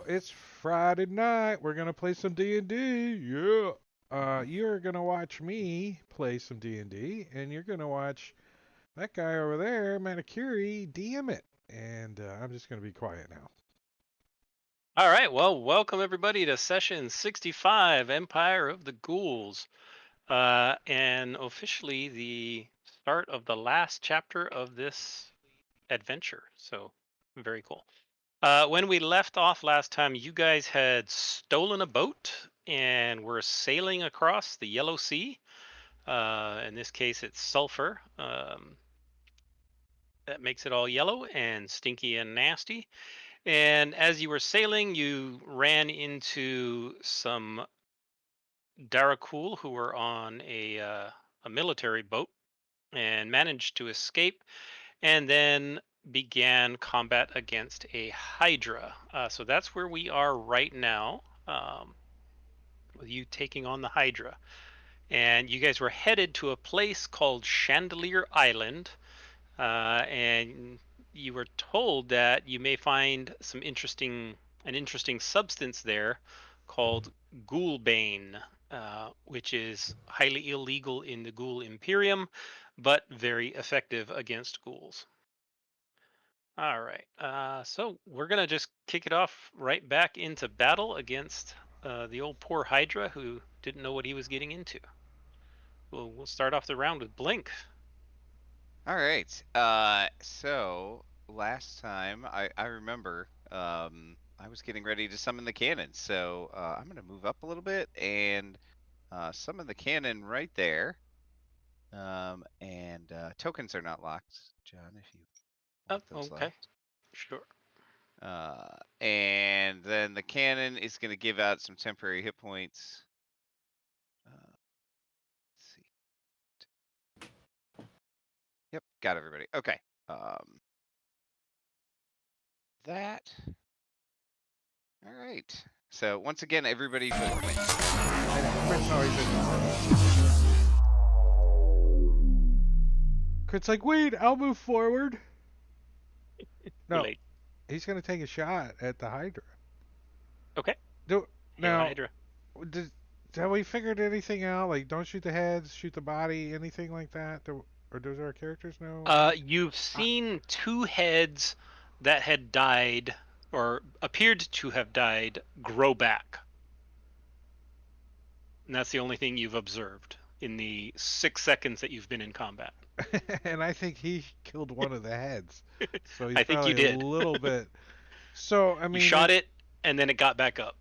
It's Friday night. We're gonna play some D&D. Yeah. You're gonna watch me play some D&D, and you're gonna watch that guy over there, Manicuri, DM it. And I'm just gonna be quiet now. All right, well, welcome everybody to session 65, Empire of the Ghouls, and officially the start of the last chapter of this adventure. So, very cool. When we left off last time, you guys had stolen a boat and were sailing across the Yellow Sea. In this case, it's sulfur. That makes it all yellow and stinky and nasty. And as you were sailing, you ran into some Darakul who were on a military boat and managed to escape, and then began combat against a Hydra. So that's where we are right now, with you taking on the Hydra. And you guys were headed to a place called Chandelier Island, and you were told that you may find an interesting substance there called Ghoulbane, which is highly illegal in the Ghoul Imperium, but very effective against ghouls. All right, so we're gonna just kick it off right back into battle against the old poor Hydra who didn't know what he was getting into. We'll start off the round with Blink. All right. So last time I remember I was getting ready to summon the cannon. So I'm gonna move up a little bit and summon the cannon right there. And tokens are not locked, John, if you Oh, want those okay, locked. sure. And then the cannon is gonna give out some temporary hit points. Let's see. Yep, got everybody. Okay. That. All right. So once again, everybody vote. Crit's Crit's like, wait, I'll move forward. Too No, late. he's gonna take a shot at the Hydra. Okay. Do Hail now. Hydra. Did, have we figured anything out? Like, don't shoot the heads, shoot the body, anything like that? Or does our characters know? You've I, seen two heads that had died or appeared to have died grow back. And that's the only thing you've observed in the 6 seconds that you've been in combat. and I think he killed one of the heads. So he's I think you probably a did. little bit. So, I You mean, shot it and then it got back up.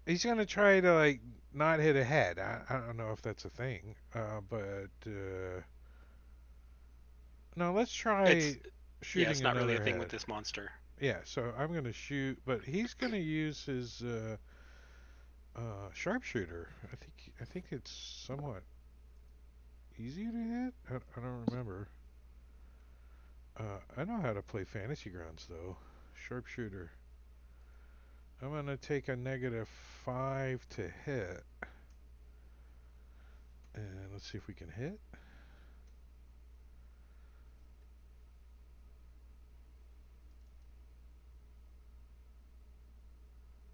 he's going to try to, like, not hit a head. I don't know if that's a thing. No, let's It's try yeah, shooting it's not really another a thing with head. this monster. Yeah, so I'm going to shoot, but he's going to use his sharpshooter. I think it's somewhat easy to hit. I don't remember. I know how to play Fantasy Grounds though. Sharpshooter. I'm gonna take a -5 to hit, and let's see if we can hit.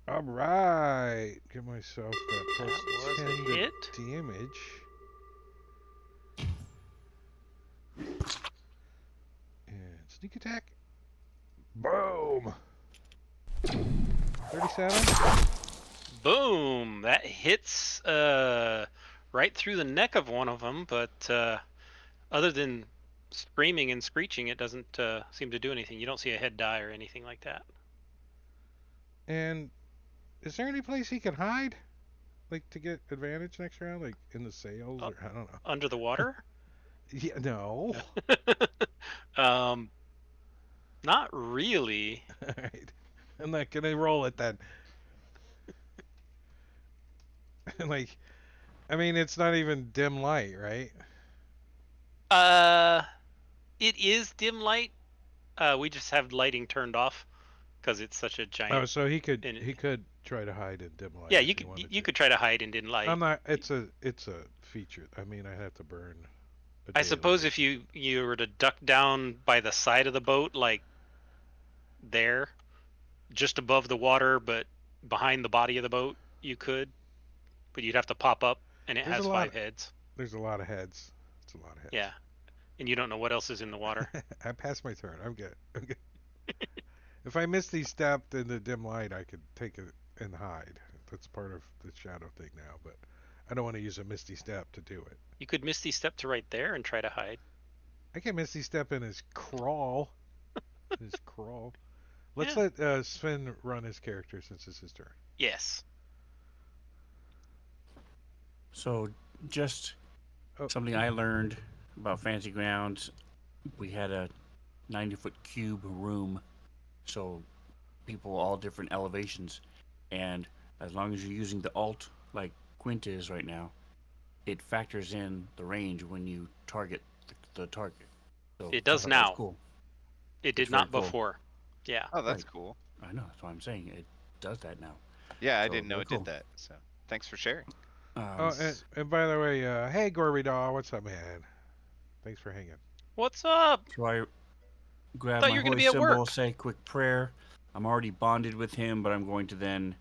All right, give myself that plus That was 10 a to hit. damage, and sneak attack. Boom. 37. Boom! That hits right through the neck of one of them, but other than screaming and screeching, it doesn't seem to do anything. You don't see a head die or anything like that. And is there any place he can hide, like to get advantage next round, like in the sails Uh, or I don't know. Under the water? Yeah, no. um, not really. All right. I'm not gonna roll it then. Like, I mean, it's not even dim light, right? Uh, it is dim light. We just have lighting turned off because it's such a Oh, giant. so he could And he could try to hide in dim light yeah, if he wanted you to. could try to hide in dim I'm light. not. It's a feature. I mean, I have to burn a I day of suppose light. if you were to duck down by the side of the boat, like there, just above the water, but behind the body of the boat, you could, but you'd have to pop up, and it There's has a lot. 5 heads. There's a lot of heads. It's a lot of heads. Yeah, and you don't know what else is in the water. I passed my turn. I'm good. I'm good. If I misty stepped in the dim light, I could take it and hide. That's part of the shadow thing now, but I don't want to use a misty step to do it. You could misty step to right there and try to hide. I can misty step in his crawl. His crawl. Let's Yeah. let Sven run his character since it's his turn. Yes. So, just Oh. something I learned about Fantasy Grounds. We had a 90-foot cube room, so people all different elevations, and as long as you're using the alt like Quint is right now, it factors in the range when you target the target. So It I does thought that was now. Cool. It did It's very not cool. before. Yeah. Oh, that's Right. cool. I know, that's what I'm saying. It does that now. Yeah, I So, didn't know very it cool. did that. So thanks for sharing. Oh, and by the way, hey Gorby Doll, what's up, man? Thanks for hanging. What's up? So I grab Thought my you were gonna holy be at symbol, work. say a quick prayer. I'm already bonded with him, but I'm going to then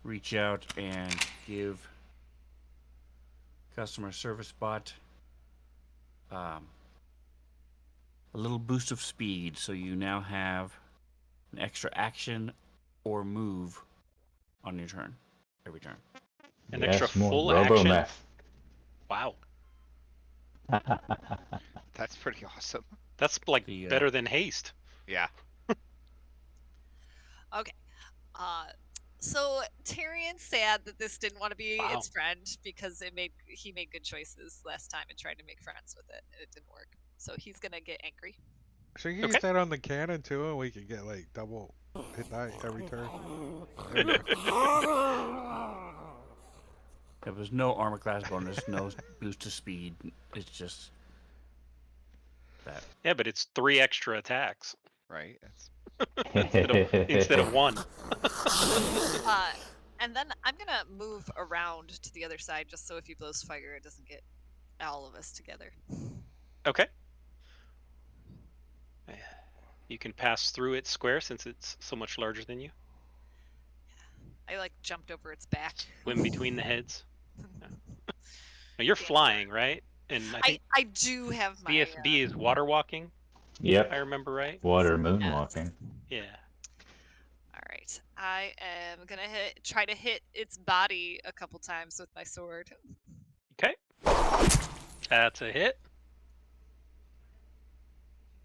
reach out and give customer service bot a little boost of speed, so you now have an extra action or move on your turn, every turn. An Yes, extra more full robo action. meth. Wow. That's pretty awesome. That's like The, better than haste. Yeah. Okay. So Tyrion's sad that this didn't want to be Wow. its friend because he made good choices last time and tried to make friends with it, and it didn't work. So he's gonna get angry. So you can Okay. get that on the cannon too, and we could get like double hit die every turn. There we go. There was no armor class bonus, no boost to speed. It's just that. Yeah, but it's 3 extra attacks Right. That's instead of 1. And then I'm gonna move around to the other side just so if he blows fire, it doesn't get all of us together. Okay. You can pass through its square since it's so much larger than you. I like jumped over its back. Swim between the heads. Yeah. Now, you're flying, right? And I think I do have my BFB is water walking, if I Yep. remember right. Water moonwalking. Yeah. All right. I am gonna try to hit its body a couple times with my sword. Okay. That's a hit.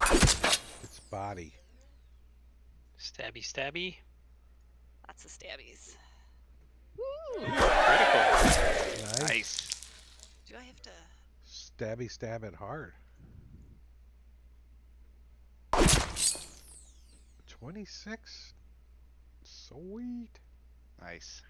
Its body. Stabby, stabby. Lots of stabbies. Woo! Critical. nice. Do I have to? Stabby stab it hard. 26? Sweet. Nice.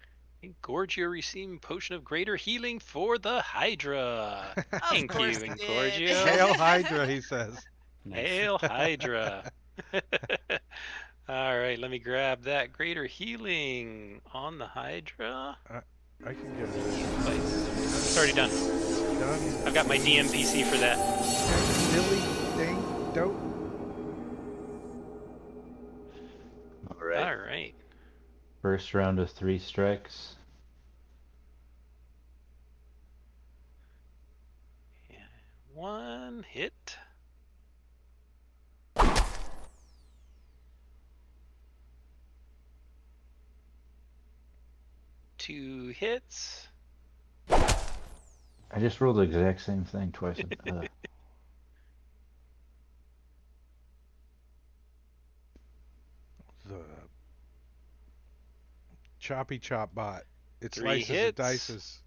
Engorgio receiving potion of greater healing for the Hydra. Of Thank course you, it did. Engorgio. Hail Hydra, he says. Nice. Hail Hydra. All right, let me grab that greater healing on the Hydra. I can get it. It's already done. Done. I've got my DMPC for that. Dilly ding dope. All right. All right. First round of 3 strikes. And 1 hit. Two hits. I just rolled the exact same thing twice. The choppy chop bot. It 3 slices and hits. dices.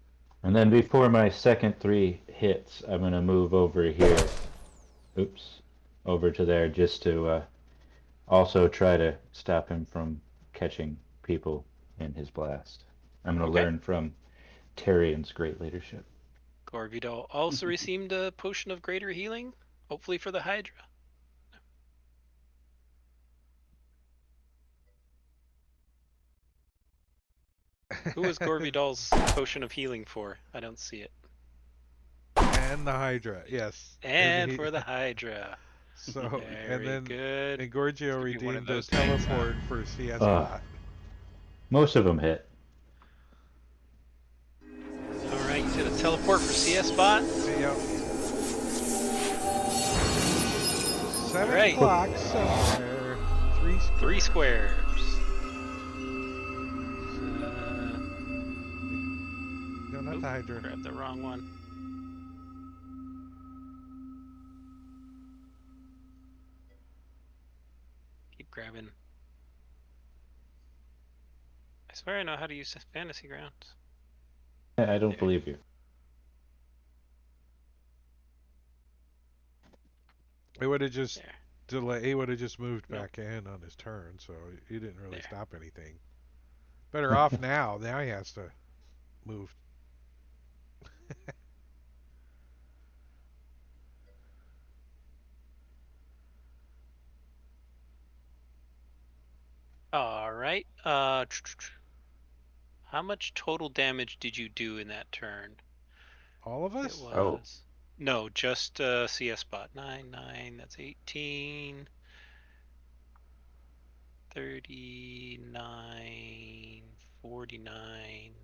And then before my second 3 hits, I'm gonna move over here. Oops. Over to there just to also try to stop him from catching people in his blast. I'm gonna Okay. learn from Tyrion's great leadership. Gorvidal also received a potion of greater healing, hopefully for the Hydra. Who was Gorvidal's potion of healing for? I don't see it. And the Hydra, yes. And he- for the Hydra. So, Very and then good. Engorgio It's gonna be one of redeemed the those things, huh? teleport for CS Ugh. bot. Most of them hit. All right, you did a teleport for CS bot. Yep. 7 Right. blocks somewhere. 3 squares. 3 squares. No, not Oop, the Hydra. grabbed the wrong one. Keep grabbing. I swear I know how to use Fantasy Grounds. I don't There. believe you. It would have just There. delay. He would have just moved Nope. back in on his turn, so he didn't really There. stop anything. Better off now. Now he has to move. All right. How much total damage did you do in that turn? All of It us? was Oh. no, just CS bot. 9, that's 18. 39, 49.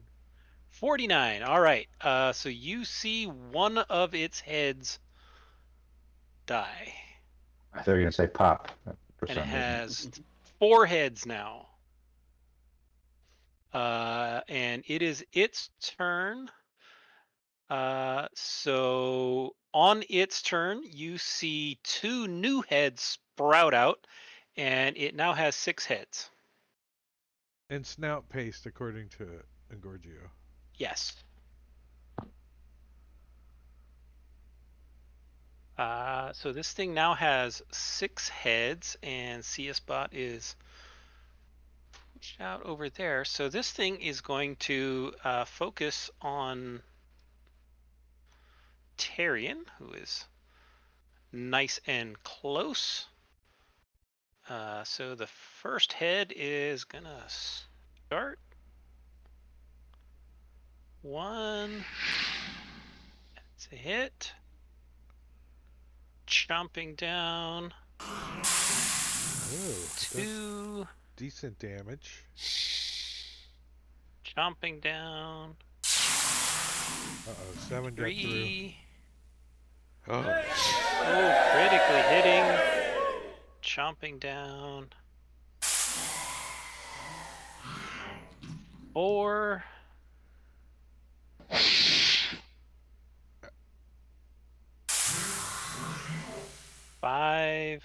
49. All right. So you see one of its heads die. I thought you were gonna say pop for And it some reason. has 4 heads now. And it is its turn. So on its turn, you see 2 new heads sprout out, and it now has 6 heads. And snout paste, according to Engorgio. Yes. So this thing now has 6 heads, and CS-Bot is pushed out over there. So this thing is going to focus on Tarian, who is nice and close. So the first head is gonna start. 1. It's a hit. Chomping down. Oh, that's 2. decent damage. Chomping down. Uh-oh, 7 got through. 3. Oh, Oh, critically hitting. Chomping down. 4. 5.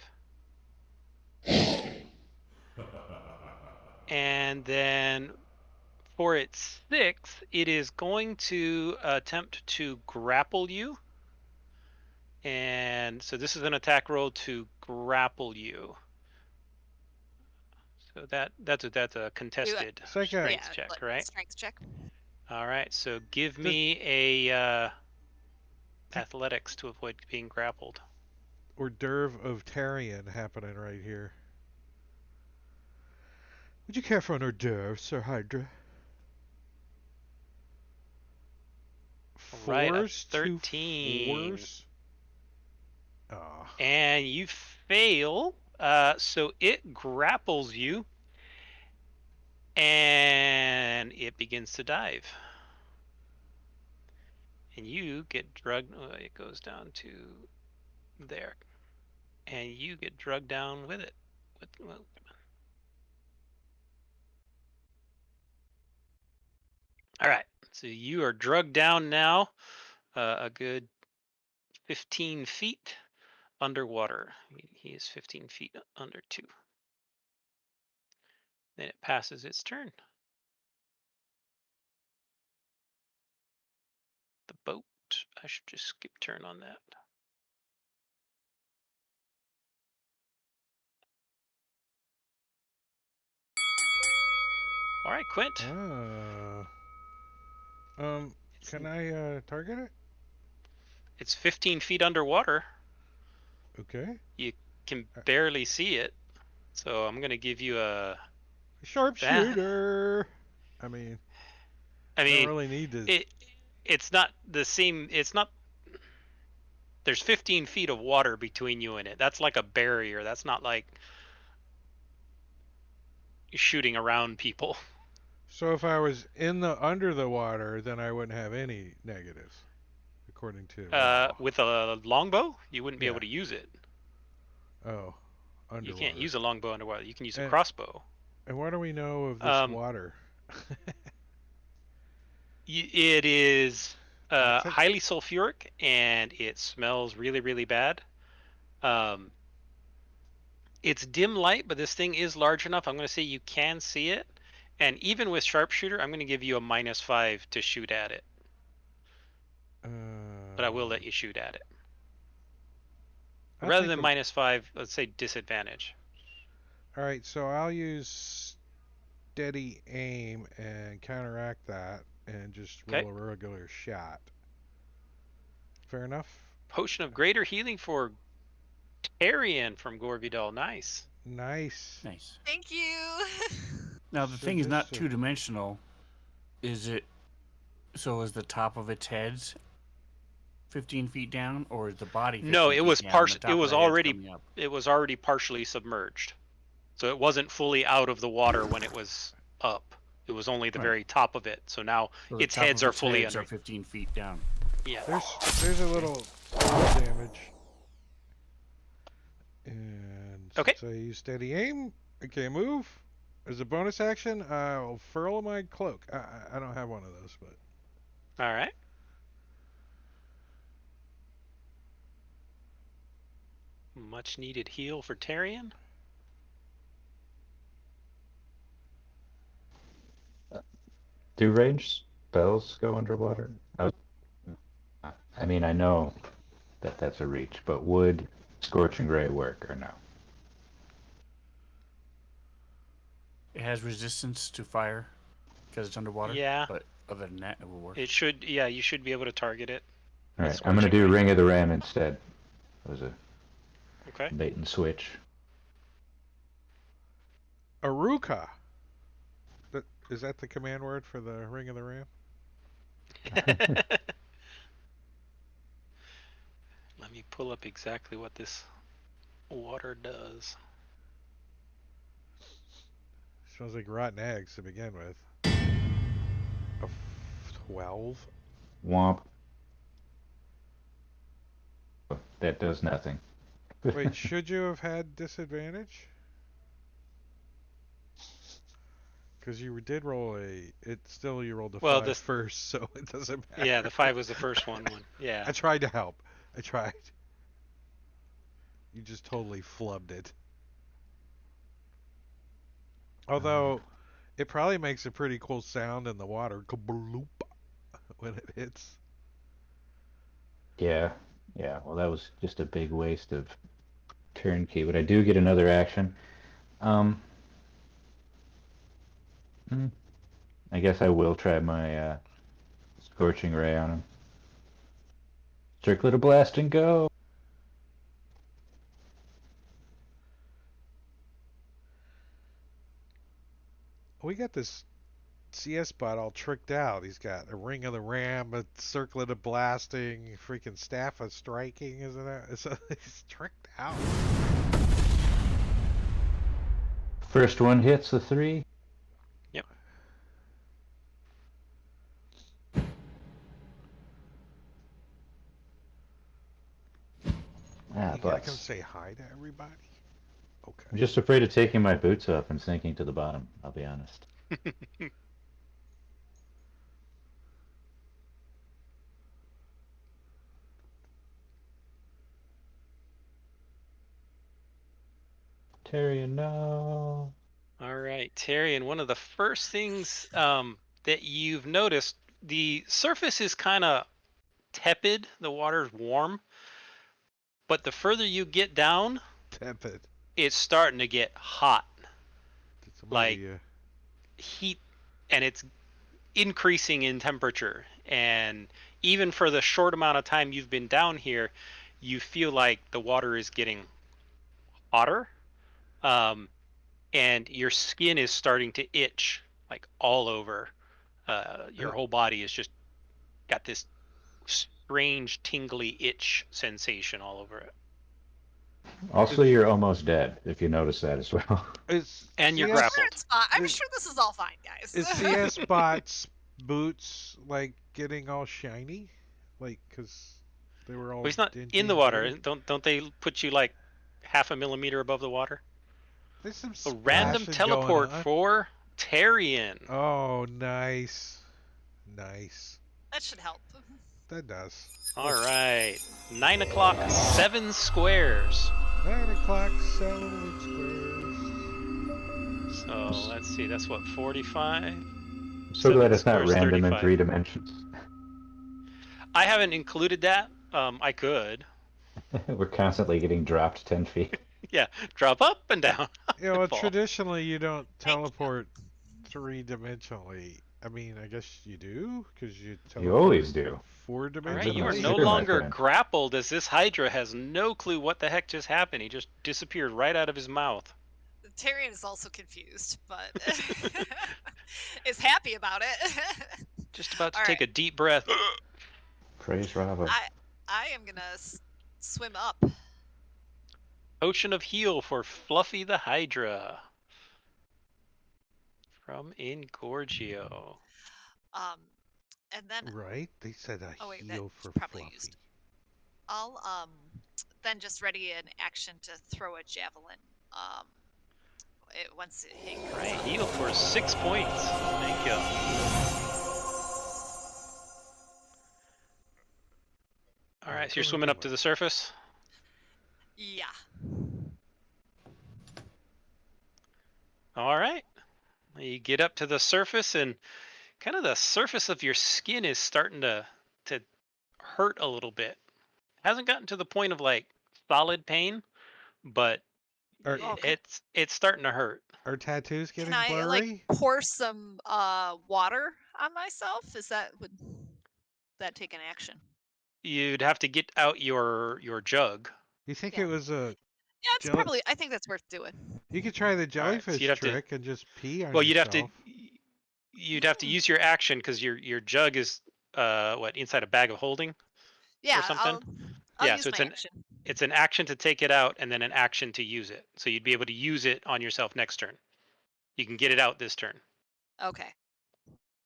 And then for its 6th, it is going to attempt to grapple you. And so this is an attack roll to grapple you. So that's a contested It's like a- strength Yeah, check, like right? strength check. All right. So give Does- me a athletics to avoid being grappled. hors d'oeuvre of Tarian happening right here. Would you care for an hors d'oeuvre, Sir Hydra? All right, a 4s, 13. 2 4s. Oh, And you fail. So it grapples you, and it begins to dive. And you get drugged. Oh, it goes down to there, and you get drugged down with it. Well, all right. So you are drugged down now, a good 15 feet underwater. He is 15 feet under 2. Then it passes its turn. The boat. I should just skip turn on that. All right, Quint. Can I target it? It's 15 feet underwater. Okay. You can barely see it. So I'm going to give you a... Sharpshooter. I mean, I I mean, don't really need to. it's not the same... It's not... There's 15 feet of water between you and it. That's like a barrier. That's not like shooting around people. So if I was under the water, then I wouldn't have any negatives, according to law. With a longbow, you wouldn't be Yeah. able to use it. Oh, You can't underwater. use a longbow underwater. You can use a And crossbow. and what do we know of this Um, water? it is It's like highly sulfuric and it smells really, really bad. Um, it's dim light, but this thing is large enough. I'm going to say you can see it. And even with sharpshooter, I'm going to give you a -5 to shoot at it. But I will let you shoot at it. I'll Rather take than -5, let's say disadvantage. All right, so I'll use steady aim and counteract that, and just Okay. roll a regular shot. Fair enough. Potion of greater healing for Arian from Gorvidal. Nice. Nice. Nice. Thank you. Now the So thing is just not to- two-dimensional. Is it? So is the top of its heads 15 feet down, or is the body? 15 No, it feet was down, partial. the top It of was the head's already. coming up? It was already partially submerged, so it wasn't fully out of the water when it was up. It was only the Right. very top of it. So now So the its top heads of are its fully heads under. are 15 feet down. Yeah. there's a little damage. And Okay. since I use steady aim, okay, move. As a bonus action, I'll furl my cloak. I don't have one of those, but All right. Much needed heal for Tarian. Do ranged spells go underwater? I mean, I know that that's a reach, but would Scorching Ray work or no? It has resistance to fire because it's underwater. Yeah. But other than that, it will work. It should. Yeah, you should be able to target it. All with right, I'm gonna Scorching do Ray. Ring of the Ram instead. It was a Okay. bait and switch. Aruka. Is that the command word for the Ring of the Ram? Let me pull up exactly what this water does. Smells like rotten eggs to begin with. 12. Womp. That does nothing. Wait, should you have had disadvantage? Because you did roll you rolled a Well, 5 first, so it doesn't matter. Yeah, the 5 was the first one. Yeah. I tried to help. I tried. You just totally flubbed it. Although, it probably makes a pretty cool sound in the water. Kabloop, when it hits. Yeah. Well, that was just a big waste of turn key, but I do get another action. I guess I will try my Scorching Ray on him. Circlet of Blast and go! We got this CS bot all tricked out. He's got a Ring of the Ram, a Circlet of Blasting, freaking Staff of Striking, isn't it? So he's tricked out. First one hits the 3. Yep. Ah, You gotta butts. come say hi to everybody? Okay. I'm just afraid of taking my boots off and sinking to the bottom, I'll be honest. Tyrion, no. All right, Terry, and one of the first things that you've noticed, the surface is kind of tepid. The water's warm, but the further you get down, Tepid. it's starting to get hot. Did somebody, Heat, and it's increasing in temperature. And even for the short amount of time you've been down here, you feel like the water is getting hotter. And your skin is starting to itch like all over. Your whole body is just got this strange tingly itch sensation all over it. Also, you're almost dead, if you notice that as well. Is And you're CS Sure, grappled. it's fine. I'm Is- sure this is all fine, guys. Is CS bots boots like getting all shiny? Like, cause they were all Well, he's not dingy in the and water. dirty? Don't they put you like half a millimeter above the water? There's some A random splashing going teleport on. for Tarian. Oh, nice. Nice. That should help. That does. All right, 9 o'clock, 7 squares. 9 o'clock, 7 squares. So let's see, that's what 45. I'm so glad 7 it's not squares, random in 35. 3 dimensions. I haven't included that. I could. We're constantly getting dropped 10 feet. Yeah, drop up and down. Yeah, well, Fall. traditionally you don't Thank you. teleport 3-dimensionally. I mean, I guess you do, because you teleport You always do. 4-dimensionally. All right, you are Sure, no my longer friend. grappled as this Hydra has no clue what the heck just happened. He just disappeared right out of his mouth. Tyrion is also confused, but is happy about it. Just about to All take right. a deep breath. Praise Rava. I am gonna swim up. Potion of heal for Fluffy the Hydra. From Ingorgio. And then Right? They said a Oh, wait, that heal for probably Fluffy. used. I'll then just ready an action to throw a javelin. Once it hits. Right, heal for 6 points. Thank you. All right, so you're swimming up to the surface. Yeah. All right. You get up to the surface, and kind of the surface of your skin is starting to hurt a little bit. Hasn't gotten to the point of like solid pain, but Are, Okay. it's starting to hurt. are tattoos getting Can I blurry? like pour some water on myself? Would that take an action? You'd have to get out your jug. You think Yeah. it was a... Yeah, it's Jelly- probably. I think that's worth doing. You could try the All right, so jellyfish you'd have to- trick and just pee on Well, you'd yourself. have to use your action because your jug is what, inside a bag of holding. Yeah, something? I'll Yeah, use so my it's an- action. It's an action to take it out and then an action to use it. So you'd be able to use it on yourself next turn. You can get it out this turn. Okay.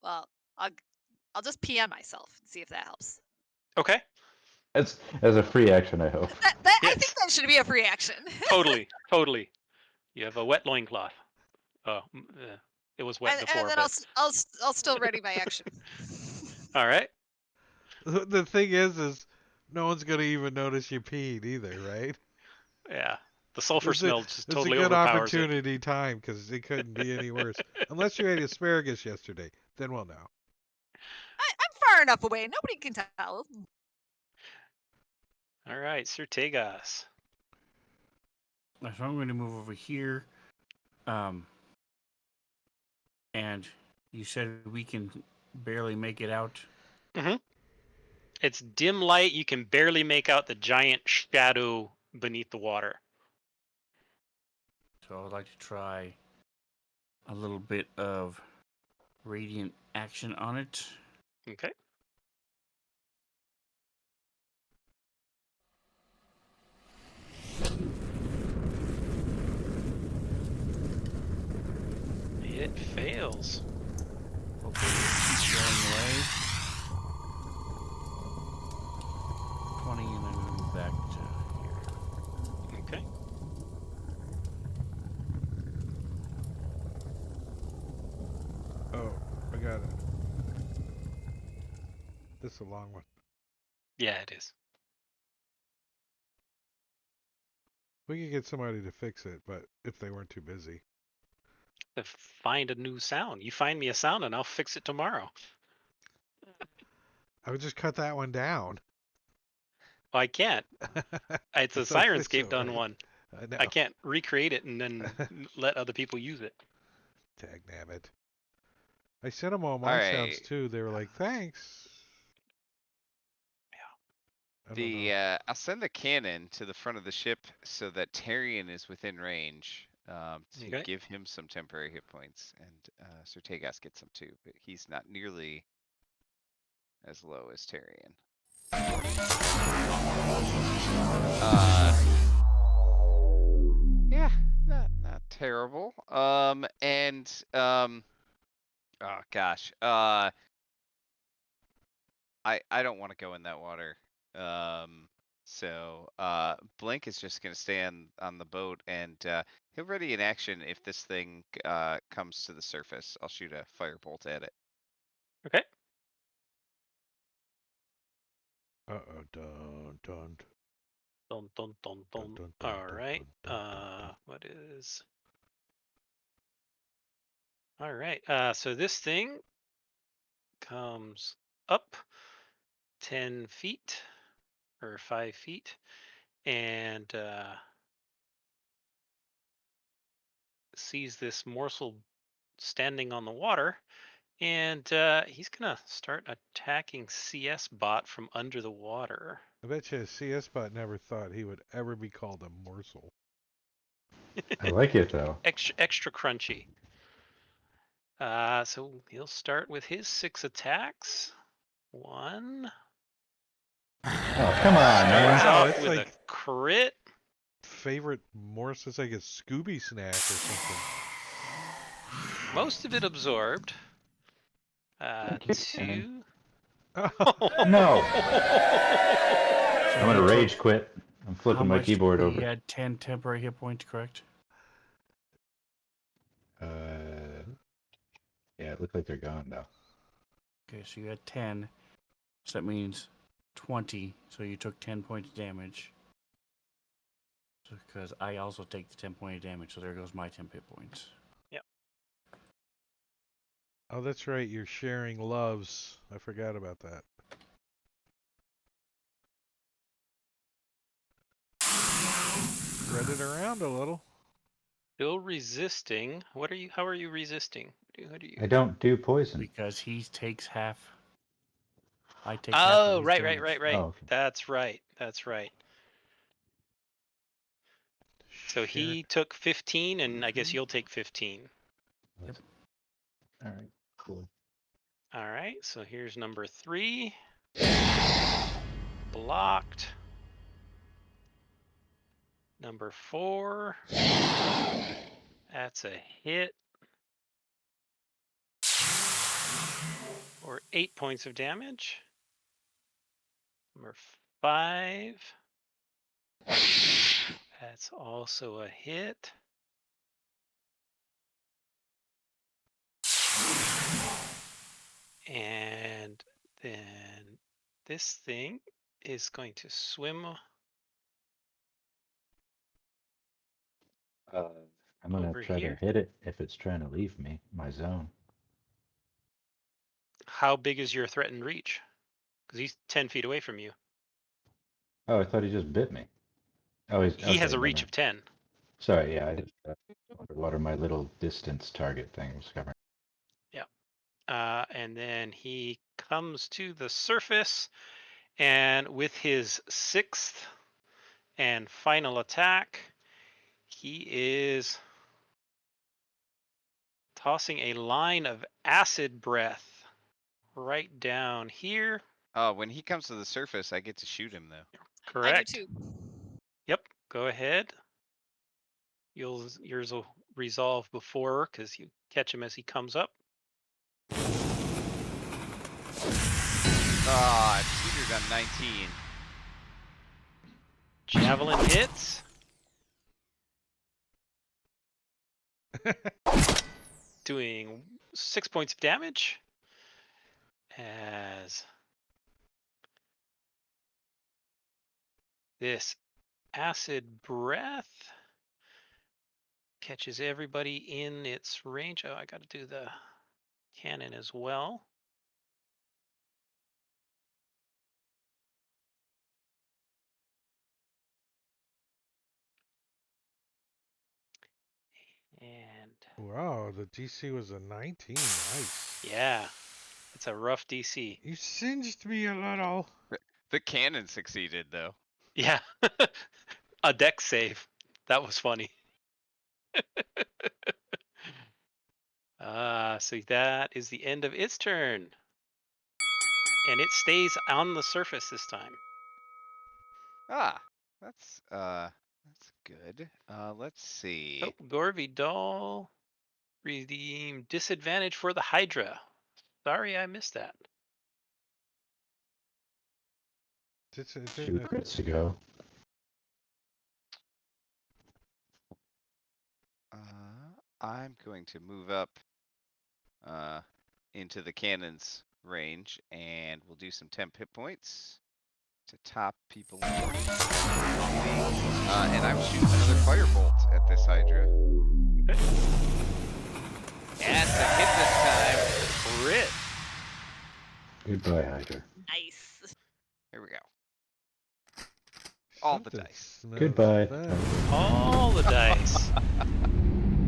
Well, I'll just pee on myself and see if that helps. Okay. As a free action, I hope. I Yes. think that should be a free action. Totally. You have a wet loincloth. Oh, it was wet and before, then but I'll still ready my action. all right. The thing is no one's gonna even notice you peed either, right? Yeah. The sulfur It's smell just It's totally a good overpowers it. opportunity time because it couldn't be any worse. Unless you ate asparagus yesterday, then we'll know. I'm far enough away. Nobody can tell. All right, Sir Tegas. So I'm going to move over here. And you said we can barely make it out. It's dim light. You can barely make out the giant shadow beneath the water. So I would like to try a little bit of radiant action on it. Okay. It fails. Hopefully it keeps going away. 20 and then move back to here. Okay. Oh, I got it. This is a long one. Yeah, it is. We could get somebody to fix it, but if they weren't too busy. To find a new sound. You find me a sound and I'll fix it tomorrow. I would just cut that one down. Well, I can't. It's a It's Sirenscape done efficient, one. I know. I can't recreate it and then let other people use it. Tag nabbit. I sent them all my sounds Alright. too. They were like, thanks. I don't know. I'll send the cannon to the front of the ship so that Tyrion is within range to Okay. give him some temporary hit points, and Sir Tegas gets some too, but he's not nearly as low as Tyrion. terrible. Oh gosh. I don't want to go in that water. So Blink is just gonna stay on the boat, and he'll ready in action if this thing comes to the surface. I'll shoot a firebolt at it. Okay. Uh-oh, dun, dun, Dun, dun, dun, dun, dun. dun, dun, All dun, right. dun, dun, dun. What is? All right. So this thing comes up 10 feet or 5 feet and sees this morsel standing on the water, and he's gonna start attacking CS bot from under the water. I bet you CS Bot never thought he would ever be called a morsel. I like it though. Extra crunchy. So he'll start with his 6 attacks. 1. Oh, come on, man. Starts Wow, off it's with like a crit. favorite morsel. It's like a Scooby snack or something. Most of it absorbed. Thank you, man. 2. No. So I'm gonna you rage took- quit. I'm How flipping my much keyboard He over. had 10 temporary hit points, correct? Yeah, it looked like they're gone now. Okay, so you had 10. So that means 20. So you took 10 points of damage. Because I also take the 10 point of damage, so there goes my 10 hit points. Oh, that's right. You're sharing loves. I forgot about that. Spread it around a little. Still resisting. What are you? How are you resisting? What do you? I don't do poison. Because he takes half. I take half of Oh, his right. damage. Oh, okay. That's right. That's right. So Share. he took 15, and I guess you'll take 15. Yep. All right, cool. All right. So here's number 3. Blocked. Number 4. That's a hit. Or 8 points of damage. Number 5. That's also a hit. And then this thing is going to swim. I'm gonna Over try to here. hit it if it's trying to leave me, my zone. How big is your threatened reach? Because he's 10 feet away from you. Oh, I thought he just bit me. Oh, he's He has okay, a reach never- of 10. Sorry, yeah, I just wondered what are my little distance target thing was covering. And then he comes to the surface, and with his 6th and final attack, he is tossing a line of acid breath right down here. When he comes to the surface, I get to shoot him though. Correct. I do too. Yep. Go ahead. Yours will resolve before because you catch him as he comes up. Ah, teetered on 19. Javelin hits. Doing 6 points of damage. As this acid breath catches everybody in its range. Oh, I got to do the cannon as well. And Wow, the DC was a 19. Nice. yeah, it's a rough DC. You singed me a little. The cannon succeeded though. Yeah, a deck save. That was funny. So that is the end of its turn. And it stays on the surface this time. Ah, that's That's good. Let's see. Oh, Gorvy Doll. Redeem disadvantage for the Hydra. Sorry, I missed that. Two crits to go. I'm going to move up into the cannon's range, and we'll do some temp hit points to top people. And I'm shooting another firebolt at this Hydra. Okay. That's a hit this time. Crit. Goodbye, Hydra. Nice. Here we go. All the Something dice. smells Goodbye. bad. All the dice.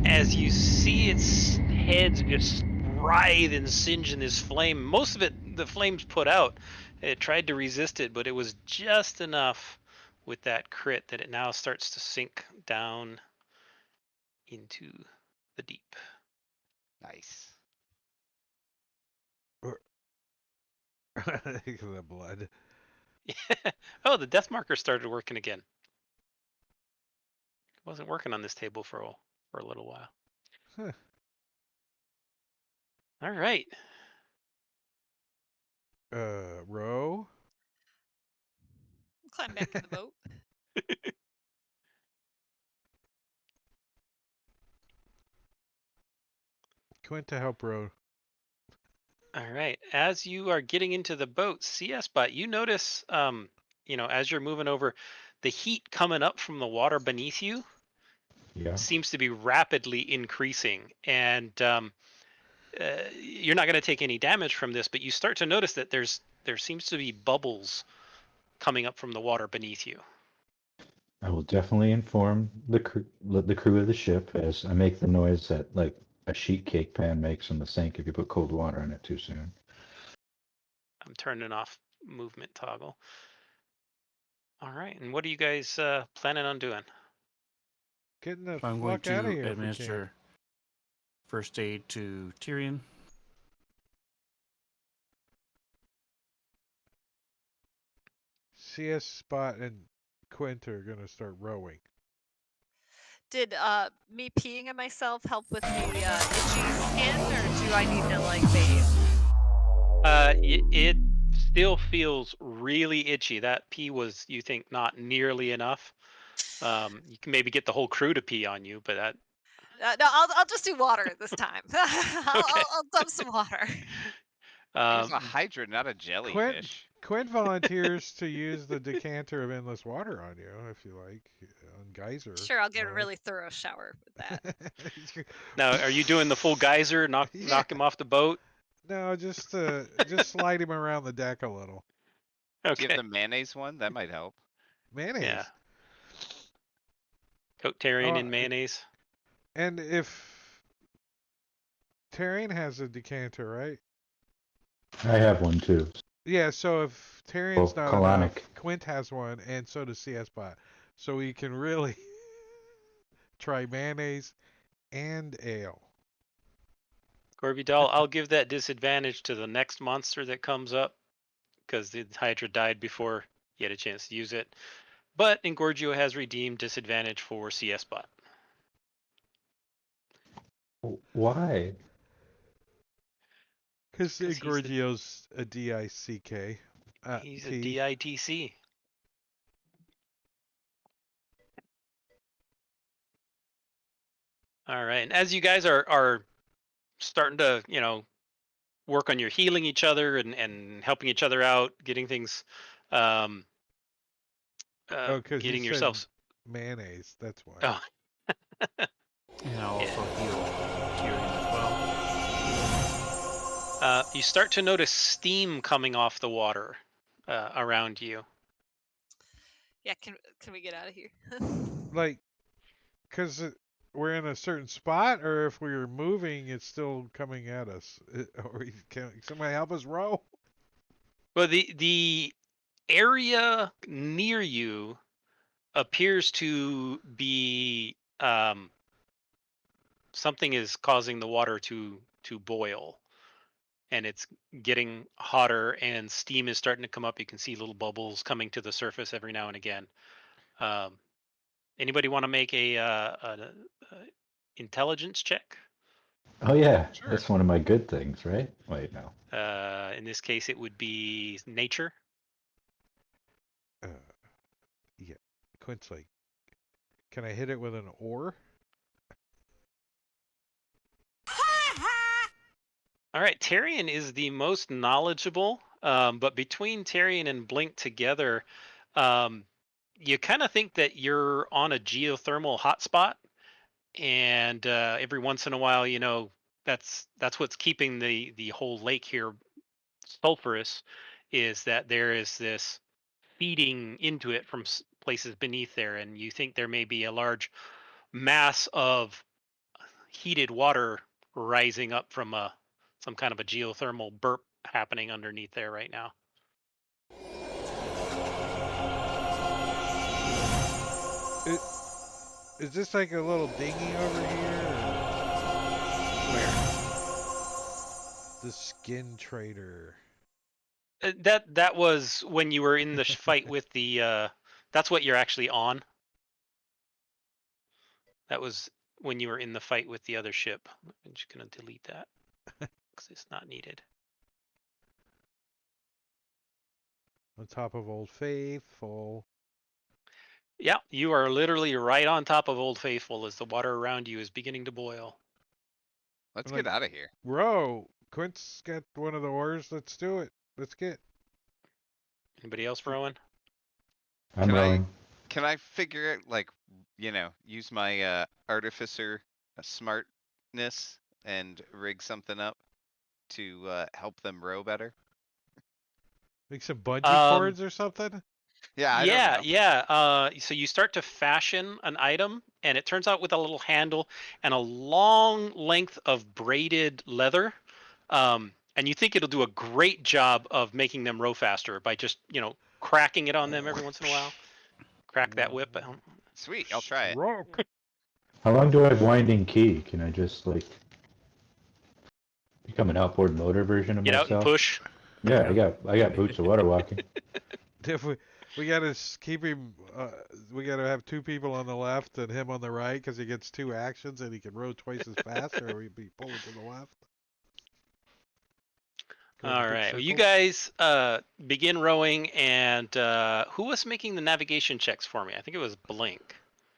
As you see its heads just writhe and singe in this flame. Most of it, the flames put out. It tried to resist it, but it was just enough with that crit that it now starts to sink down into the deep. Nice. The blood. Oh, the death marker started working again. It wasn't working on this table for a little while. Huh. All right. Row. Climb back in the boat. Quint to help Row. All right. As you are getting into the boat, CS bot, you notice, as you're moving over, the heat coming up from the water beneath you Yeah. seems to be rapidly increasing, and you're not going to take any damage from this, but you start to notice that there seems to be bubbles coming up from the water beneath you. I will definitely inform the crew of the ship as I make the noise that like a sheet cake pan makes in the sink if you put cold water in it too soon. I'm turning off movement toggle. All right. And what are you guys planning on doing? Getting the So I'm going fuck out of to here if we can. administer first aid to Tyrion. CS Spot and Quint are gonna start rowing. Did me peeing on myself help with the itchy skin, or do I need to like bathe? It still feels really itchy. That pee was, you think, not nearly enough. You can maybe get the whole crew to pee on you, but that No, I'll just do water this time. okay. I'll dump some water. It was a Hydra, not a jellyfish. Quint volunteers to use the decanter of endless water on you if you like, on geyser. Sure, I'll get a mode. really thorough shower with that. Now, are you doing the full geyser? Knock him off the boat? No, just slide him around the deck a little. Do you Okay. have the mayonnaise one? That might help. Mayonnaise. Yeah. Coat Tyrion Oh, in mayonnaise. And if Tyrion has a decanter, right? I have one too. Yeah, so if Tyrion's Oh, not colonic. enough, Quint has one, and so does CS Bot. So we can really try mayonnaise and ale. Corby Doll, I'll give that disadvantage to the next monster that comes up because the Hydra died before you had a chance to use it. But Engorgio has redeemed disadvantage for CS Bot. Why? Because 'Cause Gorgio's a D-I-C-K. He's a T. DITC. All right. And as you guys are starting to, work on your healing each other and helping each other out, getting things, Because getting you said yourselves. mayonnaise. That's why. Oh, And I'll also heal Tyrion as well. you start to notice steam coming off the water around you. Yeah, can we get out of here? Like, because we're in a certain spot, or if we're moving, it's still coming at us. Or can somebody help us row? Well, the area near you appears to be something is causing the water to boil, and it's getting hotter, and steam is starting to come up. You can see little bubbles coming to the surface every now and again. Anybody want to make a intelligence check? Oh yeah, Sure. that's one of my good things, right? Wait, no. In this case, it would be nature. Yeah. Quint's like, can I hit it with an oar? All right, Tyrion is the most knowledgeable, but between Tyrion and Blink together, you kind of think that you're on a geothermal hotspot, and every once in a while, that's what's keeping the whole lake here sulfurous, is that there is this feeding into it from places beneath there, and you think there may be a large mass of heated water rising up from some kind of a geothermal burp happening underneath there right now. Is this like a little dinghy over here? Where? The skin trader. That was when you were in the fight with the. That's what you're actually on. That was when you were in the fight with the other ship. I'm just gonna delete that because it's not needed. On top of Old Faithful. Yeah, you are literally right on top of Old Faithful as the water around you is beginning to boil. Let's Like- get out of here. Bro, Quint's got one of the oars. Let's do it. Let's get. Anybody else rowing? I'm Can I- rowing. Can I figure it, like, use my artificer smartness and rig something up to help them row better? Like some bungee Um, cords or something? Yeah, I yeah, don't know. yeah. So you start to fashion an item, and it turns out with a little handle and a long length of braided leather. And you think it'll do a great job of making them row faster by just, cracking it on them every once in a while. Crack that whip. Sweet, I'll try it. Stroke. How long do I have winding key? Can I just like become an outboard motor version of Get out and myself? push. Yeah, I got boots of water walking. If we gotta keep him. We gotta have two people on the left and him on the right because he gets two actions and he can row twice as fast, or we'd be pulling to the left. Go in a All big right. Well, you circle. guys begin rowing, and who was making the navigation checks for me? I think it was Blink,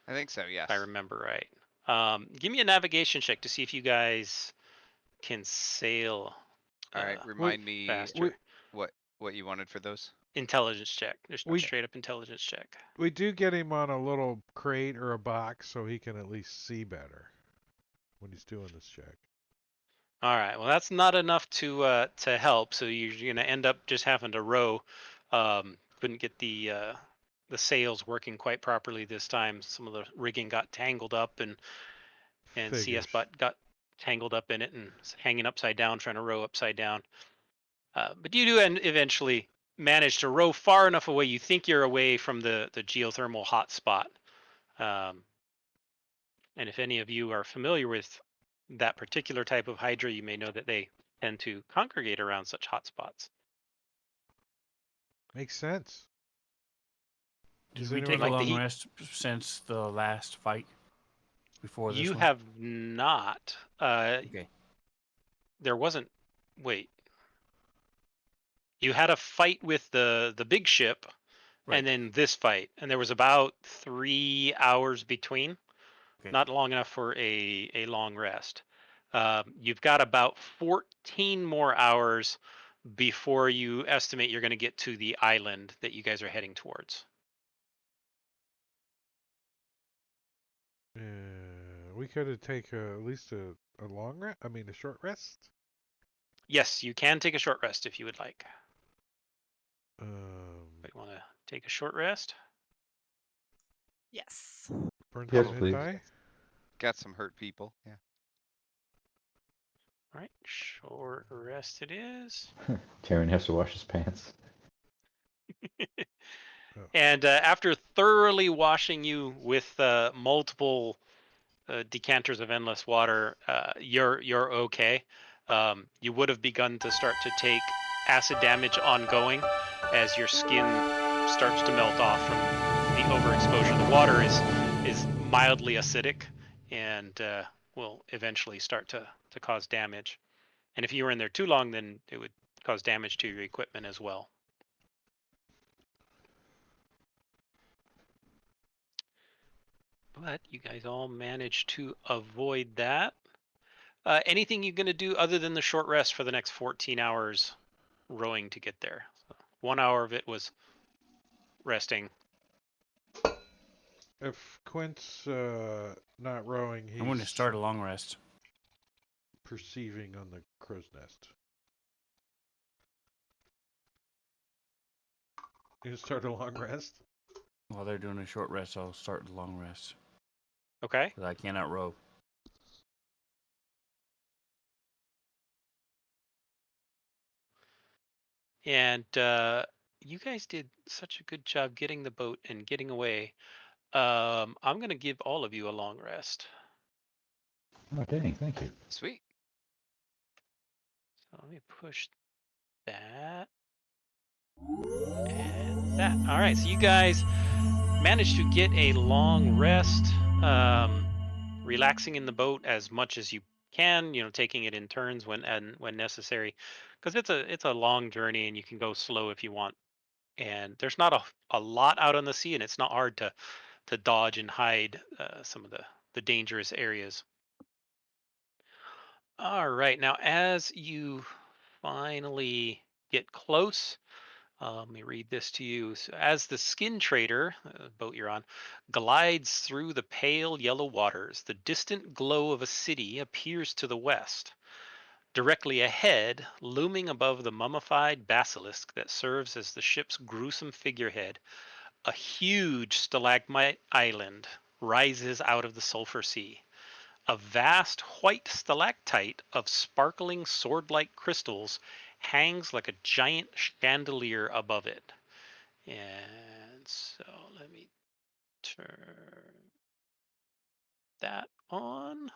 I think so, yes. if I remember right. Give me a navigation check to see if you guys can sail. All right, uh, remind me faster. what you wanted for those. Intelligence check. Just We- straight up intelligence check. We do get him on a little crate or a box so he can at least see better when he's doing this check. All right. Well, that's not enough to help. So you're gonna end up just having to row. Couldn't get the sails working quite properly this time. Some of the rigging got tangled up, and Figures. CS Butt got tangled up in it and hanging upside down, trying to row upside down. But you do eventually manage to row far enough away. You think you're away from the geothermal hotspot. And if any of you are familiar with that particular type of hydra, you may know that they tend to congregate around such hotspots. Makes sense. Did Does we anyone take a like the long heat? rest since the last fight? Before this You one? have not. Okay. There wasn't. Wait. You had a fight with the big ship, Right. and then this fight, and there was about 3 hours between. Okay. Not long enough for a long rest. You've got about 14 more hours before you estimate you're going to get to the island that you guys are heading towards. We could take at least a long rest. I mean, a short rest. Yes, you can take a short rest if you would like. Um, But you want to take a short rest? Yes. burn Yes, some hit please. die. Got some hurt people. Yeah. All right, short rest it is. Taryn has to wash his pants. And after thoroughly washing you with multiple decanters of endless water, you're okay. You would have begun to start to take acid damage ongoing as your skin starts to melt off from the overexposure. The water is mildly acidic and will eventually start to cause damage. And if you were in there too long, then it would cause damage to your equipment as well. But you guys all managed to avoid that. Anything you're going to do other than the short rest for the next 14 hours rowing to get there? So 1 hour of it was resting. If Quint's not rowing, I'm going to he's start a long rest. perceiving on the crow's nest. You gonna start a long rest? While they're doing a short rest, I'll start the long rest. Okay. Because I cannot row. And you guys did such a good job getting the boat and getting away. I'm going to give all of you a long rest. Oh, dang, thank you. Sweet. So let me push that and that. All right, so you guys managed to get a long rest, relaxing in the boat as much as you can. You know, taking it in turns when necessary, because it's a long journey and you can go slow if you want. And there's not a lot out on the sea, and it's not hard to dodge and hide some of the dangerous areas. All right, now as you finally get close, let me read this to you. So as the skin trader, boat you're on, glides through the pale yellow waters, the distant glow of a city appears to the west. Directly ahead, looming above the mummified basilisk that serves as the ship's gruesome figurehead, a huge stalagmite island rises out of the sulfur sea. A vast white stalactite of sparkling sword-like crystals hangs like a giant chandelier above it. And so let me turn that on.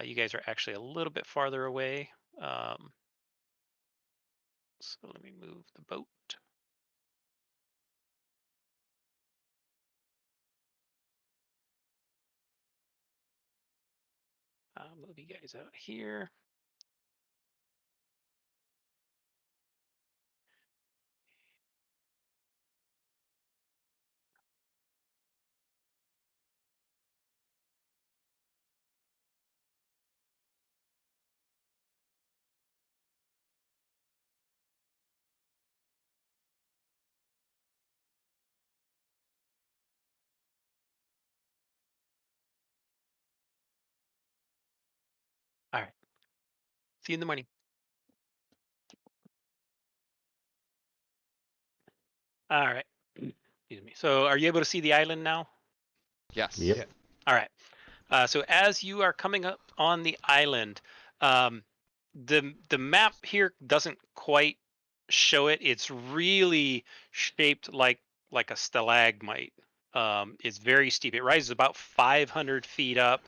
You guys are actually a little bit farther away. Um, so let me move the boat. I'll move you guys out here. All right. See you in the morning. All right. Excuse me. So are you able to see the island now? Yes. Yep. Yeah. All right. So as you are coming up on the island, um, the map here doesn't quite show it. It's really shaped like a stalagmite. It's very steep. It rises about 500 feet up,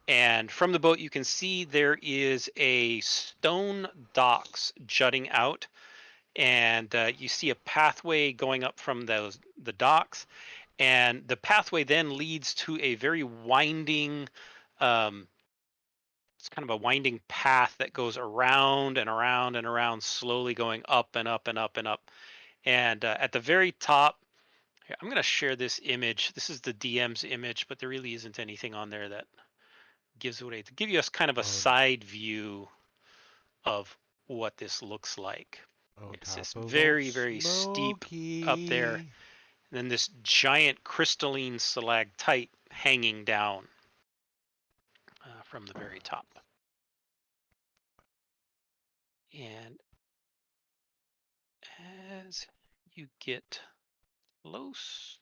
and from the boat you can see there is a stone docks jutting out, and you see a pathway going up from the docks, and the pathway then leads to a very winding um, it's kind of a winding path that goes around and around and around, slowly going up and up and up and up. And at the very top, here, I'm going to share this image. This is the DM's image, but there really isn't anything on there that gives away to give you us kind of a On side view of what this looks like. on It's top this of Old very, very steep up there, Smoky. and then this giant crystalline stalactite hanging down from the very top. And as you get close,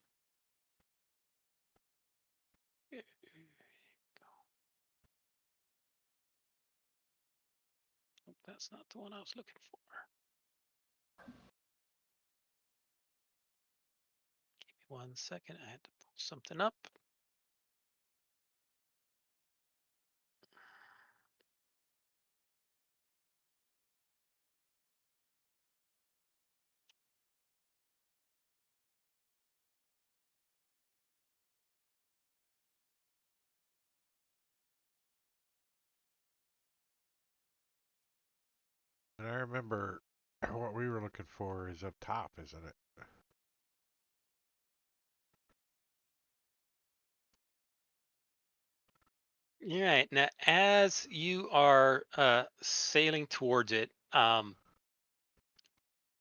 there you go. Oh, that's not the one I was looking for. Give me 1 second. I had to pull something up. And I remember what we were looking for is up top, isn't it? Right. Now, as you are sailing towards it,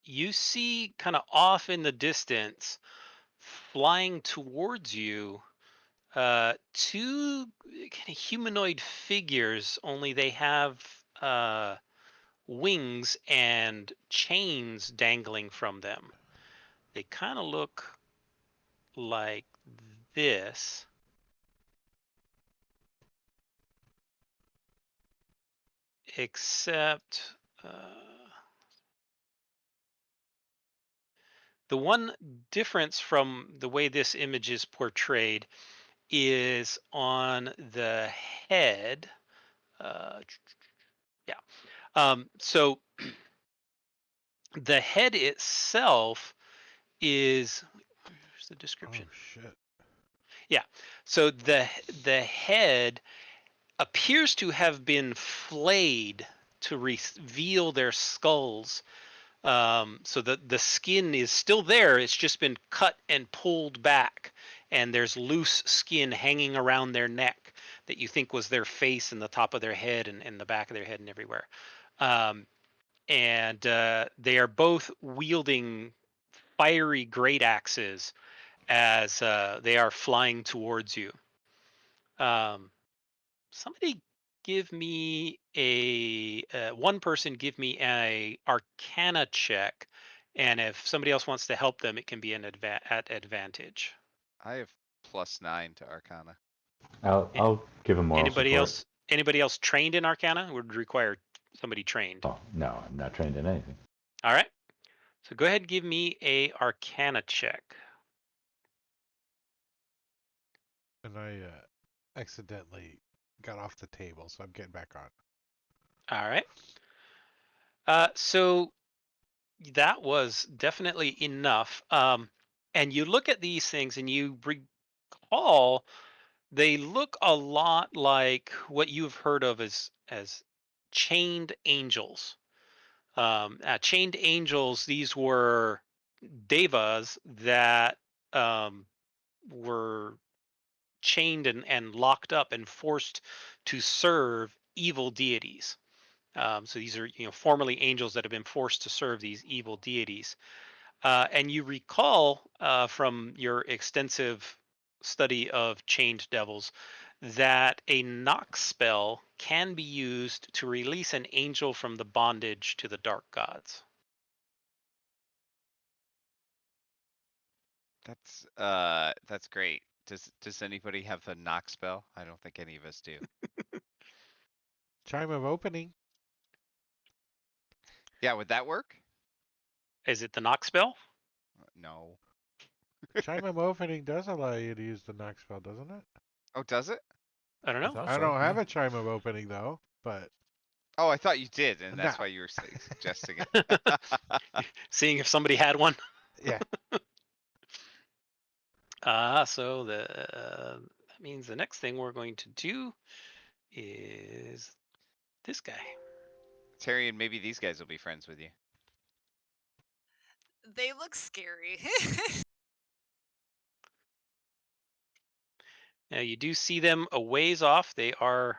you see kind of off in the distance, flying towards you, two kind of humanoid figures, only they have wings and chains dangling from them. They kind of look like this. Except the one difference from the way this image is portrayed is on the head. Uh, yeah. So the head itself is. Where's the Oh description? shit! Yeah. So the head appears to have been flayed to reveal their skulls. So the skin is still there. It's just been cut and pulled back, and there's loose skin hanging around their neck that you think was their face and the top of their head and the back of their head and everywhere. Um, and they are both wielding fiery great axes as they are flying towards you. Um, Somebody give me a one person give me a Arcana check, and if somebody else wants to help them, it can be at advantage. I have +9 to Arcana. A- I'll give him moral Anybody support. else? Anybody else trained in Arcana? Would require somebody trained. Oh no, I'm not trained in anything. All right. So go ahead and give me a Arcana check. And I accidentally got off the table, so I'm getting back on. All right. So that was definitely enough. And you look at these things and you recall they look a lot like what you've heard of as chained angels. Chained angels, these were devas that were chained and locked up and forced to serve evil deities. So these are, formerly angels that have been forced to serve these evil deities. And you recall from your extensive study of chained devils that a knock spell can be used to release an angel from the bondage to the dark gods. That's great. Does anybody have the knock spell? I don't think any of us do. Chime of opening. Yeah, would that work? Is it the knock spell? No. Chime of opening does allow you to use the knock spell, doesn't it? Oh, does it? I don't I know. thought I so. don't have Yeah. a chime of opening though, but Oh, I thought you did, and no. that's why you were suggesting it. Seeing if somebody had one. Yeah. So that means the next thing we're going to do is this guy. Terry, and maybe these guys will be friends with you. They look scary. Now you do see them a ways off. They are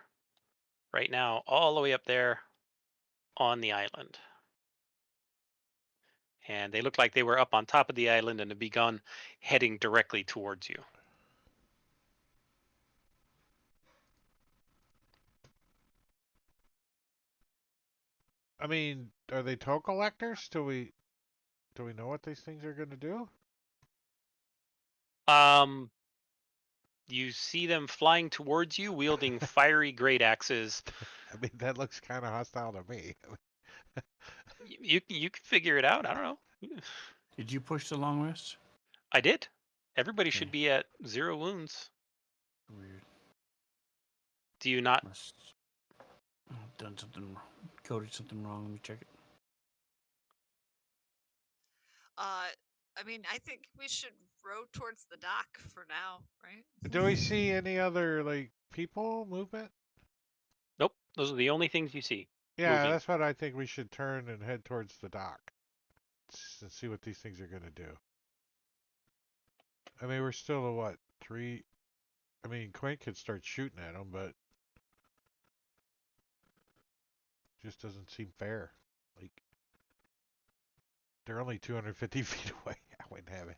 right now all the way up there on the island. And they look like they were up on top of the island and have begun heading directly towards you. I mean, are they toll collectors? Do we know what these things are going to do? You see them flying towards you, wielding fiery great axes. I mean, that looks kind of hostile to me. You can figure it out. I don't know. Did you push the long rest? I did. Everybody should Okay. be at 0 wounds. Weird. Do you not? Must have done something, coded something wrong. Let me check it. I mean, I think we should row towards the dock for now, right? Do we see any other like people movement? Nope. Those are the only things you see. Yeah, moving. that's what I think we should turn and head towards the dock and see what these things are gonna do. I mean, we're still at what, 3? I mean, Quint could start shooting at them, but just doesn't seem fair. Like, they're only 250 feet away. I wouldn't have it.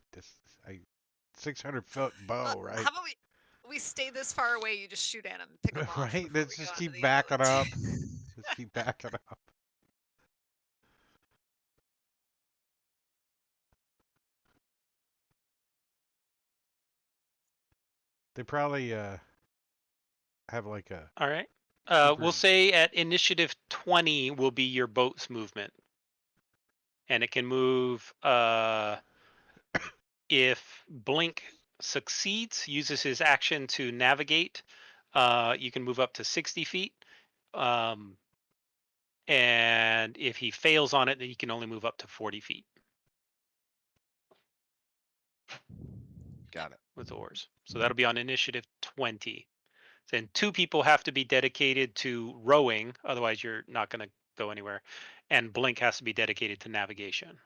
600-foot Well, bow, how right? about we stay this far away? You just shoot at them, pick them off Right? before Let's we go just onto keep the backing up. island. Just keep backing up. They probably have like a All right. super. We'll say at initiative 20 will be your boat's movement, and it can move. If Blink succeeds, uses his action to navigate, you can move up to 60 feet. And if he fails on it, then you can only move up to 40 feet Got it. with oars. So that'll be on initiative 20. Then 2 people have to be dedicated to rowing, otherwise you're not going to go anywhere. And Blink has to be dedicated to navigation,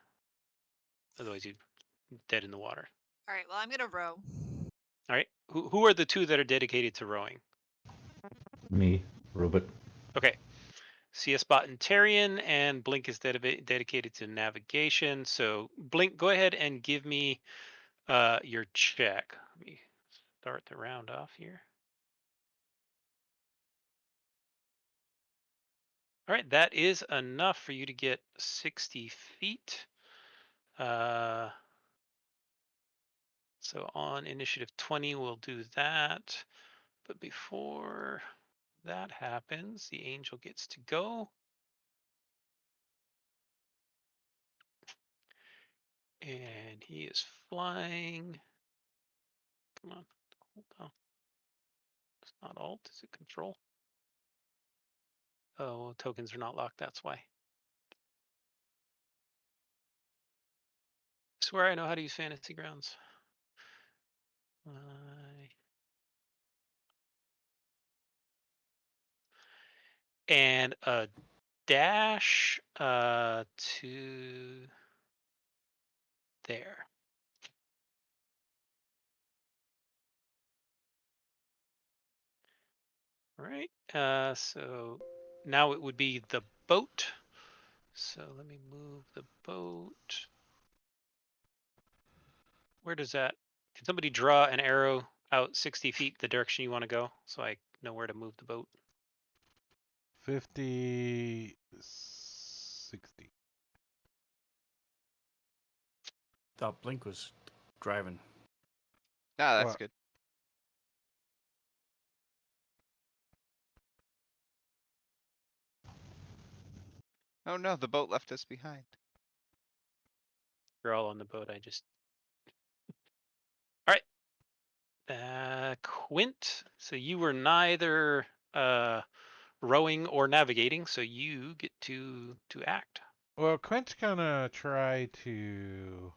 otherwise you're dead in the water. All right. Well, I'm gonna row. All right. Who are the 2 that are dedicated to rowing? Me, robot. Okay. CS Bot and Tarian, and Blink is dedicated to navigation. So Blink, go ahead and give me your check. Let me start the round off here. All right, that is enough for you to get 60 feet. So on initiative 20, we'll do that. But before that happens, the angel gets to go. And he is flying. Come on, hold on. It's not alt, is it control? Oh, tokens are not locked, that's why. I swear I know how to use Fantasy Grounds. And a dash to there. All right, so now it would be the boat. So let me move the boat. Where does that, can somebody draw an arrow out 60 feet the direction you want to go so I know where to move the boat? 50, 60. Thought Blink was driving. No, that's Well, good. Oh no, the boat left us behind. You're all on the boat, I just. All right. Quint, so you were neither rowing or navigating, so you get to act. well, Quint's gonna try to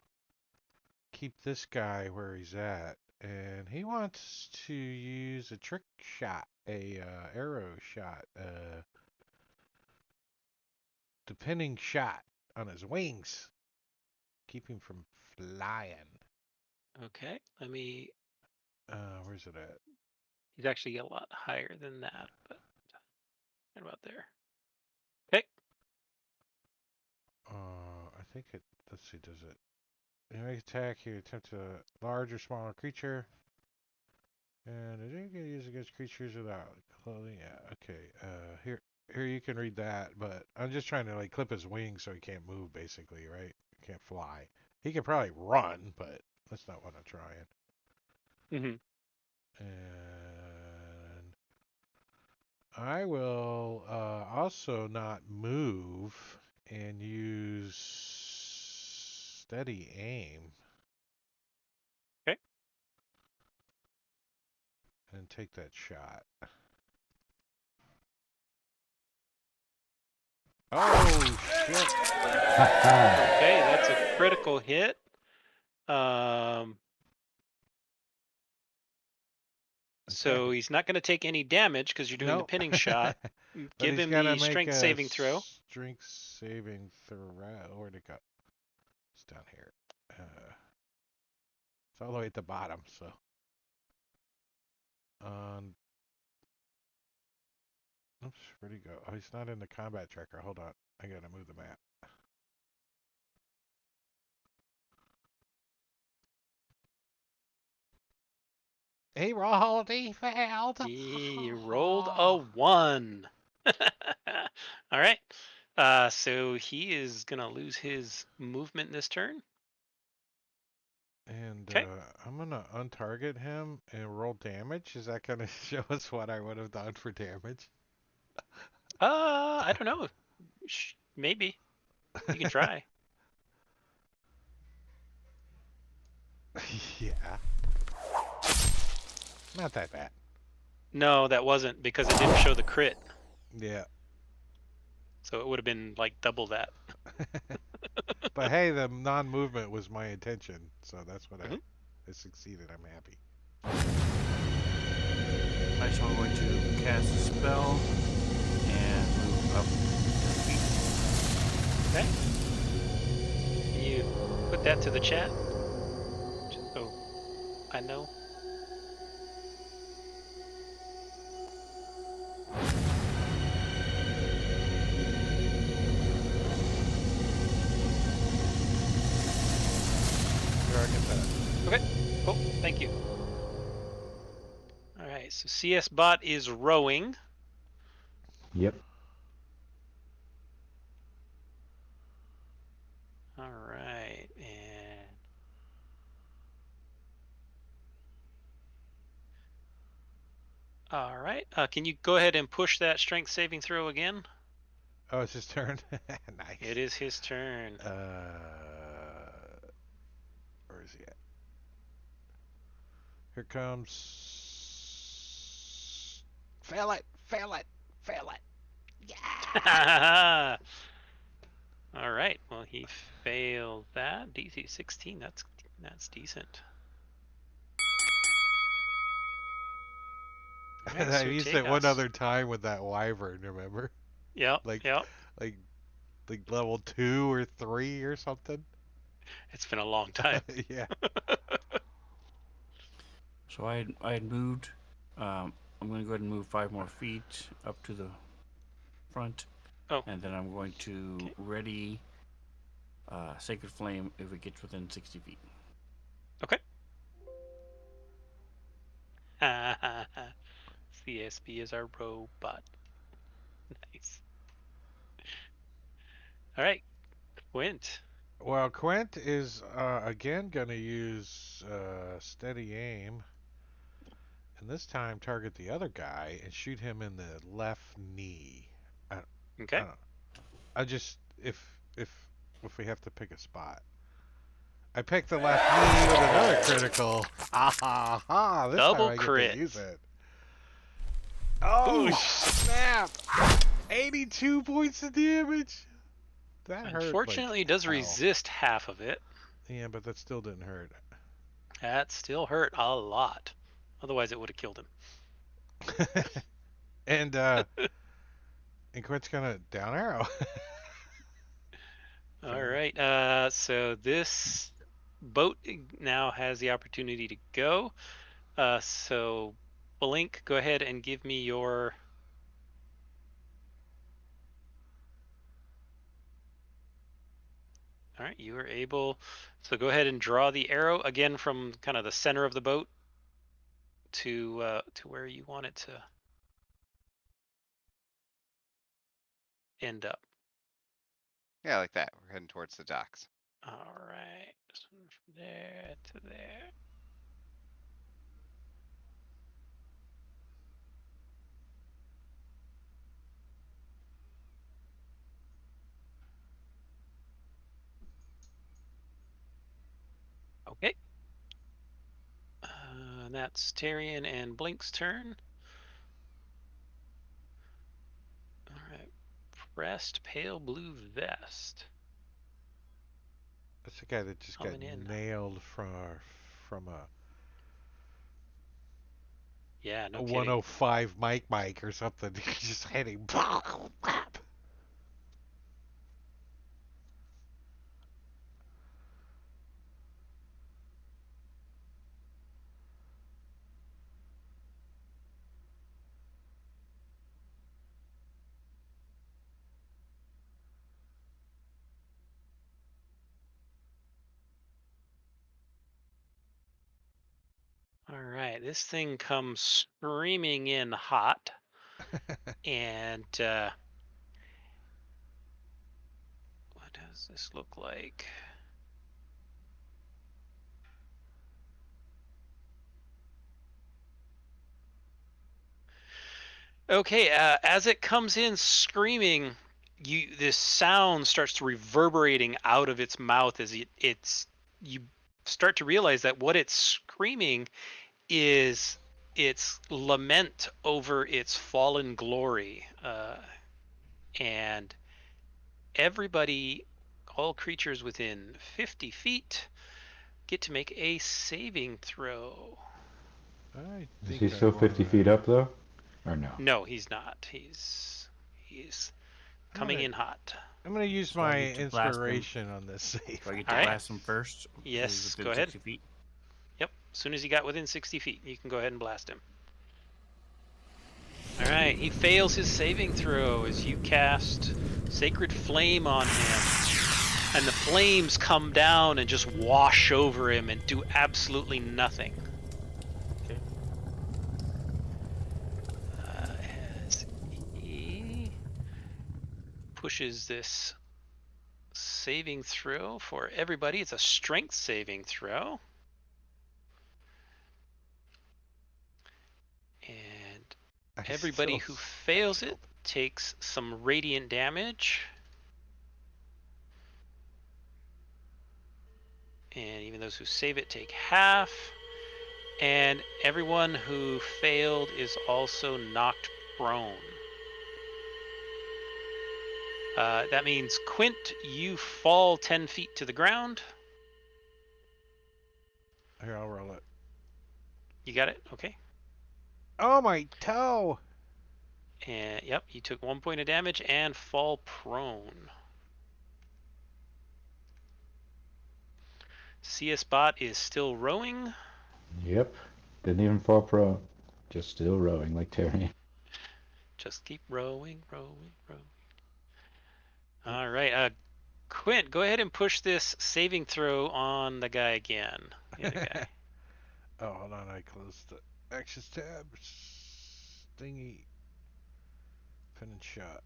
keep this guy where he's at, and he wants to use a trick shot, a arrow shot, depending shot on his wings, keep him from flying. Okay, let me. Where's it at? He's actually a lot higher than that, but right about there. Okay. I think it. Let's see. Does it? You make attack. You attempt a large or smaller creature, and it ain't gonna use against creatures without clothing. Yeah. Okay. Here. Here you can read that, but I'm just trying to like clip his wings so he can't move, basically, right? He can't fly. He can probably run, but that's not what I'm trying. Mm-hmm. And I will also not move and use steady aim. Okay. And take that shot. Oh, shit. Okay, that's a critical hit. So he's not going to take any damage because you're doing the Nope. pinning shot. But Give he's him gotta the make strength a saving throw. Strength saving throw. Where'd it go? It's down here. It's all the way at the bottom. So, oops, where'd he go? Oh, he's not in the combat tracker. Hold on, I gotta move the map. He rolled. He failed. He rolled a 1. All right. So he is going to lose his movement this turn. And Okay. I'm gonna untarget him and roll damage. Is that gonna show us what I would have done for damage? I don't know. Maybe. You can try. Yeah. Not that bad. No, that wasn't because it didn't show the crit. Yeah. So it would have been like double that. But hey, the non-movement was my intention, so that's what Mhm. I succeeded. I'm happy. Alright, so I'm going to cast a spell and move up 10 feet. Okay. Can you put that to the chat? So I know. Here, I get that. Okay. Cool. Thank you. All right. So CS bot is rowing. Yep. All right. And all right. Can you go ahead and push that strength saving throw again? Oh, it's his turn. Nice. It is his turn. Where is he at? Here comes. Fail it! Fail it! Fail it! Yeah! All right. Well, he failed that. DC 16. That's decent. All right, I so used take it one us. other time with that wyvern. Remember? Yep. Like, Yep. like, like level 2 or 3 or something. It's been a long time. Yeah. So I had moved. I'm going to go ahead and move 5 more feet up to the front. Oh. And then I'm going to Okay. ready Sacred Flame if it gets within 60 feet. Okay. CSB is our robot. Nice. All right. Quint. Well, Quint is again gonna use steady aim, and this time target the other guy and shoot him in the left knee. I, I Okay. don't. I just if we have to pick a spot. I picked the left knee with another critical. Ha ha ha! This time Double I get crit. to use it. Oh Ooh. snap! 82 points of damage. That hurt. Unfortunately, Like, it does hell. resist half of it. Yeah, but that still didn't hurt. That still hurt a lot. Otherwise, it would have killed him. and Quint's gonna down arrow. All right. So this boat now has the opportunity to go. So Blink, go ahead and give me your. All right, you are able. So go ahead and draw the arrow again from kind of the center of the boat to where you want it to end up. Yeah, like that. We're heading towards the docks. All right, so from there to there. Okay. That's Tyrion and Blink's turn. All right. Pressed pale blue vest. That's the guy that just got Coming in. nailed from a Yeah, no a kidding. 105 mic or something. Just hitting. All right, this thing comes screaming in hot, and what does this look like? Okay, as it comes in screaming, this sound starts to reverberating out of its mouth as you start to realize that what it's screaming is its lament over its fallen glory, and everybody, all creatures within 50 feet, get to make a saving throw. I Is think he I still 50 wanna. feet up though, or no? No, he's not. He's coming in hot. I'm gonna use So I my get to blast him. inspiration on this save. Do I get All to right. blast him first? Because he's Yes, within go ahead. 60 feet. Yep. As soon as he got within 60 feet, you can go ahead and blast him. All right. He fails his saving throw as you cast Sacred Flame on him. And the flames come down and just wash over him and do absolutely nothing. Okay. As he pushes this saving throw for everybody, it's a strength saving throw. And everybody who fails it takes some radiant damage. And even those who save it take half. And everyone who failed is also knocked prone. That means, Quint, you fall 10 feet to the ground. Here, I'll roll it. You got it? Okay. Oh, my toe! And yep, you took 1 point of damage and fall prone. CS Bot is still rowing. Yep. Didn't even fall prone. Just still rowing like Terry. Just keep rowing, rowing, rowing. All right, Quint, go ahead and push this saving throw on the guy again. The other guy. Oh, hold on. I closed the actions tab. Stingy. Pin and shot.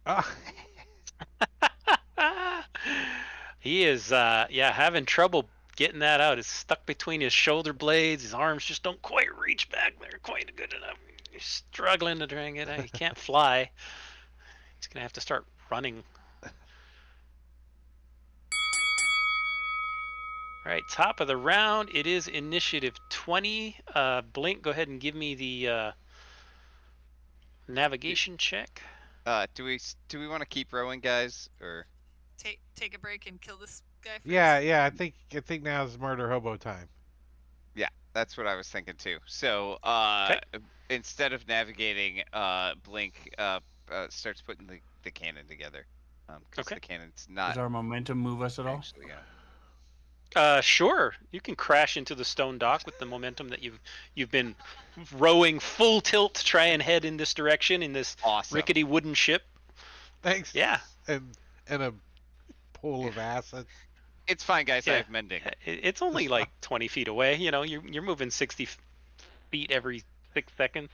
Ah! He is, having trouble getting that out. It's stuck between his shoulder blades. His arms just don't quite reach back there quite good enough. He's struggling to try and get out. He can't fly. He's gonna have to start running. All right, top of the round. It is initiative 20. Blink, go ahead and give me the navigation check. Do we want to keep rowing, guys, or? Take a break and kill this guy first. Yeah. I think now's murder hobo time. Yeah, that's what I was thinking too. So, instead of navigating, Blink starts putting the cannon together. Because Okay. the cannon's not Does our momentum move us at all? actually gonna. Sure. You can crash into the stone dock with the momentum that you've been rowing full tilt to try and head in this direction in this Awesome. rickety wooden ship. Thanks. Yeah. And a pool of acid. It's fine, guys. I Yeah. have mending. It's only like 20 feet away. You know, you're moving 60 feet every 6 seconds.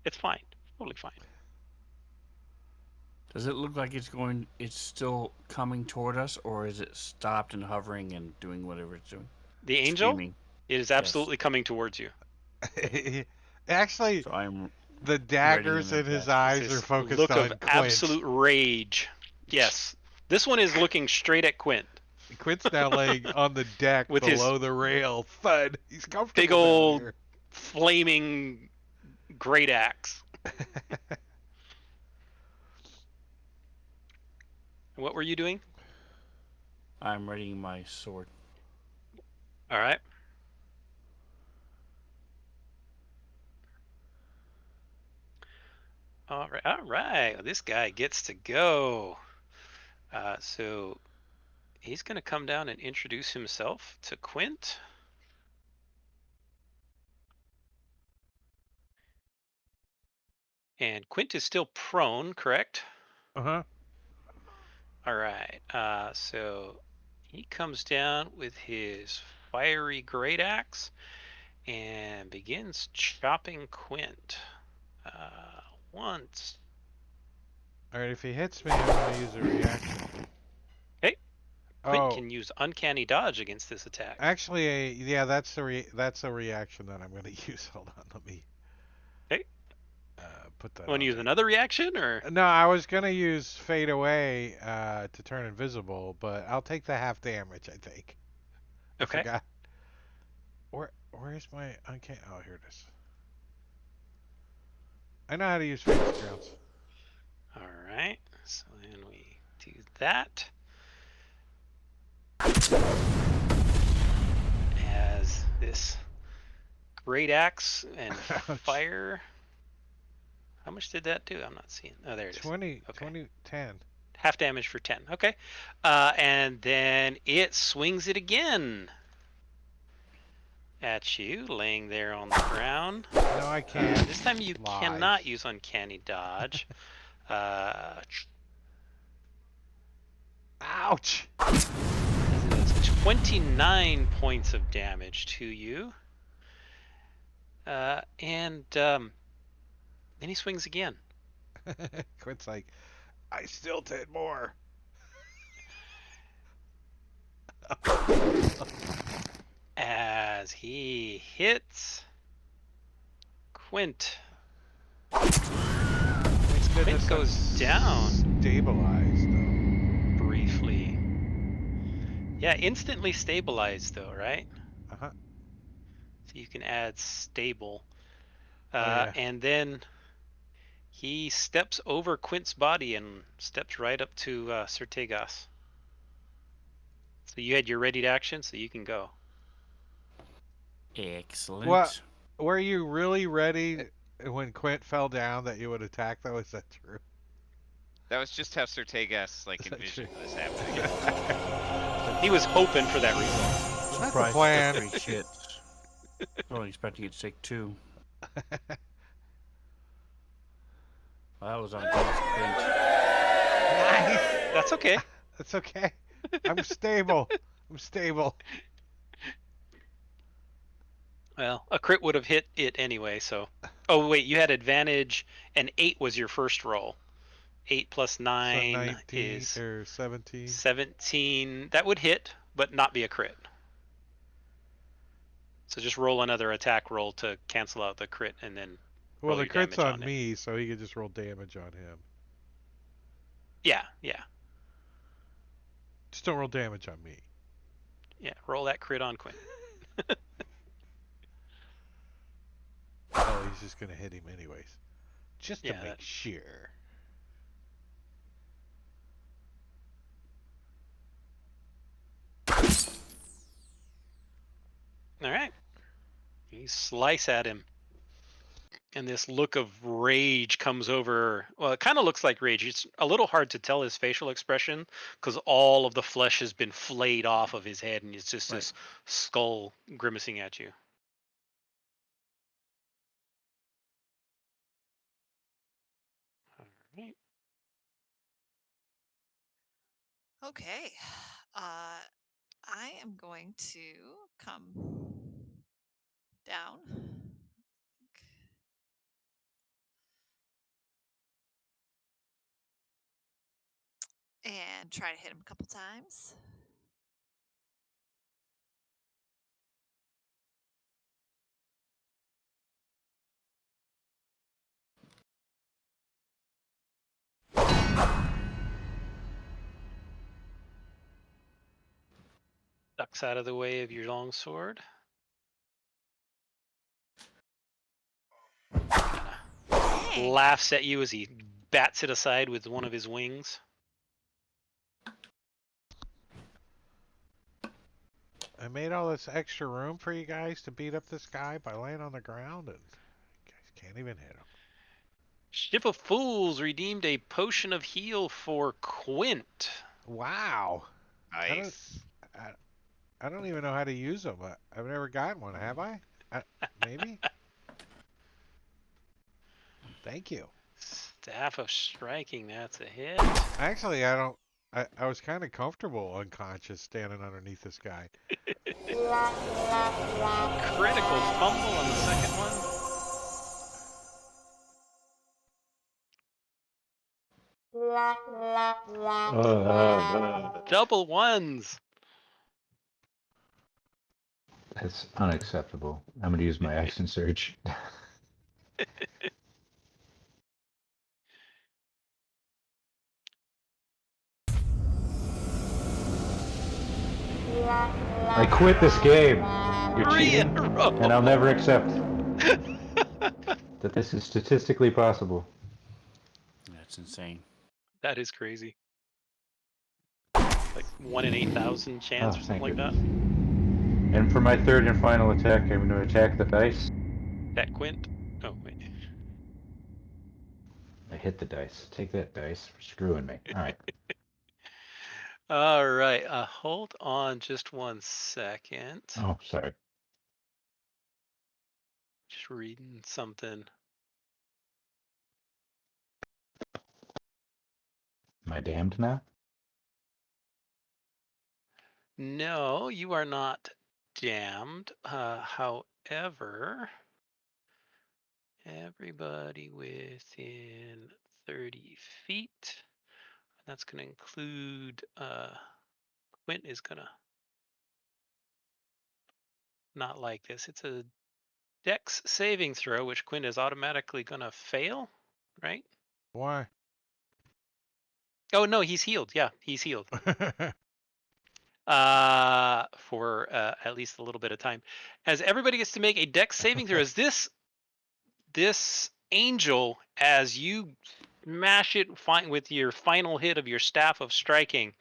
It's fine. Totally fine. Does it look like it's still coming toward us, or is it stopped and hovering and doing whatever it's doing? The angel, Screaming. it is absolutely coming towards you. Actually, So I'm the daggers him in his attack. eyes This are focused look on of Quint. absolute rage. Yes. This one is looking straight at Quint. Quint's now laying on the deck With his below the rail. Thud. He's comfortable. big down old here. flaming great axe. What were you doing? I'm readying my sword. All right. All right. All right. Well, this guy gets to go. So he's going to come down and introduce himself to Quint. And Quint is still prone, correct? Uh-huh. All right. So he comes down with his fiery great axe and begins chopping Quint. Once. All right, if he hits me, I'm going to use a reaction. Okay. Quint Oh, can use uncanny dodge against this attack. actually, yeah, that's a reaction that I'm going to use. Hold on, let me Okay. put that Want on to use there. another reaction or? No, I was going to use fade away to turn invisible, but I'll take the half damage, I think. I Okay. forgot. Where's my uncanny? Oh, here it is. I know how to use Phoenix Grounds. All right. So then we do that. As this great axe and Ouch. fire. How much did that do? I'm not seeing. Oh, there it is. 20, Okay. 20, 10. Half damage for 10. Okay. And then it swings it again at you, laying there on the ground. No, I can't. This time you Lies. cannot use uncanny dodge. Ouch! It does 29 points of damage to you. And then he swings again. Quint's like, I still did more. As he hits Quint. Thanks Quint goodness goes I'm down stabilized, though. briefly. Yeah, instantly stabilized though, right? Uh-huh. So you can add stable. Oh, yeah. And then he steps over Quint's body and steps right up to Sertegas. So you had your ready to action, so you can go. Excellent. What? Were you really ready when Quint fell down that you would attack, though? Is that true? That was just how Sertegas like Is that envisioned true? this happening. He was hoping for that result. That's the Surprised plan. he got 3 hits. I wasn't expecting it to take 2. Well, that was on Quint. Nice. That's okay. That's okay. I'm stable. I'm stable. Well, a crit would have hit it anyway, so. Oh, wait, you had advantage, and 8 was your first roll. 8 plus So 9 19 is or 17. 17. That would hit, but not be a crit. So just roll another attack roll to cancel out the crit, and then Well, roll the your crit's damage on it. me, so he could just roll damage on him. Yeah, yeah. Just don't roll damage on me. Yeah, roll that crit on Quint. Oh, he's just gonna hit him anyways. Just to Yeah, make sure. All right. You slice at him. And this look of rage comes over. Well, it kind of looks like rage. It's a little hard to tell his facial expression because all of the flesh has been flayed off of his head and it's just this skull grimacing at you. All right. Okay. I am going to come down. And try to hit him a couple times. Ducks out of the way of your long sword. Dang. Laughs at you as he bats it aside with one of his wings. I made all this extra room for you guys to beat up this guy by laying on the ground, and you guys can't even hit him. Ship of Fools redeemed a potion of heal for Quint. Wow. I don't. Nice. I, I don't even know how to use them. I've never gotten one, have I? Maybe. Thank you. Staff of Striking, that's a hit. Actually, I don't. I was kind of comfortable unconscious standing underneath this guy. Critical fumble on the second one. Double ones. That's unacceptable. I'm gonna use my action surge. I quit this game. You're 3 in cheating, a row. and I'll never accept that this is statistically possible. That's insane. That is crazy. Like 1 in 8,000 chance Oh, or something thank like that. goodness. And for my third and final attack, I'm going to attack the dice. That Quint. Oh, wait. I hit the dice. Take that, dice, for screwing me. All right. All right. Hold on just 1 second. Oh, sorry. Just reading something. Am I damned now? No, you are not damned. However, everybody within 30 feet, that's going to include Quint is going to not like this. It's a Dex saving throw, which Quint is automatically going to fail, right? Why? Oh, no, he's healed. Yeah, he's healed. For at least a little bit of time. As everybody gets to make a Dex saving throw, as this angel, as you smash it with your final hit of your Staff of Striking,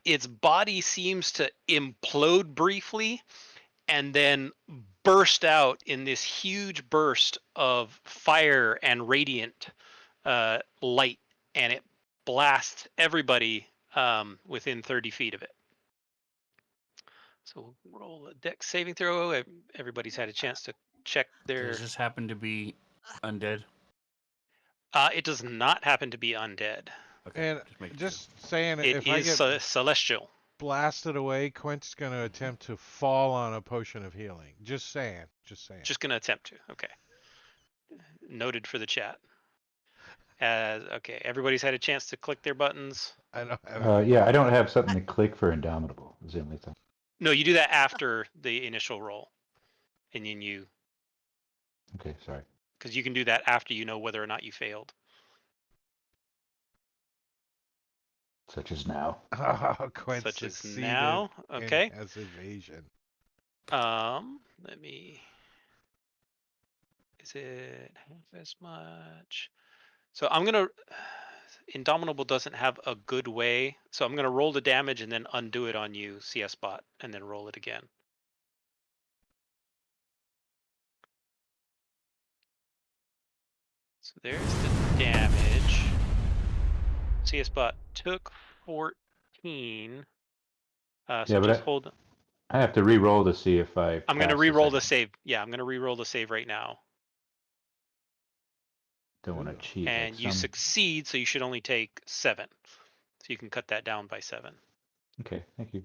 its body seems to implode briefly and then burst out in this huge burst of fire and radiant light, and it blasts everybody within 30 feet of it. So we'll roll a Dex saving throw. Everybody's had a chance to check their. Does this happen to be undead? It does not happen to be undead. Okay. And Just making sure. just saying, It if I is get celestial. blasted away, Quint's going to attempt to fall on a potion of healing. Just saying. Just saying. Just going to attempt to. Okay. Noted for the chat. Okay, everybody's had a chance to click their buttons. I don't have. Yeah, I don't have something to click for Indomitable. Is the only thing. No, you do that after the initial roll, and then Okay, sorry. because you can do that after you know whether or not you failed. Such as now. Oh, Quint Such as succeeded now. Okay. in his evasion. Let me. Is it half as much? So I'm gonna. Indomitable doesn't have a good way, so I'm gonna roll the damage and then undo it on you, CS bot, and then roll it again. So there's the damage. CS bot took 14. So Yeah, but just hold. I have to re-roll to see if I. I'm gonna pass re-roll the second. save. Yeah, I'm gonna re-roll the save right now. Don't want Ooh. to cheat. And like you some... succeed, so you should only take 7. So you can cut that down by 7. Okay, thank you.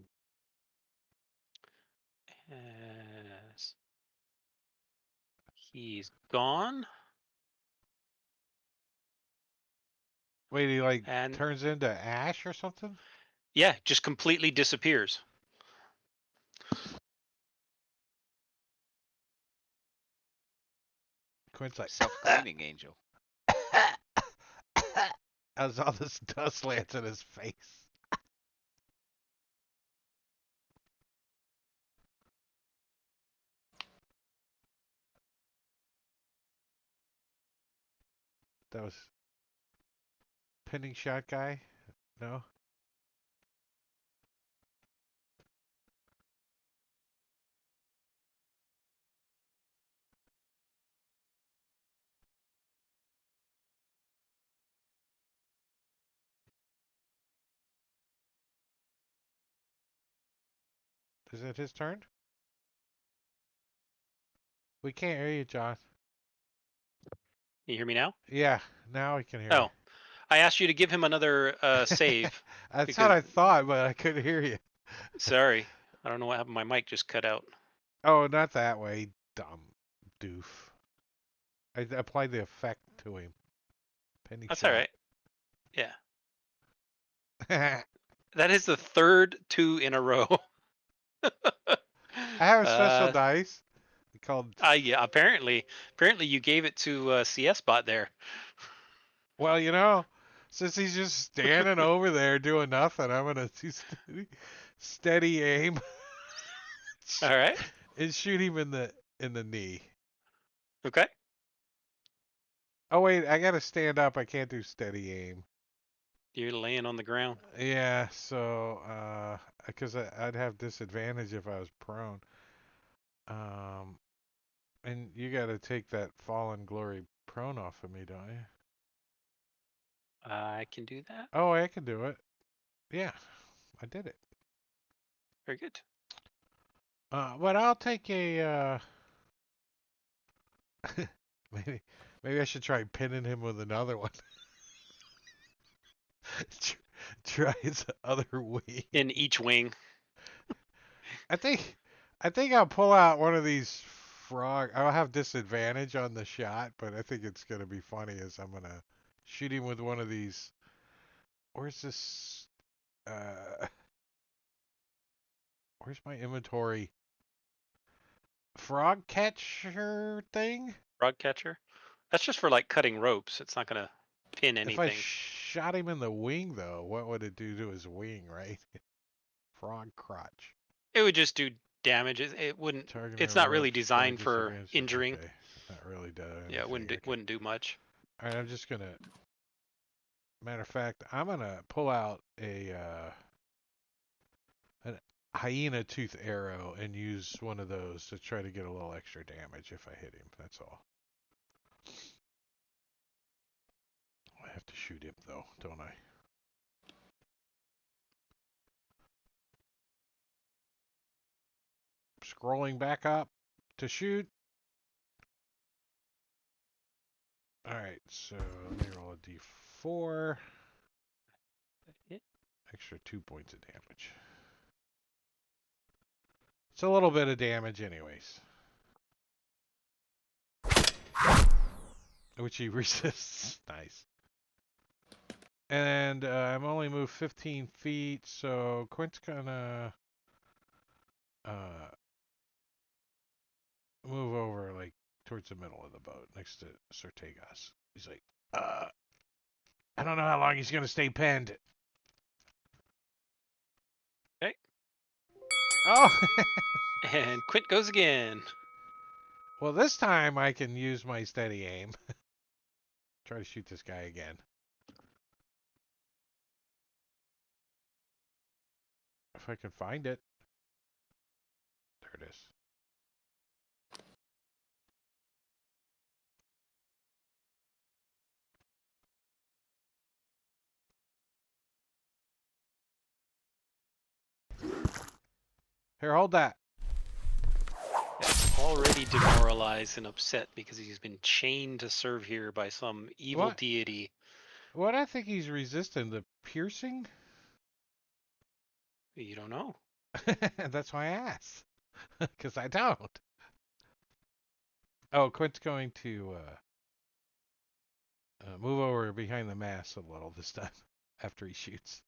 As he's gone. Wait, he like And turns into ash or something? yeah, just completely disappears. Quint's like Self-cleaning angel. as all this dust lands in his face. That was pinning shot guy? No? Is it his turn? We can't hear you, John. You hear me now? Yeah, now we can hear Oh, I asked you to give him another you. save. That's because what I thought, but I couldn't hear you. Sorry, I don't know what happened. My mic just cut out. Oh, not that way, dumb doof. I applied the effect to him. Penny That's all shot. right. Yeah, that is the third 2 in a row. I have a special uh, dice called. yeah. Apparently you gave it to CS Bot there. Well, since he's just standing over there doing nothing, I'm gonna do steady aim All right. and shoot him in the knee. Okay. Oh wait, I gotta stand up. I can't do steady aim. You're laying on the ground. Yeah, so because I'd have disadvantage if I was prone. Um, and you gotta take that fallen glory prone off of me, don't you? I can do that. Oh, I can do it. Yeah, I did it. Very good. But I'll take a maybe I should try pinning him with another one. Try his other wing. In each wing. I think I'll pull out one of these frog. I'll have disadvantage on the shot, but I think it's gonna be funny as I'm gonna shoot him with one of these. Where's this? Where's my inventory? Frog catcher thing? Frog catcher. That's just for like cutting ropes. It's not gonna pin If I anything. shot him in the wing, though, what would it do to his wing, right? Frog crotch. It would just do damage. It wouldn't. Targeting It's a not rope, really frog designed for disadvantage. injuring. Okay, not really does anything. Yeah, it Okay. wouldn't do much. All right, I'm just gonna. Matter of fact, I'm gonna pull out a an hyena tooth arrow and use one of those to try to get a little extra damage if I hit him. That's all. I have to shoot him though, don't I? Scrolling back up to shoot. All right, so let me roll a d4. Extra 2 points of damage. It's a little bit of damage, anyways. Which he resists. Nice. And I'm only moved 15 feet, so Quint's gonna move over like towards the middle of the boat next to Sortegas. He's like, I don't know how long he's gonna stay penned. Okay. Oh. And Quint goes again. Well, this time I can use my steady aim. Try to shoot this guy again. If I can find it. There it is. Here, hold that. Already demoralized and upset because he's been chained to serve here by some evil What? deity. What I think he's resisting the piercing. You don't know. That's why I asked. Because I don't. Oh, Quint's going to move over behind the mast a little this time after he shoots.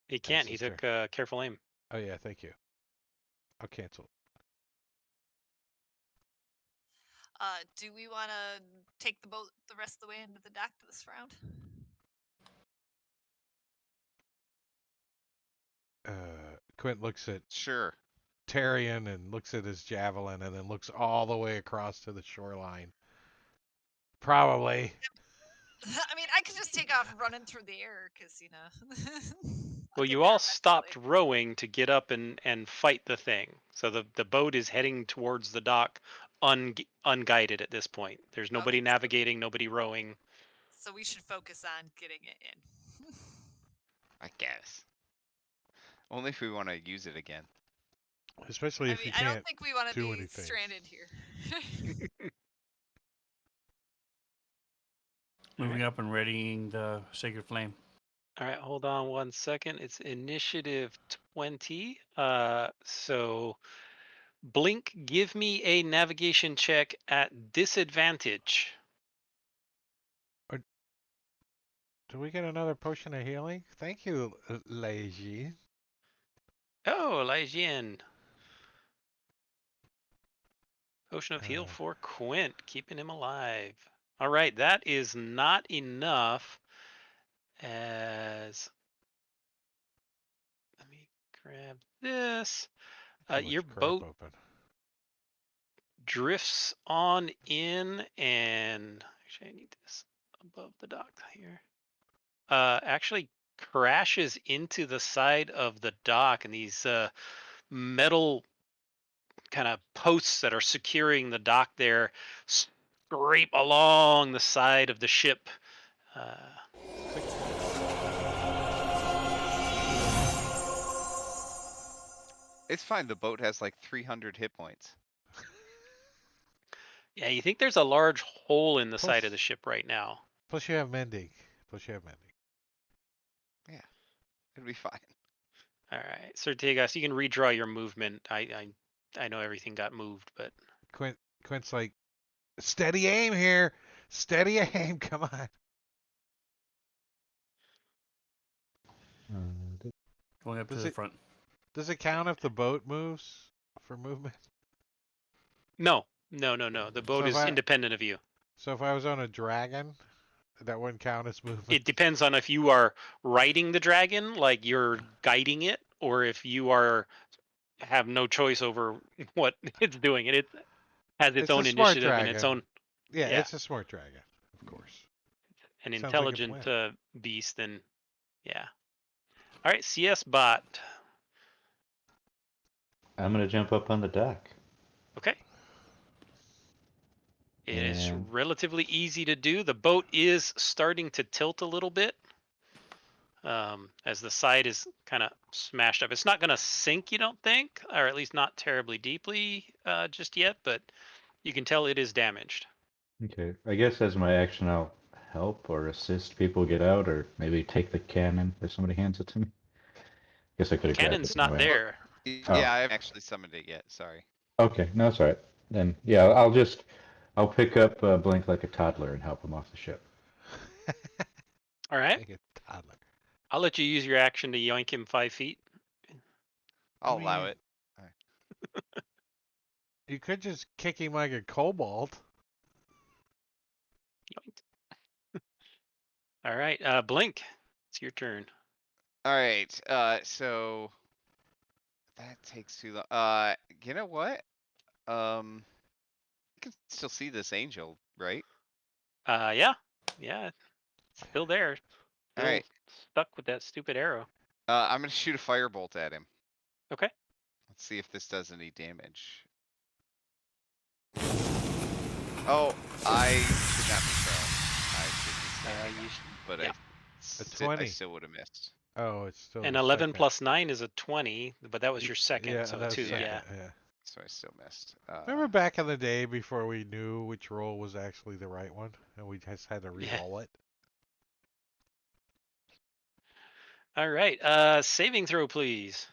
He can't. He his took careful aim. Oh, yeah, thank you. I'll cancel. Do we want to take the boat the rest of the way into the dock this round? Quint looks at Sure. Tarion and looks at his javelin and then looks all the way across to the shoreline. Probably. I mean, I could just take off running through the air because, Well, I'll get you there all eventually. stopped rowing to get up and fight the thing. So the boat is heading towards the dock unguided at this point. There's nobody Okay. navigating, nobody rowing. So we should focus on getting it in. I guess. Only if we want to use it again. Especially I if mean, you I don't can't think we want to do be anything. stranded here. Moving up and readying the Sacred Flame. All right, hold on 1 second. It's initiative 20. So Blink, give me a navigation check at disadvantage. Do we get another potion of healing? Thank you, Leiji. Oh, Lygian. Potion of heal for Quint, keeping him alive. All right, that is not enough. As let me grab this. Too Your much crap boat open. drifts on in, and actually, I need this above the dock here. Actually crashes into the side of the dock, and these metal kind of posts that are securing the dock there scrape along the side of the ship. It's fine. The boat has like 300 hit points. Yeah, you think there's a large hole in the Plus- side of the ship right now. Plus you have mending. Yeah, it'll be fine. All right, Sir Tegas, you can redraw your movement. I know everything got moved, but Quint's like, steady aim here. Steady aim. Come on. Going up to Does the it- front. Does it count if the boat moves for movement? no. The boat So if is independent of you. So if I was on a dragon, that wouldn't count as movement. It depends on if you are riding the dragon, like you're guiding it, or if you have no choice over what it's doing. It has its It's a own smart initiative and its dragon. own Yeah, yeah. it's a smart dragon, of course. An Sounds like a intelligent plan. beast, then yeah. All right, CS bot. I'm gonna jump up on the dock. Okay. It is And relatively easy to do. The boat is starting to tilt a little bit as the side is kind of smashed up. It's not going to sink, you don't think, or at least not terribly deeply just yet, but you can tell it is damaged. okay, I guess as my action, I'll help or assist people get out, or maybe take the cannon if somebody hands it to me. Guess I could have grabbed Cannon's it not anyway. there. Oh. Yeah, I haven't actually summoned it yet. Sorry. Okay, no, that's all right. Then yeah, I'll pick up Blink like a toddler and help him off the ship. All right. Like a toddler. I'll let you use your action to yoink him 5 feet. I'll allow mean- it. You could just kick him like a kobold. Yoink. All right, Blink. It's your turn. All right. So that takes too long. You know what? You can still see this angel, right? Yeah. It's still there. All Still right. stuck with that stupid arrow. I'm gonna shoot a firebolt at him. Okay. Let's see if this does any damage. Oh, I should not be thrown. I should be standing up, but yeah. I 20. still would have missed. Oh, it's still And the 11 second. plus 9 is a 20, but that was your second, Yeah, so that's 2, second, yeah. So I still missed. Remember back in the day before we knew which roll was actually the right one, and we just had to Yeah. re-roll it? All right, saving throw, please.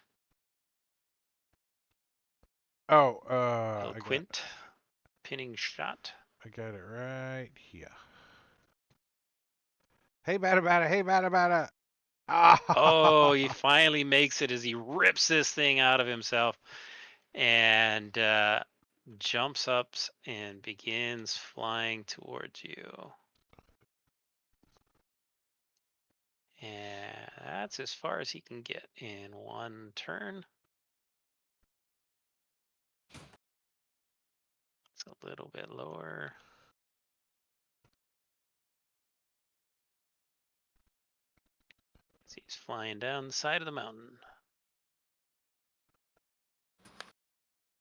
Oh, Quint, pinning shot. I got it right here. Hey, bada. Hey, bada. Ah! Oh, he finally makes it as he rips this thing out of himself and jumps up and begins flying towards you. And that's as far as he can get in one turn. It's a little bit lower. He's flying down the side of the mountain.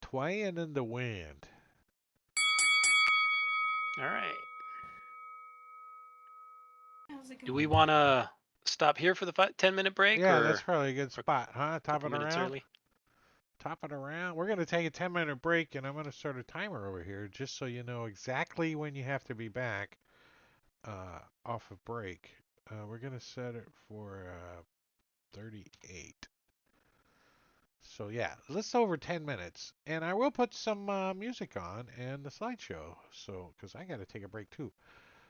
Twaying in the wind. All right. How's it Do going? we want to stop here for the 10-minute break? Yeah, or that's probably a good spot, huh? a couple minutes early? top it around. We're going to take a 10-minute break, and I'm going to start a timer over here just so you know exactly when you have to be back off of break. We're going to set it for 38. So yeah, let's over 10 minutes, and I will put some music on and the slideshow. So because I got to take a break too.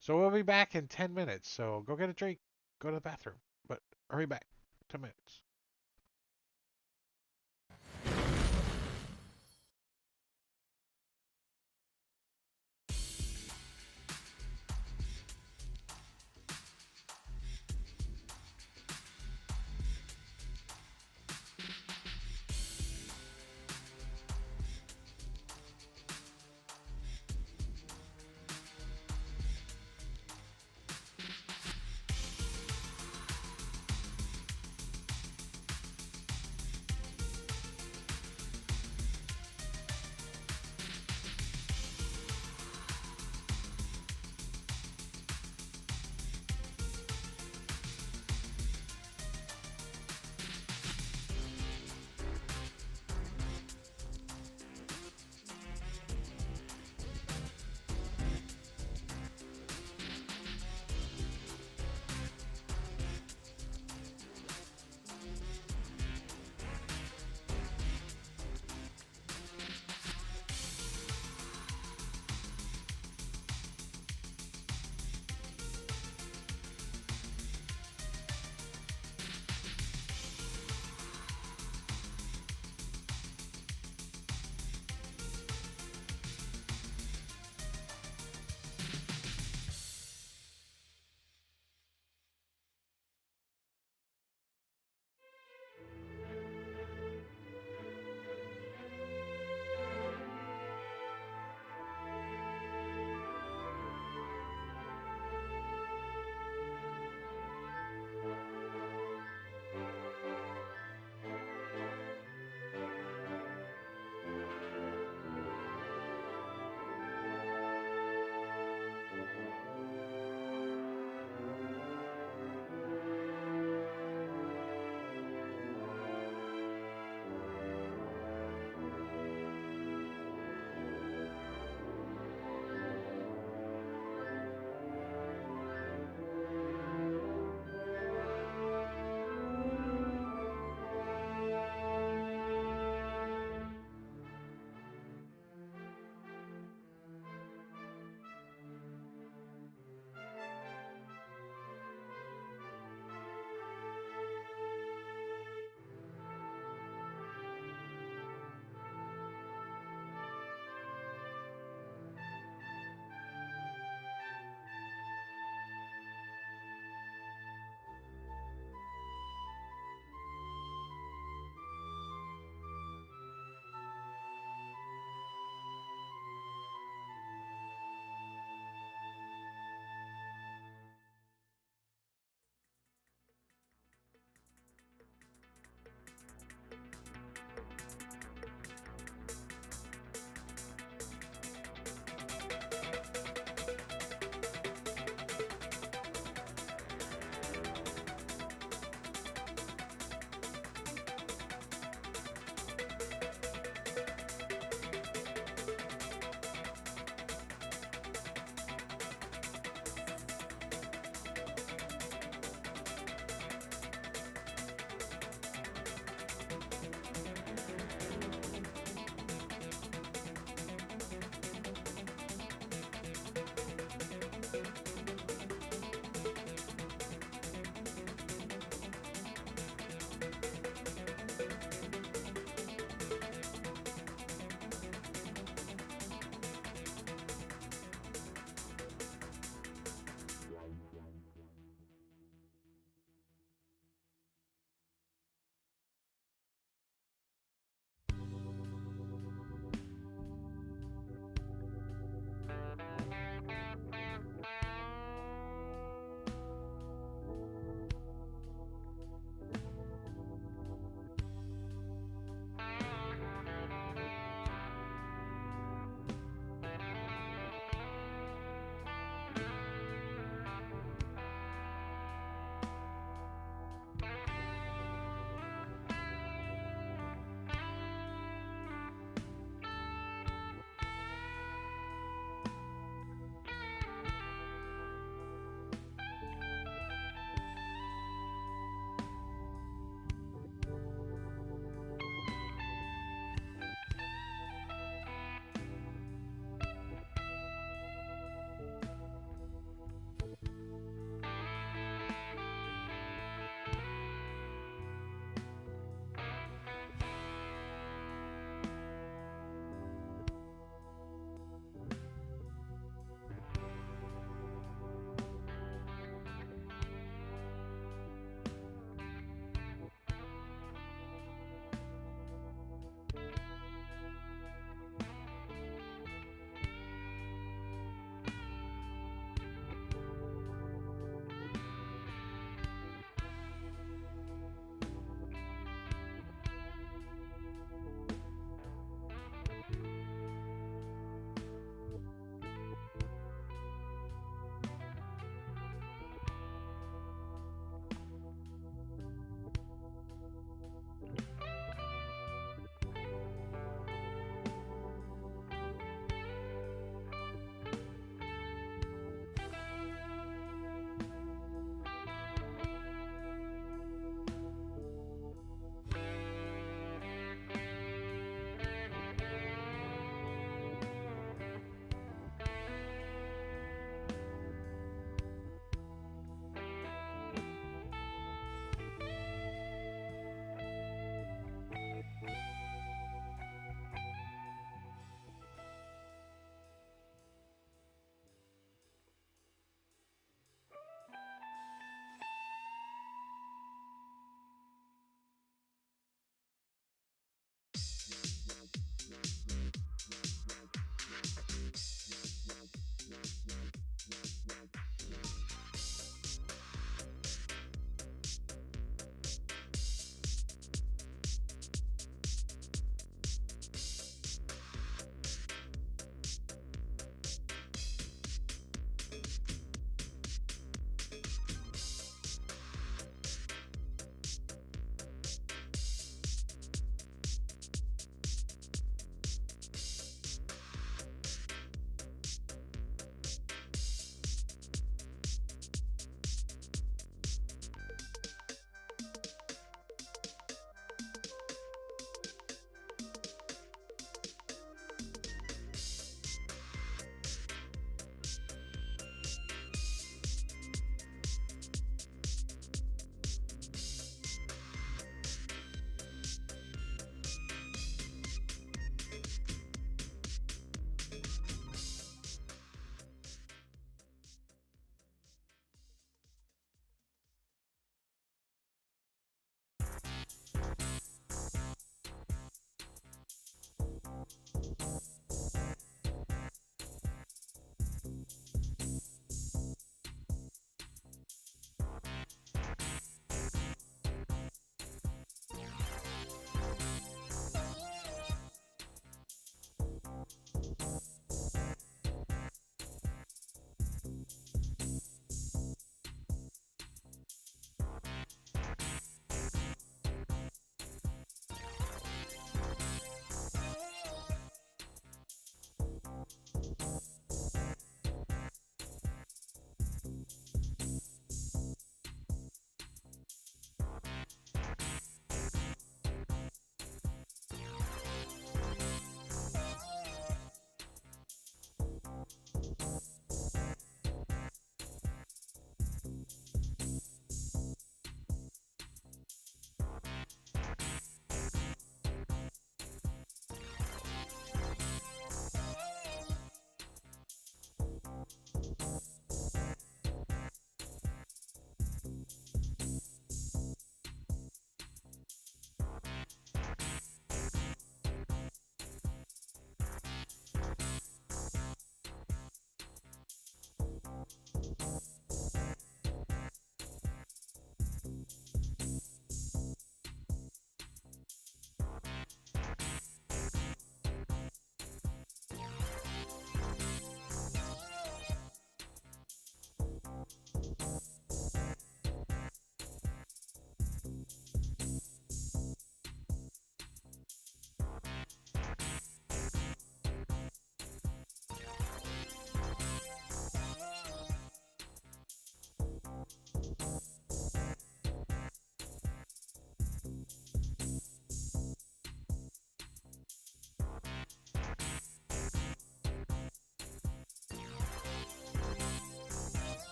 So we'll be back in 10 minutes. So go get a drink, go to the bathroom, but hurry back. 10 minutes.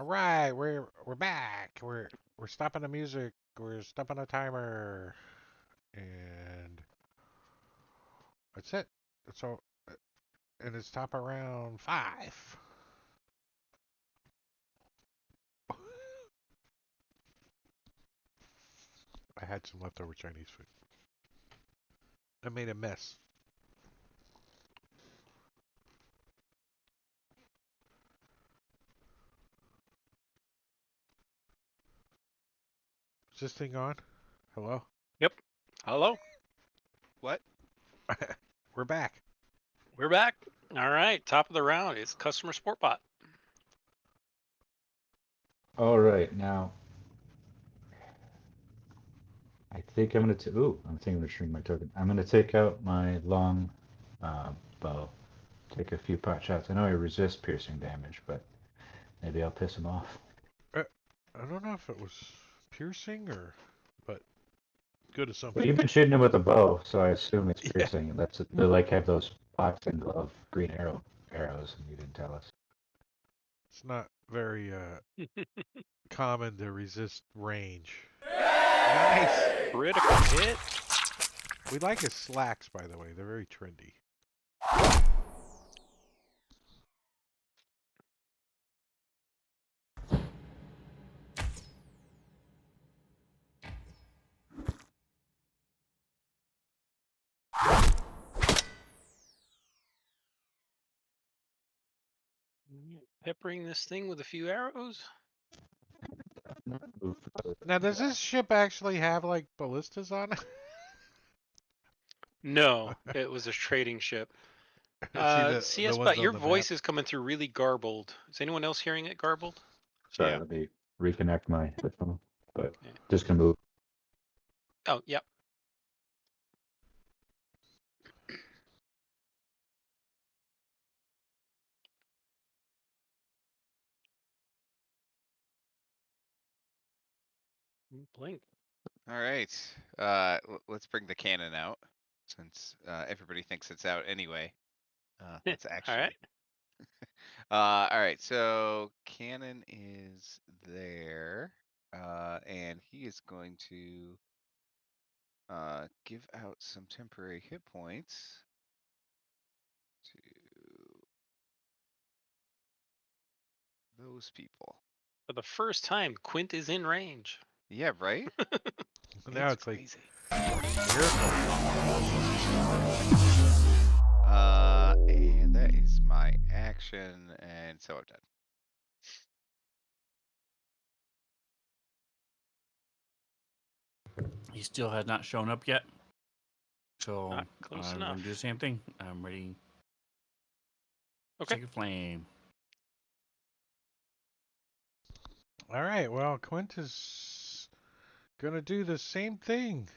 All right, we're back. We're stopping the music. We're stopping the timer, and that's it. So, and it's top around 5. I had some leftover Chinese food. I made a mess. Is this thing on? Hello? Yep. Hello. What? We're back. We're back. All right. Top of the round is customer support bot. All right, now I think I'm gonna. Ooh, I'm thinking I'm gonna shrink my token. I'm gonna take out my long bow. Take a few pot shots. I know I resist piercing damage, but maybe I'll piss him off. I don't know if it was piercing or, but good Well, assumption. you've been shooting him with a bow, so I assume it's Yeah. piercing. They like have those boxing glove green arrows, and you didn't tell us. It's not very common to resist range. Nice. Critical hit. We like his slacks, by the way. They're very trendy. Peppering this thing with a few arrows. Now, does this ship actually have like ballistas on it? No, it was a trading ship. See the CS ones bot, on your the voice map? is coming through really garbled. Is anyone else hearing it garbled? Sorry, Yeah. let me reconnect my headphone. But Okay. just gonna move. Oh, yep. Blink. All right. Let's bring the cannon out since everybody thinks it's out anyway. Let's All actually. right. All right. So cannon is there, and he is going to give out some temporary hit points to those people. For the first time, Quint is in range. Yeah, right? Now it's like crazy. miracle. And that is my action, and so I'm done. He still has not shown up yet. So Not close I'm enough. going to do the same thing. I'm ready. Okay. Second flame. All right, well, Quint is gonna do the same thing.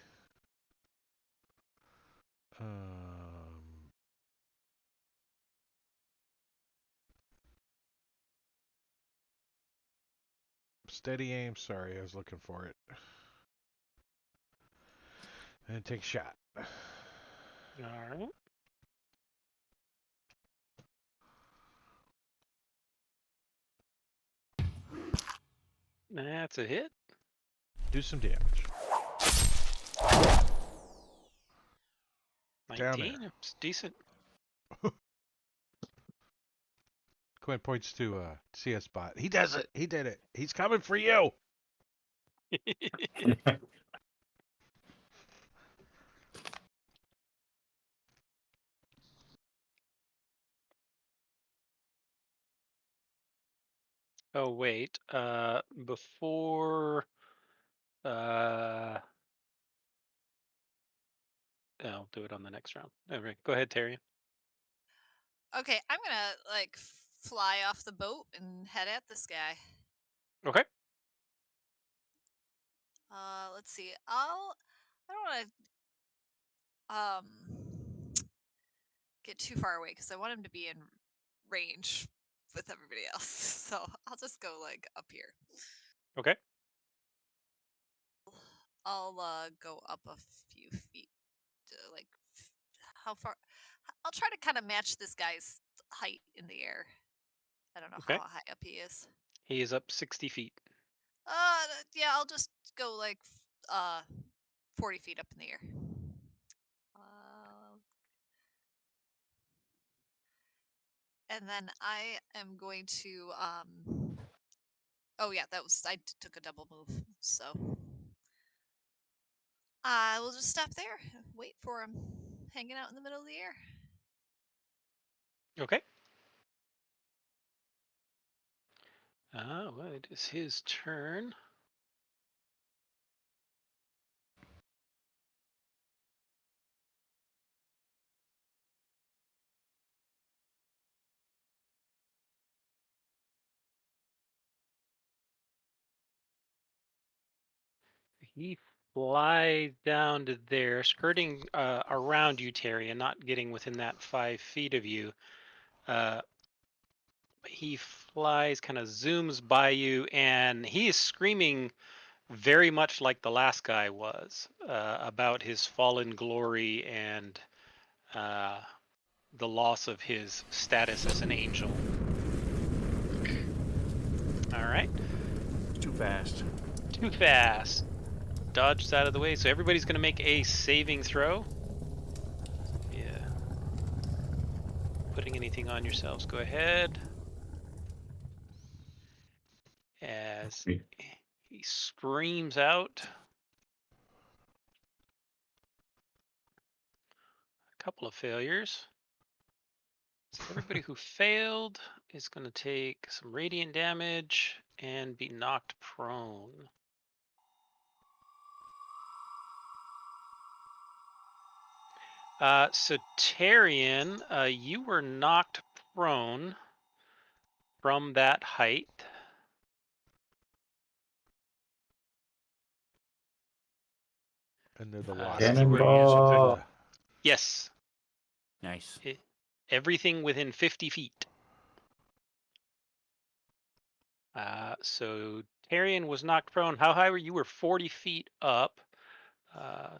Steady aim. Sorry, I was looking for it. And take a shot. All right. That's a hit. Do some damage. 19. It's decent. Quint points to CS bot. He does it. He did it. He's coming for you. Oh wait. Before. I'll do it on the next round. All right. Go ahead, Terry. Okay, I'm gonna like fly off the boat and head at this guy. Okay. Let's see. I don't want to get too far away because I want him to be in range with everybody else. So I'll just go like up here. Okay. I'll go up a few feet. Like how far? I'll try to kind of match this guy's height in the air. I don't know Okay. how high up he is. He is up 60 feet. Yeah, I'll just go like 40 feet up in the air. And then I am going to oh yeah, I took a double move, so I will just stop there and wait for him, hanging out in the middle of the air. Okay. Well, it is his turn. He flies down to there, skirting around you, Terry, and not getting within that 5 feet of you. He flies, kind of zooms by you, and he is screaming very much like the last guy was about his fallen glory and the loss of his status as an angel. All right. Too fast. Too fast. Dodged out of the way. So everybody's going to make a saving throw. Yeah. Putting anything on yourselves, go ahead. As he screams out. A couple of failures. So everybody who failed is going to take some radiant damage and be knocked prone. So Tarian, you were knocked prone from that height. Into the So water. you were using Cannonball. yes. Nice. Everything within 50 feet. So Tarian was knocked prone. How high were you? You were 40 feet up.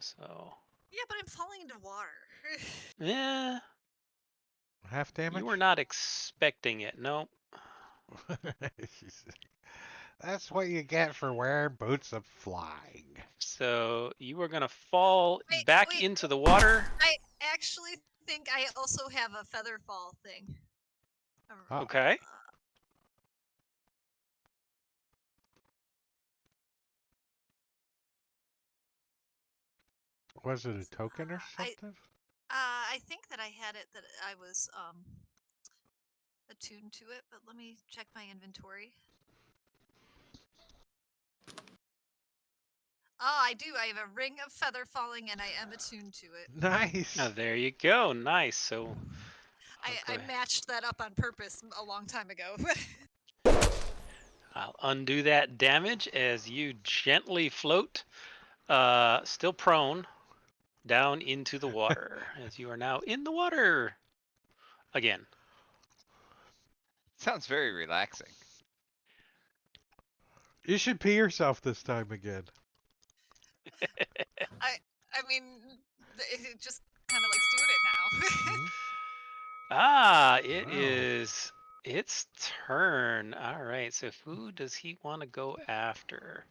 So Yeah, but I'm falling into water. yeah, Half damage? you were not expecting it. No. That's what you get for wearing boots of flying. So you were gonna fall Wait, back wait. into the water. I actually think I also have a feather fall thing. Oh. Okay. Was it a token or something? I think that I had it that I was attuned to it, but let me check my inventory. Oh, I do. I have a ring of feather falling, and I am attuned to it. Nice. Now there you go. Nice. So I matched that up on purpose a long time ago. I'll undo that damage as you gently float, still prone, down into the water. As you are now in the water again. Sounds very relaxing. You should pee yourself this time again. I mean, it just kind of likes doing it now. It Wow. is its turn. All right. So who does he want to go after?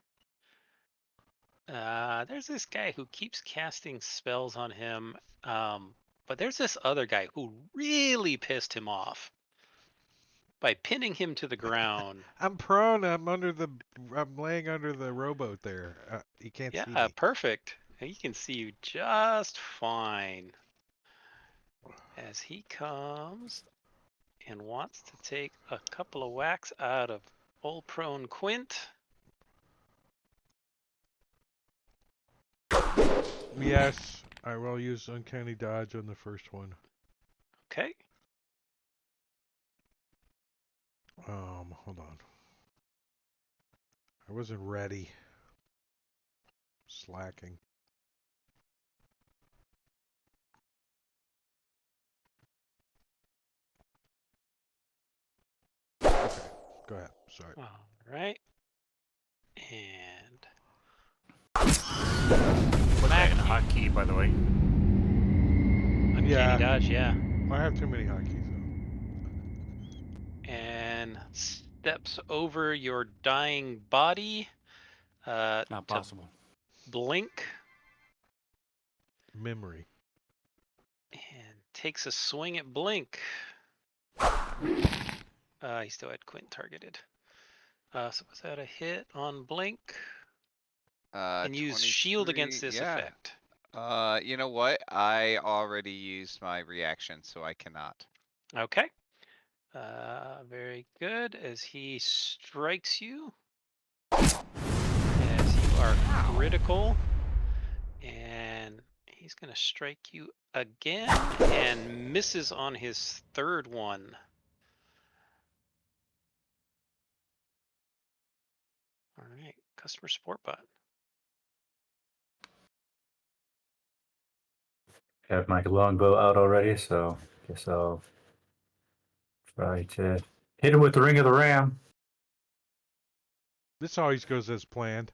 There's this guy who keeps casting spells on him. But there's this other guy who really pissed him off by pinning him to the ground. I'm prone. I'm laying under the rowboat there. You can't see Yeah, me. perfect. He can see you just fine. As he comes and wants to take a couple of whacks out of old prone Quint. Yes, I will use uncanny dodge on the first one. Okay. Hold on. I wasn't ready. Slacking. Okay, go ahead. Sorry. All right. And Put that in a hotkey, by the way. uncanny dodge, yeah. I have too many hotkeys though. And steps over your dying body Not to possible. blink Memory. and takes a swing at Blink. He still had Quint targeted. So was that a hit on Blink? And use shield against 23, this yeah. effect. You know what? I already used my reaction, so I cannot. Okay. Very good. As he strikes you, as you are critical, and he's going to strike you again and misses on his third one. All right, customer support bot. Have my longbow out already, so guess I'll try to hit him with the ring of the ram. This always goes as planned.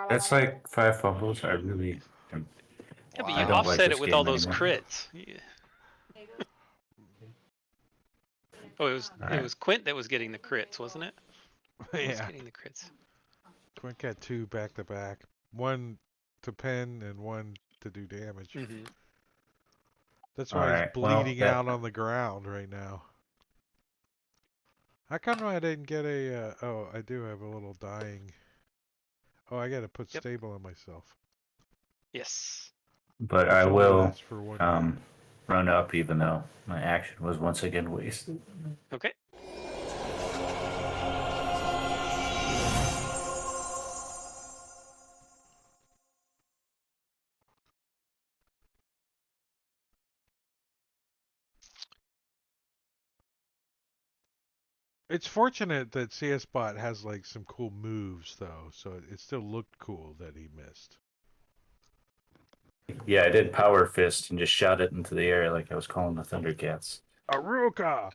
That's like 5 fumbles. I really am. Yeah, but Wow. you I don't like offset this it with all game those anymore. crits. Yeah. Oh, it Alright. was Quint that was getting the crits, wasn't it? Who was Yeah. getting the crits? Quint got 2 back to back. 1 to pen and 1 to do damage. Mm-hmm. That's why he's Alright, well, bleeding that- out on the ground right now. How come I didn't get a, oh, I do have a little dying. Oh, I gotta put Yep. stable on myself. Yes. But Which I only will lasts for 1 year. run up, even though my action was once again wasted. Okay. It's fortunate that CS Bot has like some cool moves though, so it still looked cool that he missed. Yeah, I did power fist and just shot it into the air like I was calling the Thundercats. Aruka!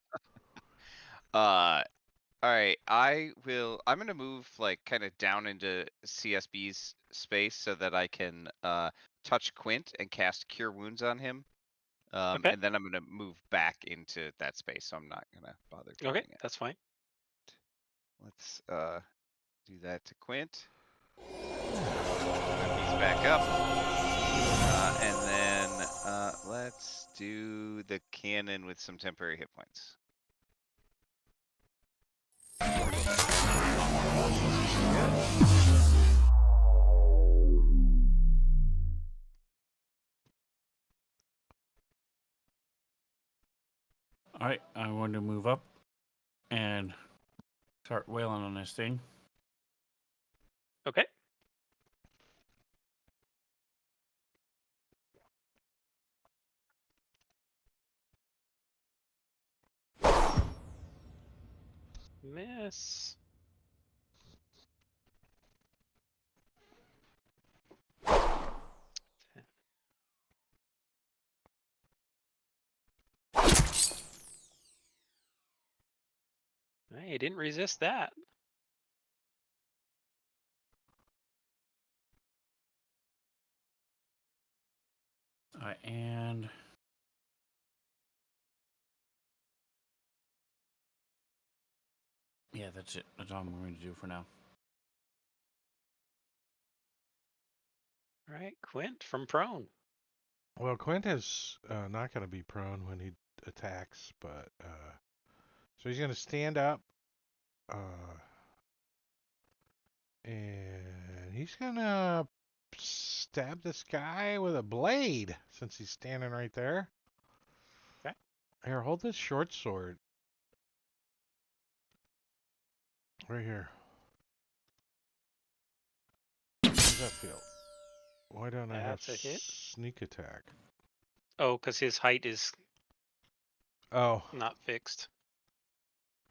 All right, I'm gonna move like kind of down into CSB's space so that I can touch Quint and cast Cure Wounds on him. Okay. And then I'm gonna move back into that space, so I'm not gonna bother doing Okay, it. that's fine. Let's do that to Quint. He's back up. And then let's do the cannon with some temporary hit points. Alright, I'm going to move up and start wailing on this thing. Okay. Miss. Hey, didn't resist that. Alright, and yeah, that's it. That's all I'm going to do for now. All right, Quint from prone. Well, Quint is not gonna be prone when he attacks, but so he's gonna stand up, and he's gonna stab this guy with a blade since he's standing right there. Okay. Here, hold this short sword. Right here. How does that feel? Why don't I have That's a hit. sneak attack? Oh, because his height is Oh, not fixed.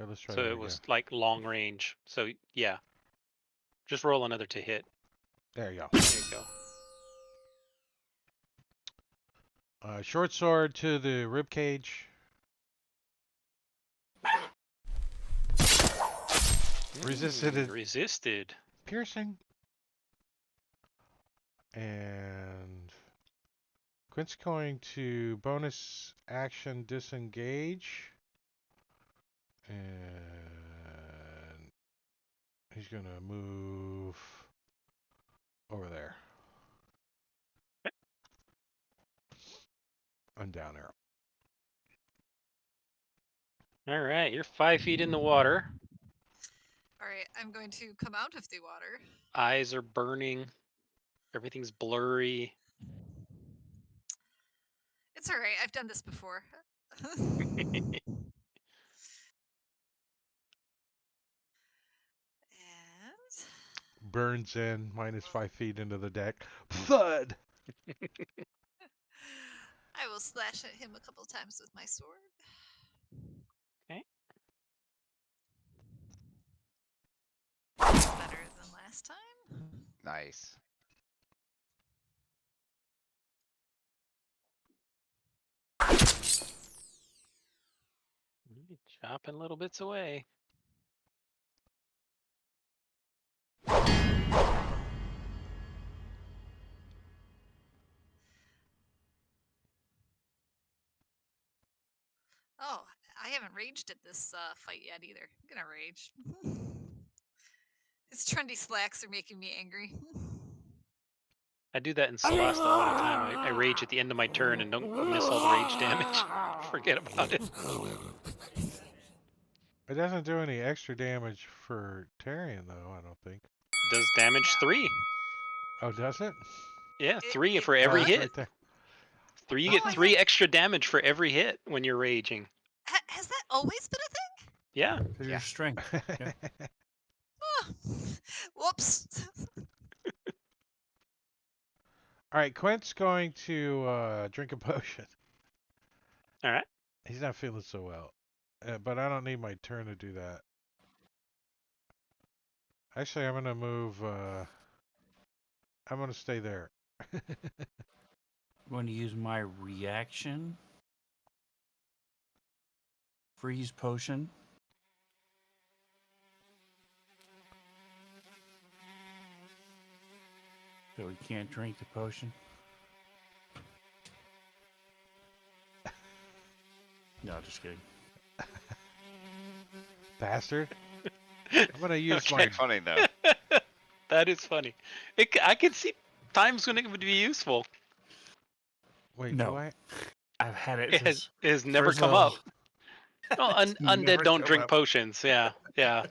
okay, let's try So that it again. was like long range. So yeah. Just roll another to hit. There you go. There you go. Short sword to the rib cage. Resisted it. Resisted. Piercing. And Quint's going to bonus action disengage. And he's going to move over there. And down arrow. All right, you're 5 feet in the water. All right, I'm going to come out of the water. Eyes are burning. Everything's blurry. It's all right. I've done this before. And Burns in, minus 5 feet into the deck. Thud! I will slash at him a couple times with my sword. Okay. Better than last time. Nice. Chopping little bits away. Oh, I haven't raged at this fight yet either. I'm gonna rage. His trendy slacks are making me angry. I do that in Celeste all the time. I rage at the end of my turn and don't miss all the rage damage. Forget about it. It doesn't do any extra damage for Tarion, though, I don't think. Does damage No. 3. Oh, does it? Yeah, It- 3 it for Oh, every it's hit. right there. 3, you Oh, get I 3 had- extra damage for every hit when you're raging. Has that always been a thing? Yeah. For Yeah. your strength. Yeah. Oh. Whoops. All right, Quint's going to drink a potion. All right. He's not feeling so well. But I don't need my turn to do that. Actually, I'm going to move. I'm going to stay there. I'm going to use my reaction. Freeze potion. So we can't drink the potion. No, just kidding. Bastard. I'm going to use Okay. my. Funny though. That is funny. I can see times when it would be useful. Wait, No. do I? I've had it. It has never first come level. up. Well, It's undead never don't come drink up. potions. Yeah,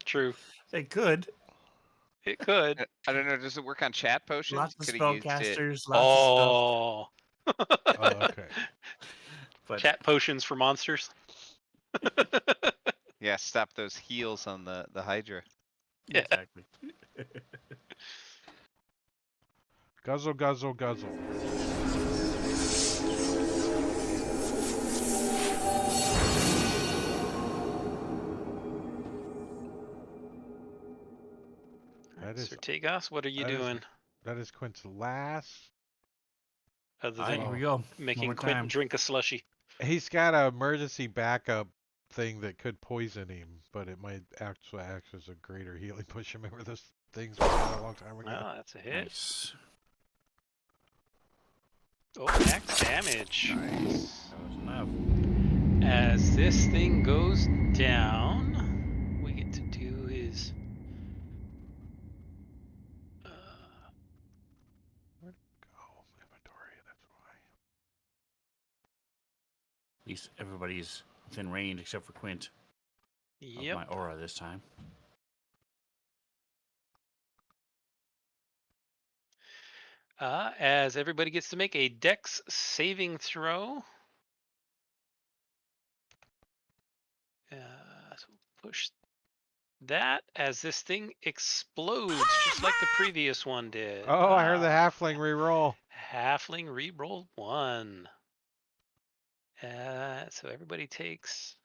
true. They could. It could. I don't know. Does it work on chat potions? Lots of Could have used it. spellcasters, lots of stuff. Oh. Oh, okay. But Chat potions for monsters. Yeah, stop those heals on the Hydra. Yeah. exactly. Guzzle, guzzle, guzzle. That is Sir Tagos, what are you that is- doing? that is Quint's last. Other All than right, here we go. making One more Quint time. drink a slushy. He's got an emergency backup thing that could poison him, but it might actually act as a greater healing push. Remember those things we had a long time ago? Oh, that's a hit. Nice. Oh, max damage. Nice. That was enough. As this thing goes down, we get to do his. Where'd it go? Inventory, that's why. At least everybody's within range except for Quint of Yep. my aura this time. As everybody gets to make a Dex saving throw. So push that as this thing explodes, just like the previous one did. Oh, I heard the halfling reroll. Halfling rerolled 1. So everybody takes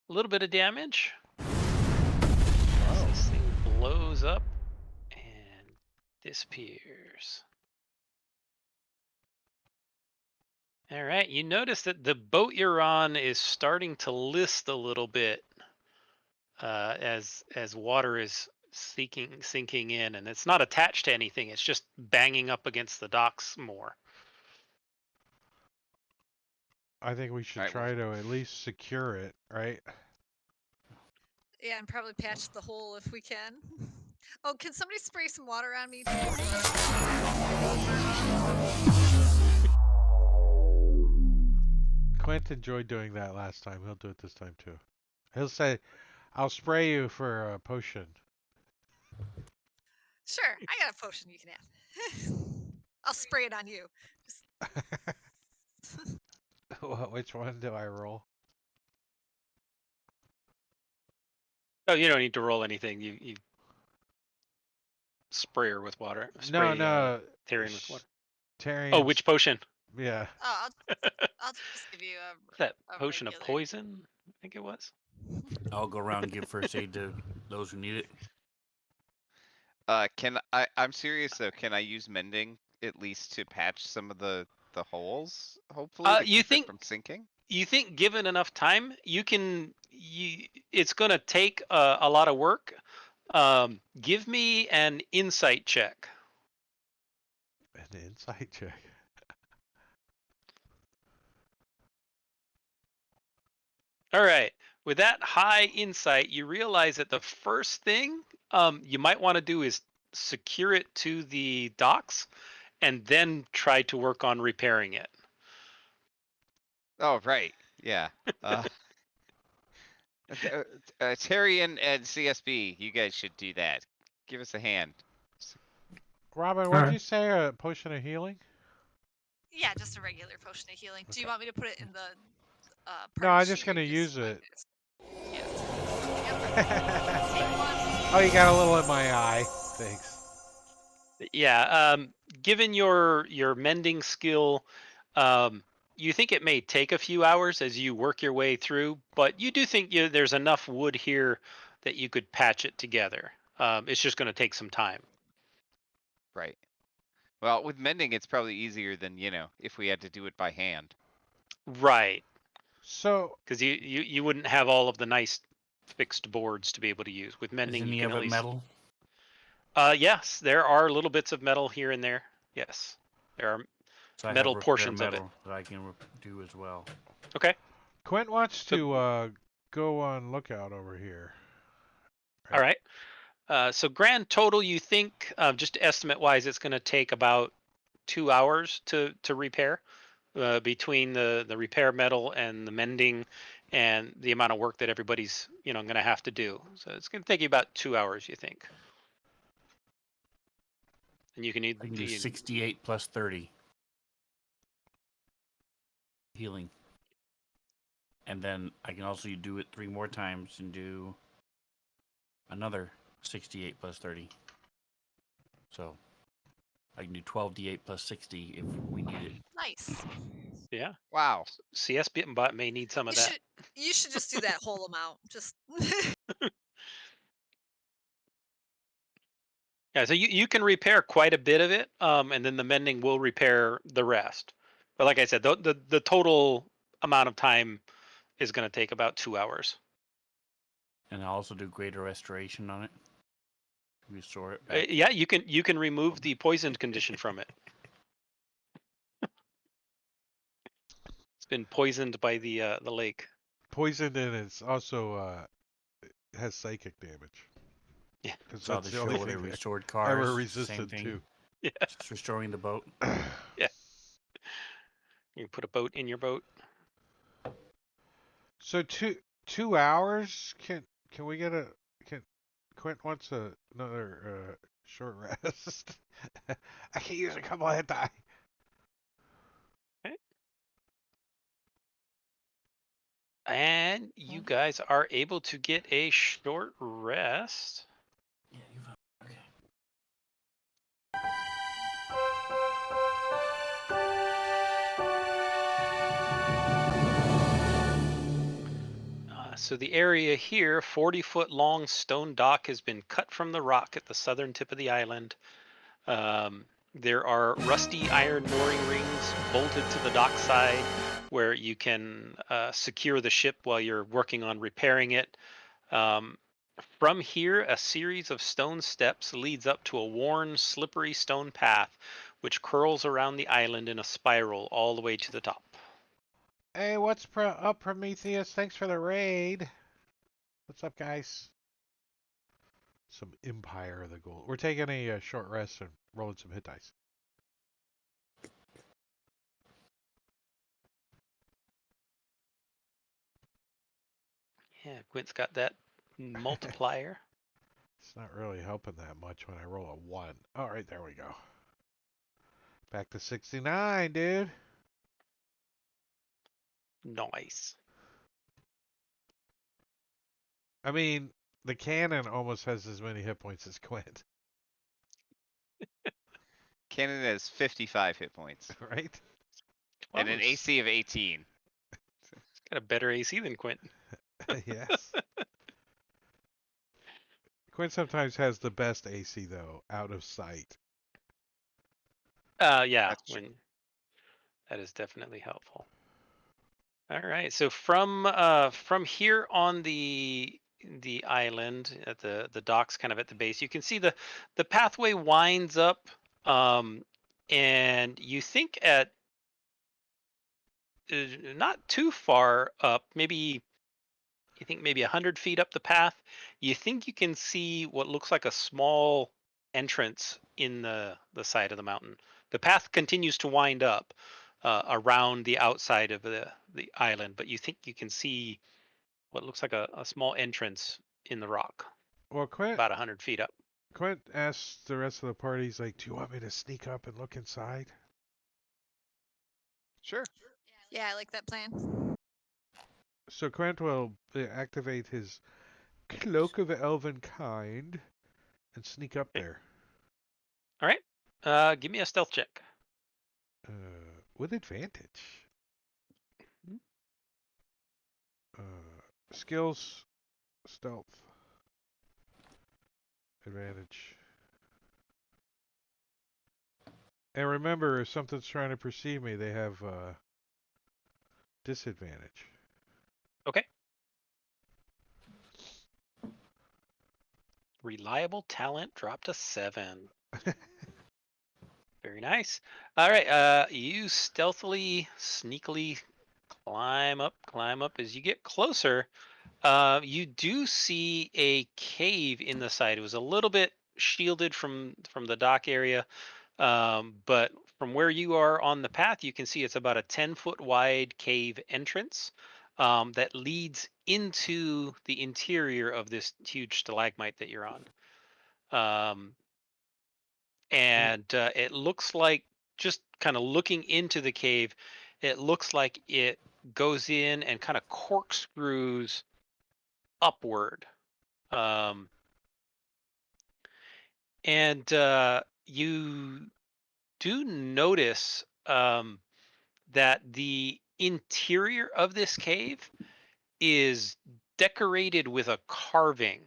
a little bit of damage. As this thing blows up and disappears. All right, you notice that the boat you're on is starting to list a little bit as water is sinking in, and it's not attached to anything. It's just banging up against the docks more. I think we should Alright, try to at least secure it, right? Yeah, and probably patch the hole if we can. Oh, can somebody spray some water on me? Please? Clint enjoyed doing that last time. He'll do it this time too. He'll say, "I'll spray you for a potion." Sure, I got a potion you can have. I'll spray it on you. Which one do I roll? Oh, you don't need to roll anything. You spray her with water. No, Spray no. Tyrion with water. Tyrion. Oh, which potion? Yeah. Oh, I'll just give you That a potion of regular. poison, I think it was. I'll go around and give first aid to those who need it. I'm serious though. Can I use mending at least to patch some of the holes? Hopefully to You keep think it from sinking. you think given enough time, you can. It's gonna take a lot of work. Give me an insight check. An insight check. All right. With that high insight, you realize that the first thing you might want to do is secure it to the docks and then try to work on repairing it. Oh right, yeah. Terry and CSB, you guys should do that. Give us a hand. Robin, what did Alright. you say? A potion of healing? Yeah, just a regular potion of healing. Do you want me to put it in the No, party I'm just sheet or gonna use want it. me to- Yeah. Take one. Oh, you got a little in my eye. Thanks. Yeah. Given your mending skill, you think it may take a few hours as you work your way through, but you do think there's enough wood here that you could patch it together. It's just going to take some time. Right. Well, with mending, it's probably easier than, if we had to do it by hand. Right. So, Because you wouldn't have all of the nice fixed boards to be able to use. With Is mending, you any can of at it least. metal? Yes, there are little bits of metal here and there. Yes, there are So I metal have repair portions of it. metal that I can do as well. Okay. Quint wants So- to go on lookout over here. All right. So grand total, you think, just estimate wise, it's going to take about 2 hours to repair between the repair metal and the mending and the amount of work that everybody's going to have to do. So it's going to take you about 2 hours, you think. And you can I can do 68 plus 30 healing. And then I can also do it 3 more times and do another 68 plus 30. So I can do 12d8 plus 60 if we need it. Nice. Yeah. Wow. CS Bot may need some of that. You should just do that whole amount. Just Yeah, so you can repair quite a bit of it, and then the mending will repair the rest. But like I said, the total amount of time is going to take about 2 hours. And I also do greater restoration on it. Restore it back. Yeah, you can remove the poisoned condition from it. It's been poisoned by the lake. Poisoned and it's also has psychic damage. Yeah. Because Saw that's the the show only where they thing restored I cars. ever Same resisted thing. to. Yeah. Just restoring the boat. You can put a boat in your boat. So 2 hours? Can we get a Quint wants another short rest. I can use a couple of hit die. And you guys are able to get a short rest. Yeah, you've okay. So the area here, 40-foot long stone dock has been cut from the rock at the southern tip of the island. There are rusty iron mooring rings bolted to the dock side where you can secure the ship while you're working on repairing it. From here, a series of stone steps leads up to a worn, slippery stone path which curls around the island in a spiral all the way to the top. Hey, what's up, Prometheus? Thanks for the raid. What's up, guys? Some Empire of the Gold. We're taking a short rest and rolling some hit dice. Yeah, Quint's got that multiplier. It's not really helping that much when I roll a 1. All right, there we go. Back to 69, dude. Nice. I mean, the cannon almost has as many hit points as Quint, Cannon has 55 hit points right? and an Close. AC of 18. It's got a better AC than Quint. Yes. Quint sometimes has the best AC, though, out of sight. Yeah, That's true. that is definitely helpful. All right, so from here on the island at the docks, kind of at the base, you can see the pathway winds up, and you think at not too far up, maybe you think maybe 100 feet up the path, you think you can see what looks like a small entrance in the side of the mountain. The path continues to wind up around the outside of the island, but you think you can see what looks like a small entrance in the rock Well, about 100 feet up. Quint asks the rest of the party, he's like, do you want me to sneak up and look inside? Sure. Yeah, I like that plan. So Quint will activate his Cloak of Elven Kind and sneak up Okay. there. All right, give me a stealth check. With advantage. Skills, stealth, advantage. And remember, if something's trying to perceive me, they have disadvantage. Okay. Reliable talent dropped to 7. Very nice. All right, you stealthily, sneakily climb up as you get closer. You do see a cave in the side. It was a little bit shielded from the dock area, but from where you are on the path, you can see it's about a 10-foot wide cave entrance that leads into the interior of this huge stalagmite that you're on. And it looks like, just kind of looking into the cave, it looks like it goes in and kind of corkscrews upward. And you do notice that the interior of this cave is decorated with a carving,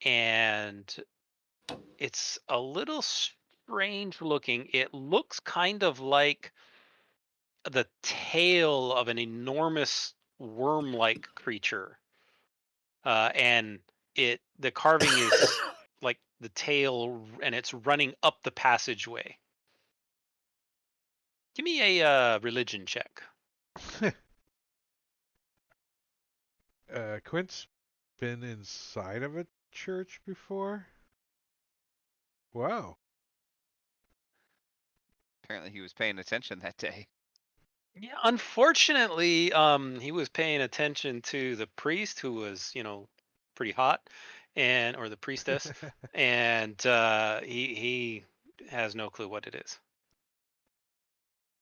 and it's a little strange looking. It looks kind of like the tail of an enormous worm-like creature, and the carving is like the tail, and it's running up the passageway. Give me a religion check. Quint's been inside of a church before? Wow. Apparently he was paying attention that day. Yeah, unfortunately, he was paying attention to the priest, who was, pretty hot, or the priestess, and he has no clue what it is.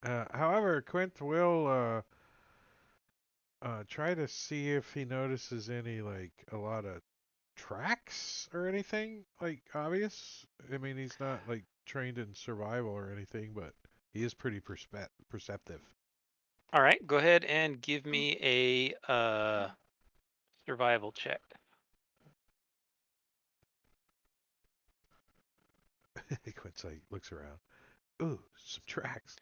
However, Quint will try to see if he notices any, like, a lot of tracks or anything, like, obvious. I mean, he's not, like, trained in survival or anything, but he is pretty perceptive. All right, go ahead and give me a survival check. Quint's like, looks around. Ooh, some tracks.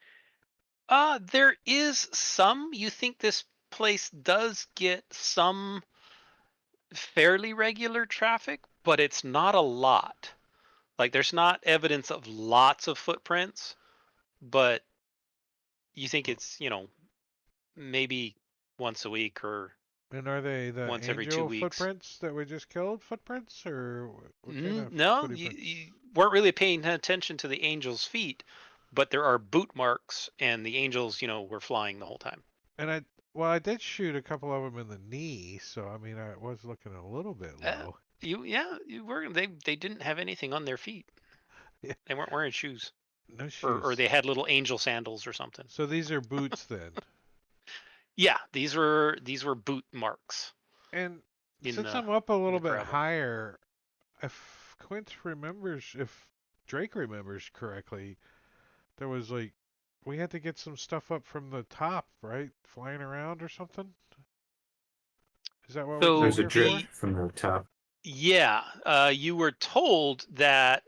There is some. You think this place does get some fairly regular traffic, but it's not a lot. Like, there's not evidence of lots of footprints, but you think it's, maybe once a week or And are they the once every 2 angel weeks. footprints that we just killed? Footprints, or what kind of No, footprints? you weren't really paying attention to the angel's feet, but there are boot marks, and the angels, were flying the whole time. And I did shoot a couple of them in the knee, so I mean, I was looking a little bit Uh, low. you were. They didn't have anything on their feet. Yeah. They weren't wearing shoes, No or shoes. they had little angel sandals or something. So these are boots then. Yeah, these were boot marks And in since the I'm up a little bit gravel. higher, if Drake remembers correctly, there was like we had to get some stuff up from the top, right? Flying around or something. Is that what we So came There's a here drip for? from the top. yeah, you were told that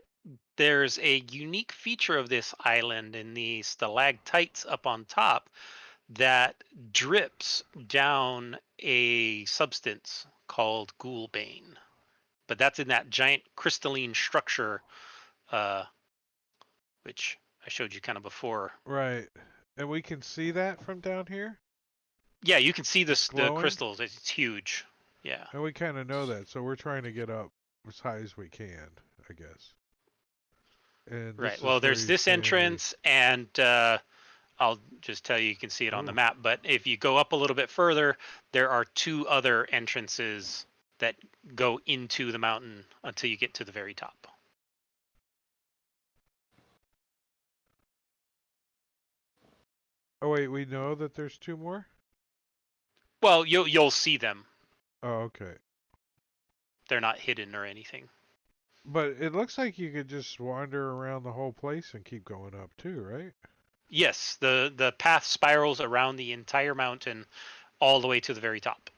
there's a unique feature of this island in the stalactites up on top that drips down a substance called ghoulbane. But that's in that giant crystalline structure, uh, which I showed you kind of before. Right. And we can see that from down here? Yeah, you can see It's the glowing? crystals. It's huge. Yeah. And we kind of know that, so we're trying to get up as high as we can, I guess. And Right. this is Well, where there's you this say, entrance, and I'll just tell you, you can see it on the ooh, map. But if you go up a little bit further, there are 2 other entrances that go into the mountain until you get to the very top. oh wait, we know that there's 2 more? Well, you'll see them. Oh, okay. They're not hidden or anything. But it looks like you could just wander around the whole place and keep going up too, right? Yes, the path spirals around the entire mountain all the way to the very top.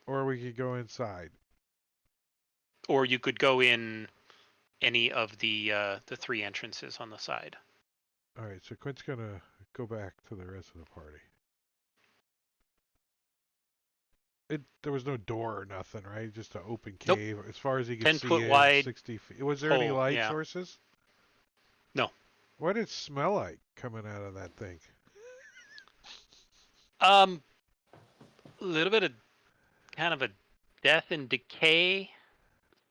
Or we could go inside. Or you could go in any of the 3 entrances on the side. All right, so Quint's gonna go back to the rest of the party. There was no door or nothing, right? Just an open Nope. cave as far as he could 10 see foot in, wide 60 feet. Was there any hole, light yeah. sources? No. What did it smell like coming out of that thing? A little bit of kind of a death and decay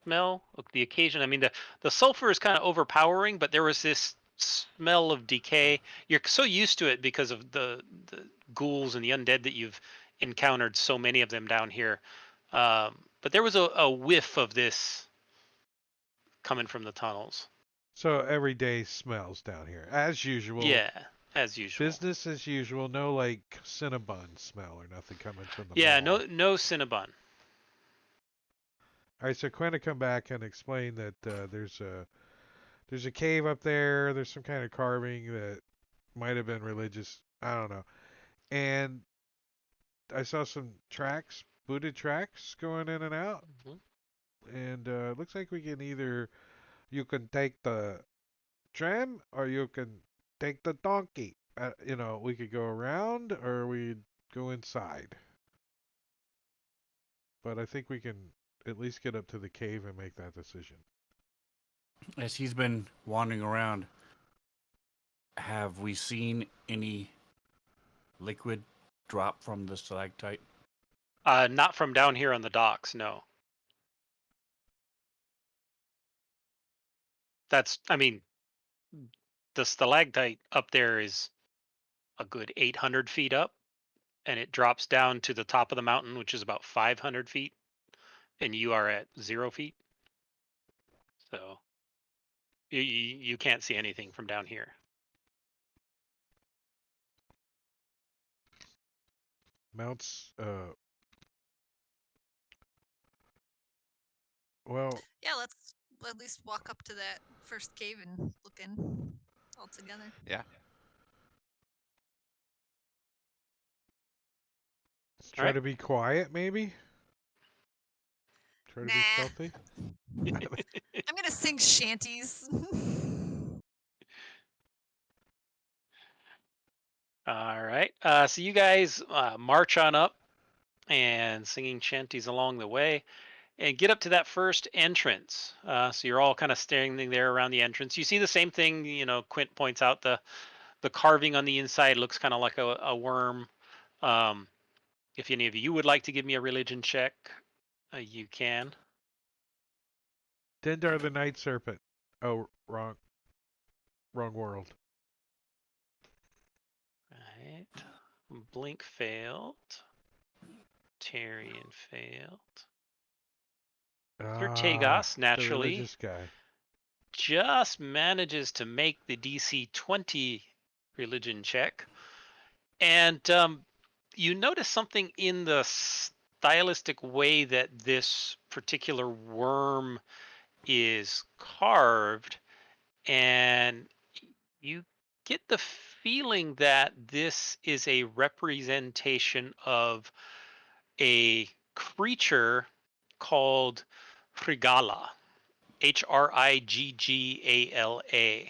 smell. Look, the occasion. I mean, the sulfur is kind of overpowering, but there was this smell of decay. You're so used to it because of the ghouls and the undead that you've encountered, so many of them down here. But there was a whiff of this coming from the tunnels. So everyday smells down here, as usual. Yeah, as usual. Business as usual. No like Cinnabon smell or nothing coming from the Yeah, mall. no Cinnabon. All right, so Quinn to come back and explain that there's a cave up there. There's some kind of carving that might have been religious. I don't know. And I saw some tracks, booted tracks going in and out. And it looks like we can you can take the tram or you can take the donkey. We could go around or we'd go inside. But I think we can at least get up to the cave and make that decision. As he's been wandering around, have we seen any liquid drop from the stalactite? Not from down here on the docks, no. I mean, the stalactite up there is a good 800 feet up, and it drops down to the top of the mountain, which is about 500 feet, and you are at 0 feet. So you can't see anything from down here. Mounts, well, Yeah, let's at least walk up to that first cave and look in all together. Yeah. try Alright. to be quiet maybe? Try to be Nah. stealthy? I'm gonna sing shanties. All right. So you guys march on up and singing shanties along the way and get up to that first entrance. So you're all kind of standing there around the entrance. You see the same thing, Quint points out the carving on the inside looks kind of like a worm. Um, If any of you would like to give me a religion check, you can. Dendar the Night Serpent. Oh, wrong world. Right. Blink failed. Tyrion failed. Sir Tagos, The naturally, religious guy. just manages to make the DC 20 religion check. And you notice something in the stylistic way that this particular worm is carved, and you get the feeling that this is a representation of a creature called Hrigala, Hriggala.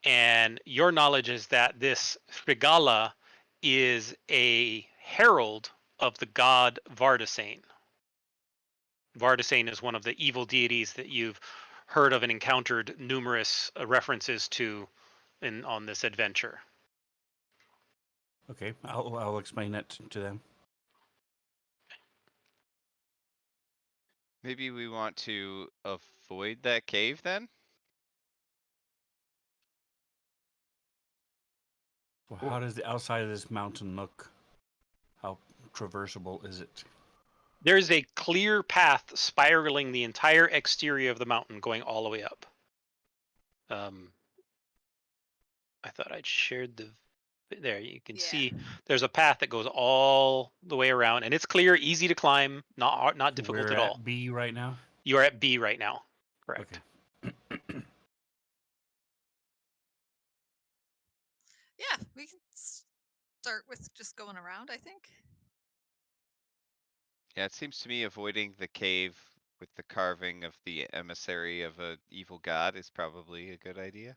And your knowledge is that this Hrigala is a herald of the god Vardasane. Vardasane is one of the evil deities that you've heard of and encountered numerous references to on this adventure. Okay, I'll explain that to them. Maybe we want to avoid that cave then? Well, how does the outside of this mountain look? How traversable is it? There's a clear path spiraling the entire exterior of the mountain going all the way up. I thought I'd shared the... There, you can see there's a path that goes all the way around, and it's clear, easy to climb, not difficult We're at all. at B right now? You are at B right now, correct. Okay. Yeah, we can start with just going around, I think. Yeah, it seems to me avoiding the cave with the carving of the emissary of a evil god is probably a good idea.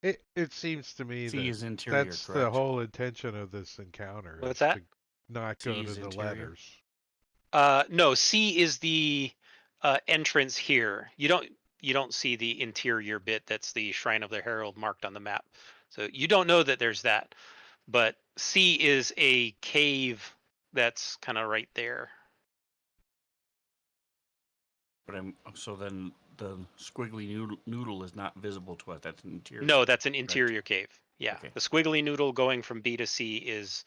It seems to me C that is interior, that's the correct? whole intention of this encounter What's is that? to not C go to is the interior. letters. No, C is the entrance here. You don't see the interior bit. That's the Shrine of the Herald marked on the map. So you don't know that there's that. But C is a cave that's kind of right there. But so then the squiggly noodle is not visible to us. That's an interior. No, that's an interior cave. Yeah, Okay. the squiggly noodle going from B to C is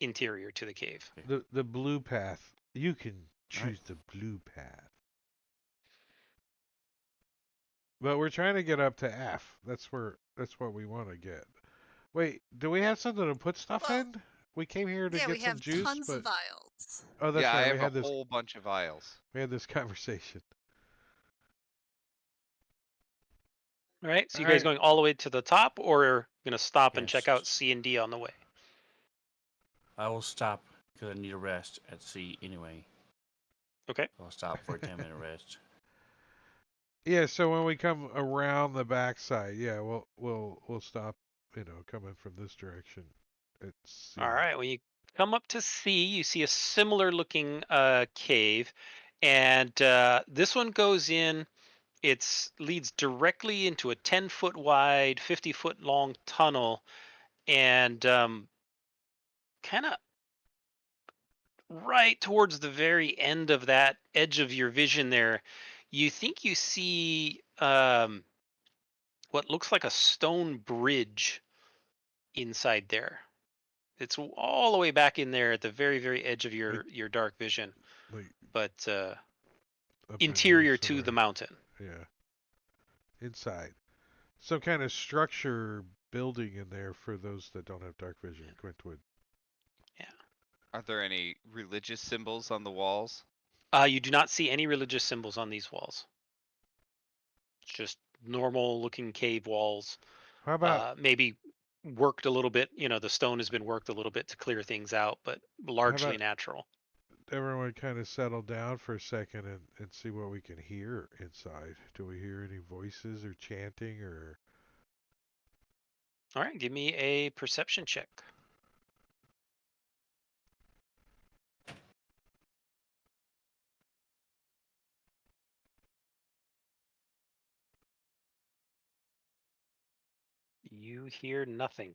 interior to the cave. Okay. The blue path. You can choose Alright. the blue path. But we're trying to get up to F. That's what we want to get. Wait, do we have something to put stuff Well, in? We came here to Yeah, get we some have juice, tons but of vials. oh, that's Yeah, I right. We have a had this whole bunch of vials. conversation. All right, so you All guys right. going all the way to the top, or gonna stop and check Yes. out C and D on the way? I will stop because I need a rest at C anyway. Okay. I'll stop for a 10-minute rest. Yeah, so when we come around the backside, yeah, we'll stop, coming from this direction. Let's see. All right. When you come up to C, you see a similar looking cave, and this one goes in. It leads directly into a 10-foot wide, 50-foot long tunnel, and kind of right towards the very end of that edge of your vision there, you think you see what looks like a stone bridge inside there. It's all the way back in there at the very, very edge of your dark vision, Like but up in here interior to the somewhere. mountain. Yeah. Inside. Some kind of structure building in there for those that don't have dark vision. Quintwood. Are there any religious symbols on the walls? You do not see any religious symbols on these walls. It's just normal looking cave walls. How about Maybe worked a little bit. The stone has been worked a little bit to clear things out, but largely about natural. everyone kind of settle down for a second and see what we can hear inside? Do we hear any voices or chanting or... All right, give me a perception check. You hear nothing.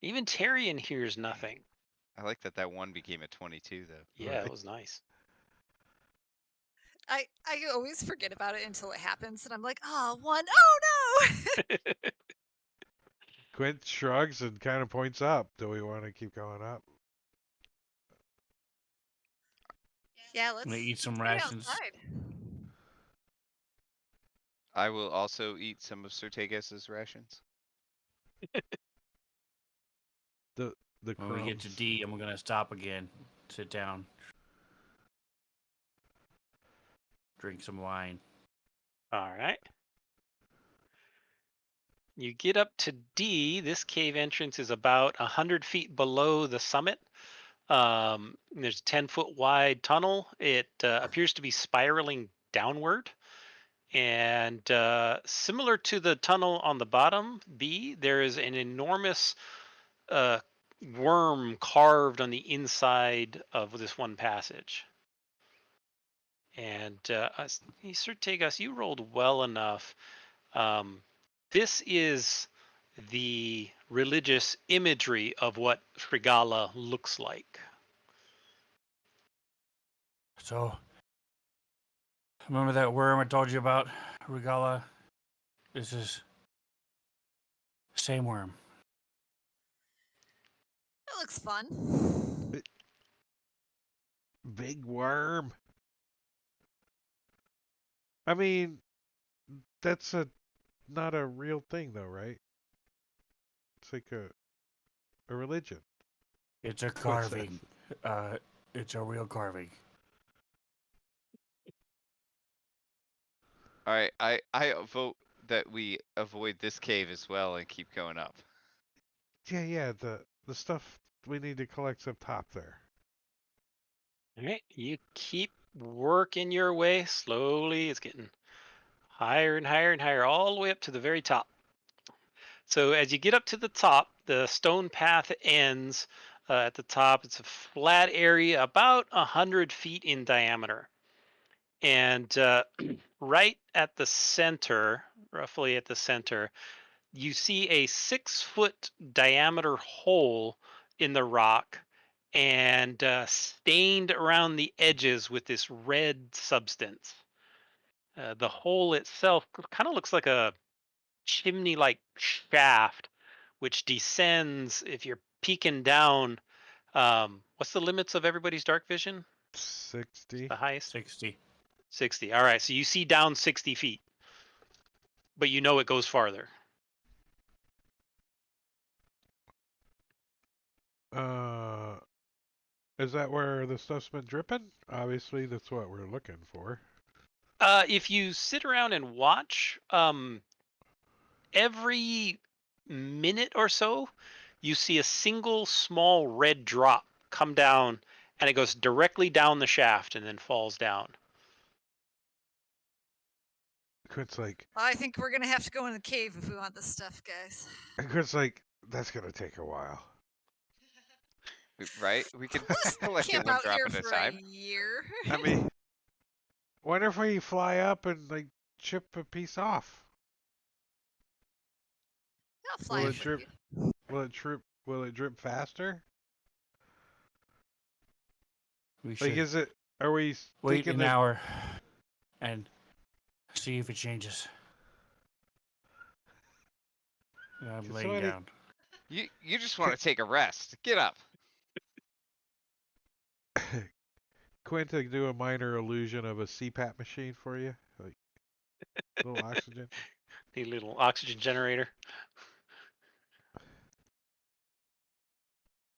Even Tyrion hears nothing. I like that one became a 22 though. Yeah, it was nice. I always forget about it until it happens, and I'm like, oh, one, oh no! Quint shrugs and kind of points up. Do we want to keep going up? Yeah, let's I'm gonna eat some get rations. outside. I will also eat some of Sir Tegas's rations. The When we get to crumbs. D, and we're gonna stop again, sit down, drink some wine. All right. You get up to D. This cave entrance is about 100 feet below the summit. There's a 10-foot wide tunnel. It appears to be spiraling downward. And similar to the tunnel on the bottom, B, there is an enormous worm carved on the inside of this one passage. And Sir Tegas, you rolled well enough. This is the religious imagery of what Frigala looks like. So, remember that worm I told you about, Regala? This is same worm. That looks fun. Big worm. I mean, that's not a real thing though, right? It's like a religion. It's a What's that? carving. It's a real carving. All right, I vote that we avoid this cave as well and keep going up. Yeah, the stuff we need to collect up top there. All right, you keep working your way slowly. It's getting higher and higher and higher, all the way up to the very top. So as you get up to the top, the stone path ends at the top. It's a flat area about 100 feet in diameter. And right at the center, roughly at the center, you see a 6-foot diameter hole in the rock and stained around the edges with this red substance. The hole itself kind of looks like a chimney like shaft, which descends if you're peeking down. What's the limits of everybody's dark vision? 60. The highest? 60. 60. All right, so you see down 60 feet, but you know it goes farther. Is that where the stuff's been dripping? Obviously, that's what we're looking for. If you sit around and watch, every minute or so, you see a single small red drop come down, and it goes directly down the shaft and then falls down. Quint's like, I think we're gonna have to go in the cave if we want this stuff, guys. that's gonna take a while. Right? We could Let's collect it camp one out drop here at a for time. a year. I mean, wonder if we fly up and like chip a piece off. I'll fly Will up it with drip? you. Will it drip faster? We Like, should is it? Are we wait thinking an that? hour and see if it changes. I'm Can laying somebody- down. You just want to take a rest. Get up. Quint to do a minor illusion of a CPAP machine for you, like a little oxygen. Need a little oxygen generator.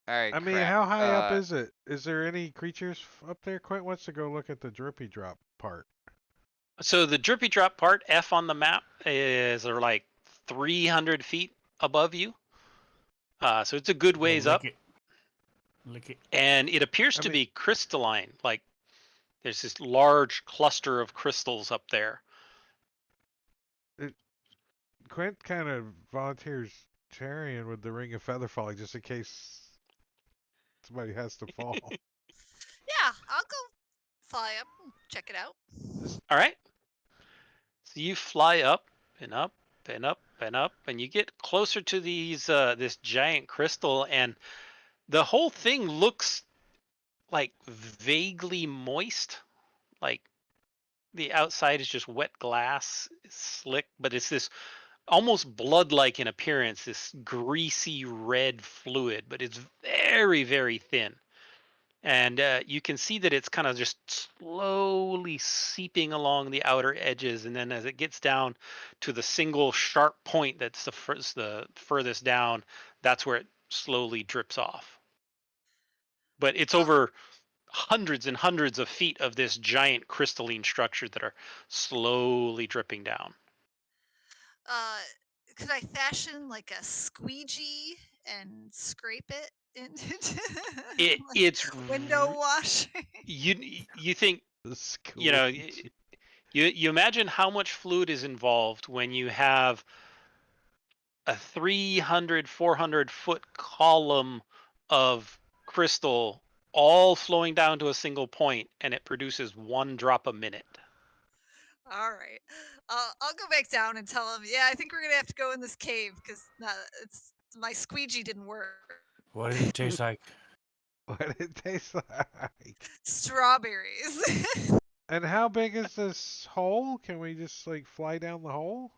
All right. I mean, crap. how high up is it? Is there any creatures up there? Quint wants to go look at the drippy drop part. So the drippy drop part, F on the map, is like 300 feet above you. So it's a good ways up. Lick it. And it appears I to mean- be crystalline. Like there's this large cluster of crystals up there. Quint kind of volunteers Tyrion with the ring of feather falling just in case somebody has to fall. Yeah, I'll go fly up and check it out. All right. So you fly up and up and up and up, and you get closer to these this giant crystal, and the whole thing looks like vaguely moist. Like the outside is just wet glass, slick, but it's this almost blood-like in appearance, this greasy red fluid, but it's very, very thin. And you can see that it's kind of just slowly seeping along the outer edges, and then as it gets down to the single sharp point that's the furthest down, that's where it slowly drips off. But it's Uh, over hundreds and hundreds of feet of this giant crystalline structure that are slowly dripping down. uh, could I fashion like a squeegee and scrape it into like It's window washing? you think The you know squeegee. you imagine how much fluid is involved when you have a 300-400 foot column of crystal all flowing down to a single point, and it produces 1 drop a minute. All right, I'll go back down and tell him. Yeah, I think we're gonna have to go in this cave because it's my squeegee didn't work. What does it taste like? What it tastes like. Strawberries. And how big is this hole? Can we just like fly down the hole?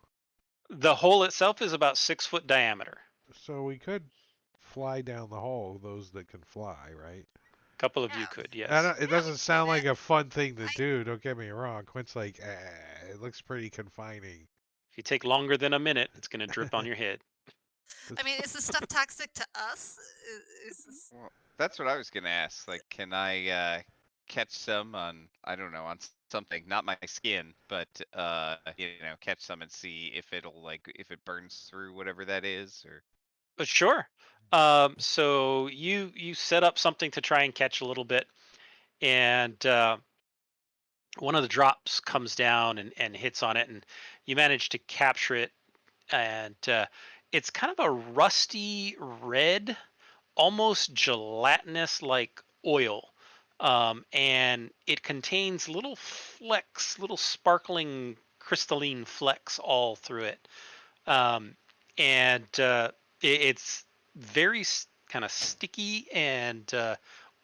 The hole itself is about 6 foot diameter. So we could fly down the hole, those that can fly, right? A couple of Yeah. you could, I yes. don't, it Yeah, doesn't sound like a fun thing to I- do, don't get me wrong. Quint's like, it looks pretty confining. If you take longer than a minute, it's going to drip on your head. I mean, is this stuff toxic to us? Is this... Well, that's what I was gonna ask. Like, can I catch some on, I don't know, on something, not my skin, but catch some and see if it'll if it burns through whatever that is, or But sure. So you set up something to try and catch a little bit, and one of the drops comes down and hits on it, and you manage to capture it, and it's kind of a rusty red, almost gelatinous like oil. And it contains little flecks, little sparkling crystalline flecks all through it. And it's very kind of sticky and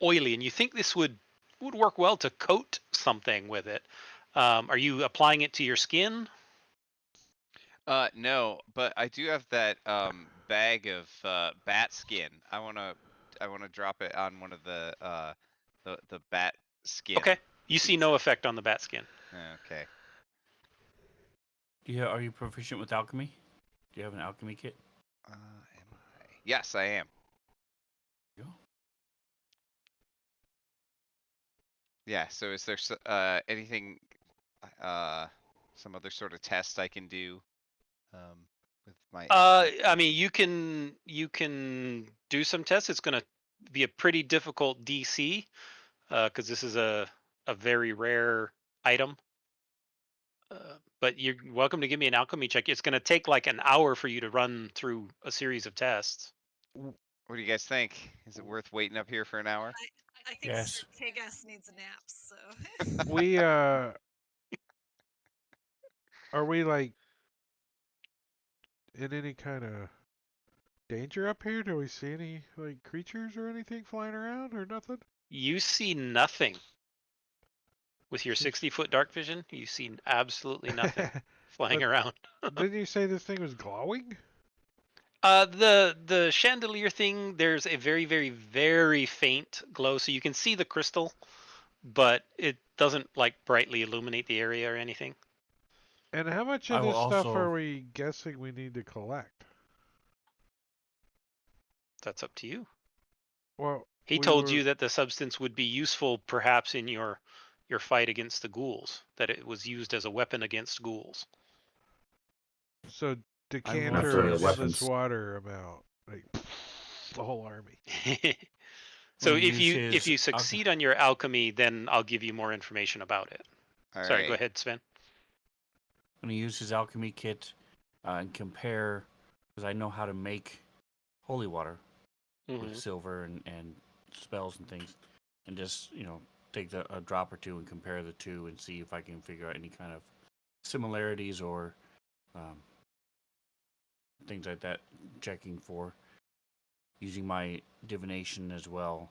oily, and you think this would work well to coat something with it. Are you applying it to your skin? no, but I do have that bag of bat skin. I wanna drop it on one of the bat skin. Okay. You see no effect on the bat skin. Okay. Are you proficient with alchemy? Do you have an alchemy kit? Am I? Yes, I am. Go. Yeah. So is there anything, some other sort of test I can do, with my? I mean, you can do some tests. It's going to be a pretty difficult DC because this is a very rare item. But you're welcome to give me an alchemy check. It's going to take like an hour for you to run through a series of tests. What do you guys think? Is it worth waiting up here for an hour? I think Yes. K-Gas needs a nap. So We are we like in any kind of danger up here? Do we see any like creatures or anything flying around or nothing? You see nothing. With your 60-foot dark vision, you see absolutely nothing flying But- around. Didn't you say this thing was glowing? The chandelier thing, there's a very, very, very faint glow, so you can see the crystal, but it doesn't like brightly illuminate the area or anything. And how much I of will this stuff also- are we guessing we need to collect? That's up to you. Well, He we told were- you that the substance would be useful perhaps in your fight against the ghouls, that it was used as a weapon against ghouls. So I will decanters also- of this Weapons. water amount, like the whole army. So When if you you use if you his succeed on your alchemy, then I'll give you more information about it. All Sorry, right. go ahead, Sven. I'm gonna use his alchemy kit and compare, because I know how to make holy water with silver and spells and things, and just take a drop or two and compare the two and see if I can figure out any kind of similarities or things like that, checking for, using my divination as well,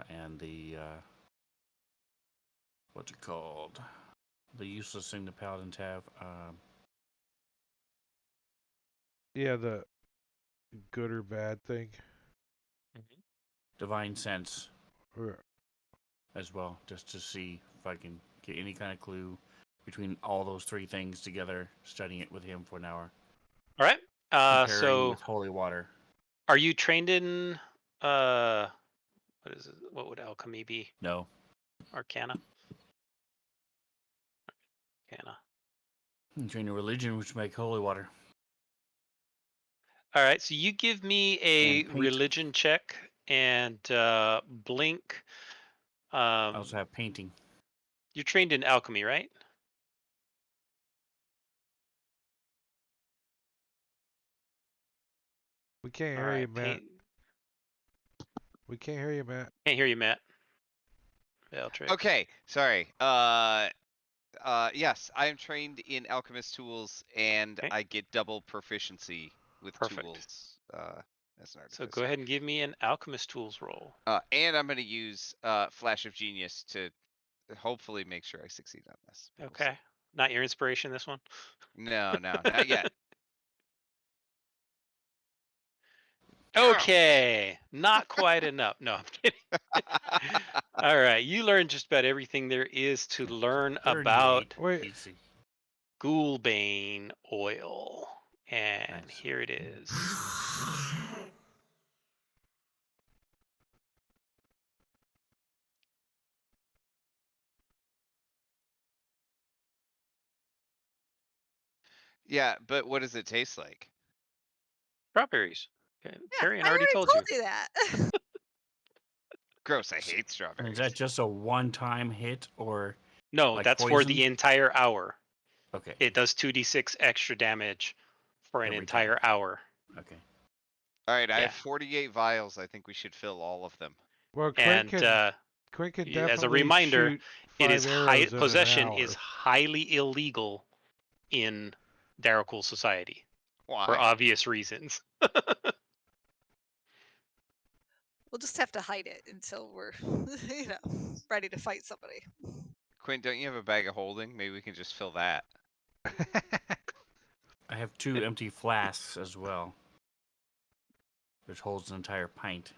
and the what's it called? The useless thing the paladins have. Yeah, the good or bad thing. Divine sense Or- as well, just to see if I can get any kind of clue between all those three things together, studying it with him for an hour. All right. Comparing So with holy water. are you trained in what is it? What would alchemy be? No. Arcana. Arcana. Train in religion, which make holy water. All right. So you give me a And paint. religion check and blink. I also have painting. You're trained in alchemy, right? We can't All hear you, right. Matt. We can't hear you, Matt. Can't hear you, Matt. Valtrix. Okay, sorry. Yes, I am trained in alchemist tools, and Okay. I get double proficiency with Perfect. tools. As an So artificer. go ahead and give me an alchemist tools roll. And I'm going to use Flash of Genius to hopefully make sure I succeed on this. We'll see. Okay. Not your inspiration, this one? No, not yet. Okay. Not quite enough. No, I'm kidding. All right. You learn just about everything there is to learn 38. about Wait. Easy. Ghoulbane oil. And Nice. here it is. Yeah, but what does it taste like? Strawberries. Okay. Yeah, Carrion I already told you. you that. Gross, I hate And strawberries. is that just a one-time hit, or No, like that's for poison? the entire hour. Okay. It does 2d6 extra damage for an Every entire time. hour. Okay. All right, I Yeah. have 48 vials. I think we should fill all of them. Well, And Quinn can definitely as a reminder, shoot it is 5 arrows in an possession hour. is highly illegal in Darakul society Why? for obvious reasons. We'll just have to hide it until we're, ready to fight somebody. Quinn, don't you have a bag of holding? Maybe we can just fill that. I have 2 empty flasks as well, which holds an entire pint.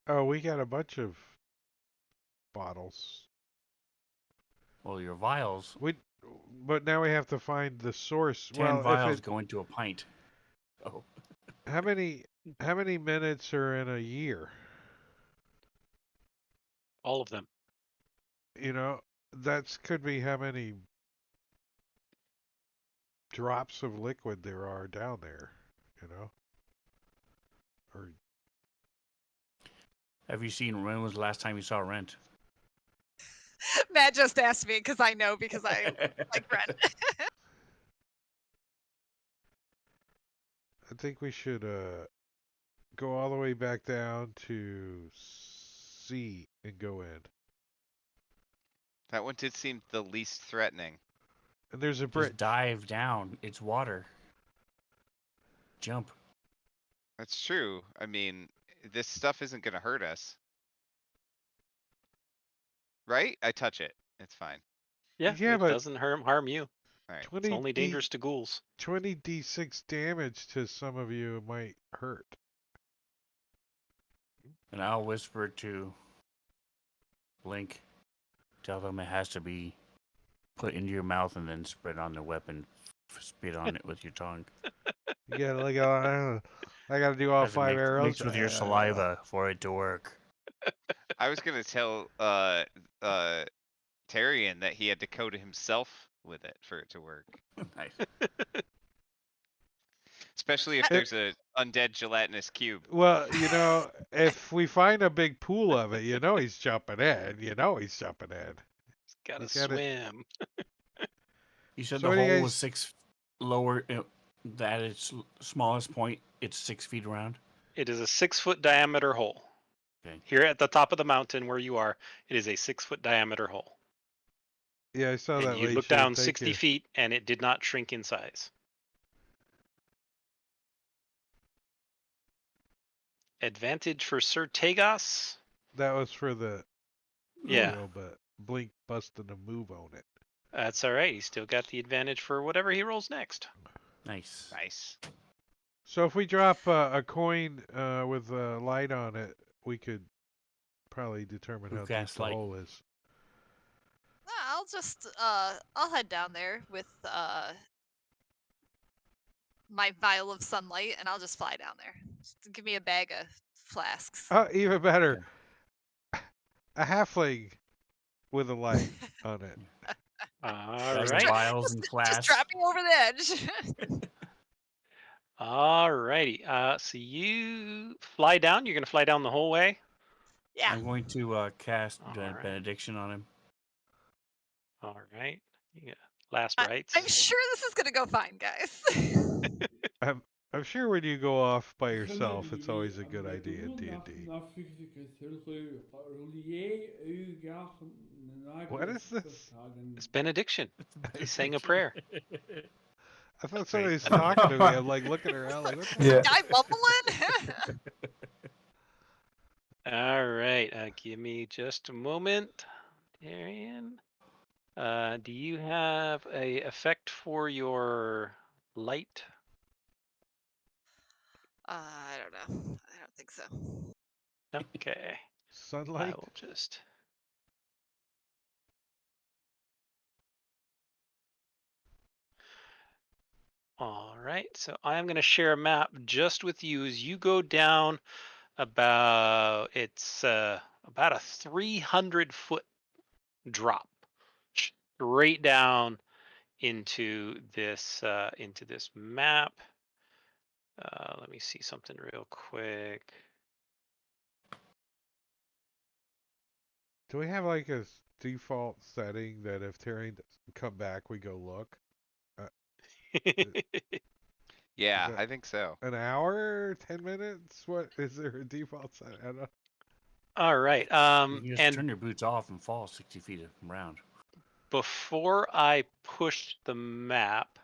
Oh, we got a bunch of bottles. Well, your vials. But now we have to find the source. 10 well, vials go into a pint. Oh. how many minutes are in a year? All of them. That's could be how many drops of liquid there are down there, Or Have you seen, when was the last time you saw Rent? Matt just asked me because I know because I like Brent. I think we should go all the way back down to C and go in. That one did seem the least threatening. And there's a Just bridge. dive down. It's water. Jump. That's true. I mean, this stuff isn't going to hurt us. Right? I touch it. It's fine. Yeah, Yeah, it but doesn't harm you. All right. It's only dangerous to ghouls. 20d6 damage to some of you might hurt. And I'll whisper to Blink. Tell them it has to be put into your mouth and then spread on the weapon. Spit on it with your tongue. You gotta like, I gotta do all Has to 5 arrows. Mix with your saliva for it to work. I was going to tell Tyrion that he had to coat himself with it for it to work. Nice. Especially if there's a undead gelatinous cube. Well, if we find a big pool of it, he's jumping in. He's jumping in. He's gotta He's gotta- swim. You said So the what do you hole guys- was 6 lower. That its smallest point, it's 6 feet around. It is a 6-foot diameter hole. Okay. Here at the top of the mountain where you are, it is a 6-foot diameter hole. Yeah, I saw And that. you Late look show. down Thank 60 you. feet and it did not shrink in size. advantage for Sir Tagos. That was for the Yeah. aerial, but Blink busted a move on it. That's all right. He's still got the advantage for whatever he rolls next. Nice. Nice. So if we drop a coin with a light on it, we could probably determine Who how deep casts the light? hole is. I'll just I'll head down there with my vial of sunlight, and I'll just fly down there. Just give me a bag of flasks. Oh, even better, a halfling with a light on it. All Bag of right. vials and Just flasks. drop me over the edge. All righty. So you fly down. You're gonna fly down the whole way. Yeah. I'm going to cast All right. benediction on him. All right. Yeah. Last I'm rites. sure this is gonna go fine, guys. I'm sure when you go off by yourself, it's always a good idea in D&D. What is this? It's benediction. He's saying a prayer. I thought Great. somebody was talking to me. I'm like looking around, like what the Yeah. Guy mumbling? All right. Give me just a moment, Darian. Do you have a effect for your light? I don't know. I don't think so. Okay. I sunlight? will just. All right. So I am going to share a map just with you as you go down about about a 300-foot drop straight down into this map. Let me see something real quick. Do we have like a default setting that if Tyrion doesn't come back, we go look? Yeah, that- I think so. An hour, 10 minutes? What is there a default setting? I don't. All right. You can just And turn your boots off and fall 60 feet around. before I push the map,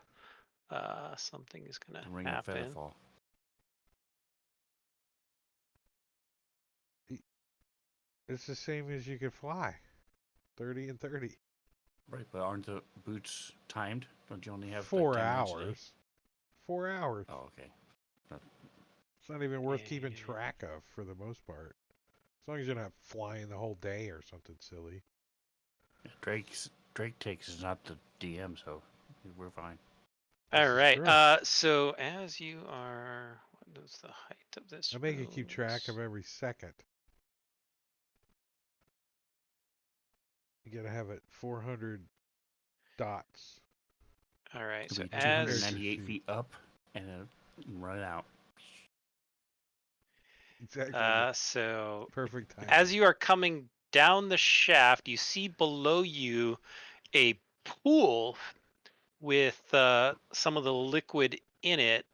something is going The to ring of happen. featherfall. It's the same as you could fly. 30 and 30. Right, but aren't the boots timed? Don't you only have 4 like 10 minutes a day? hours. 4 hours. Oh, okay. It's not even worth keeping Yeah. track of for the most part. As long as you're not flying the whole day or something silly. Drake takes is not the DM, so we're fine. This All is right. true. So as you are, what is the height of this? I make you keep track rose? of every second. You gotta have it 400 dots. All right. It'll So be as 298 feet. feet up and run it out. Exactly. so Perfect time. as you are coming down the shaft, you see below you a pool with some of the liquid in it.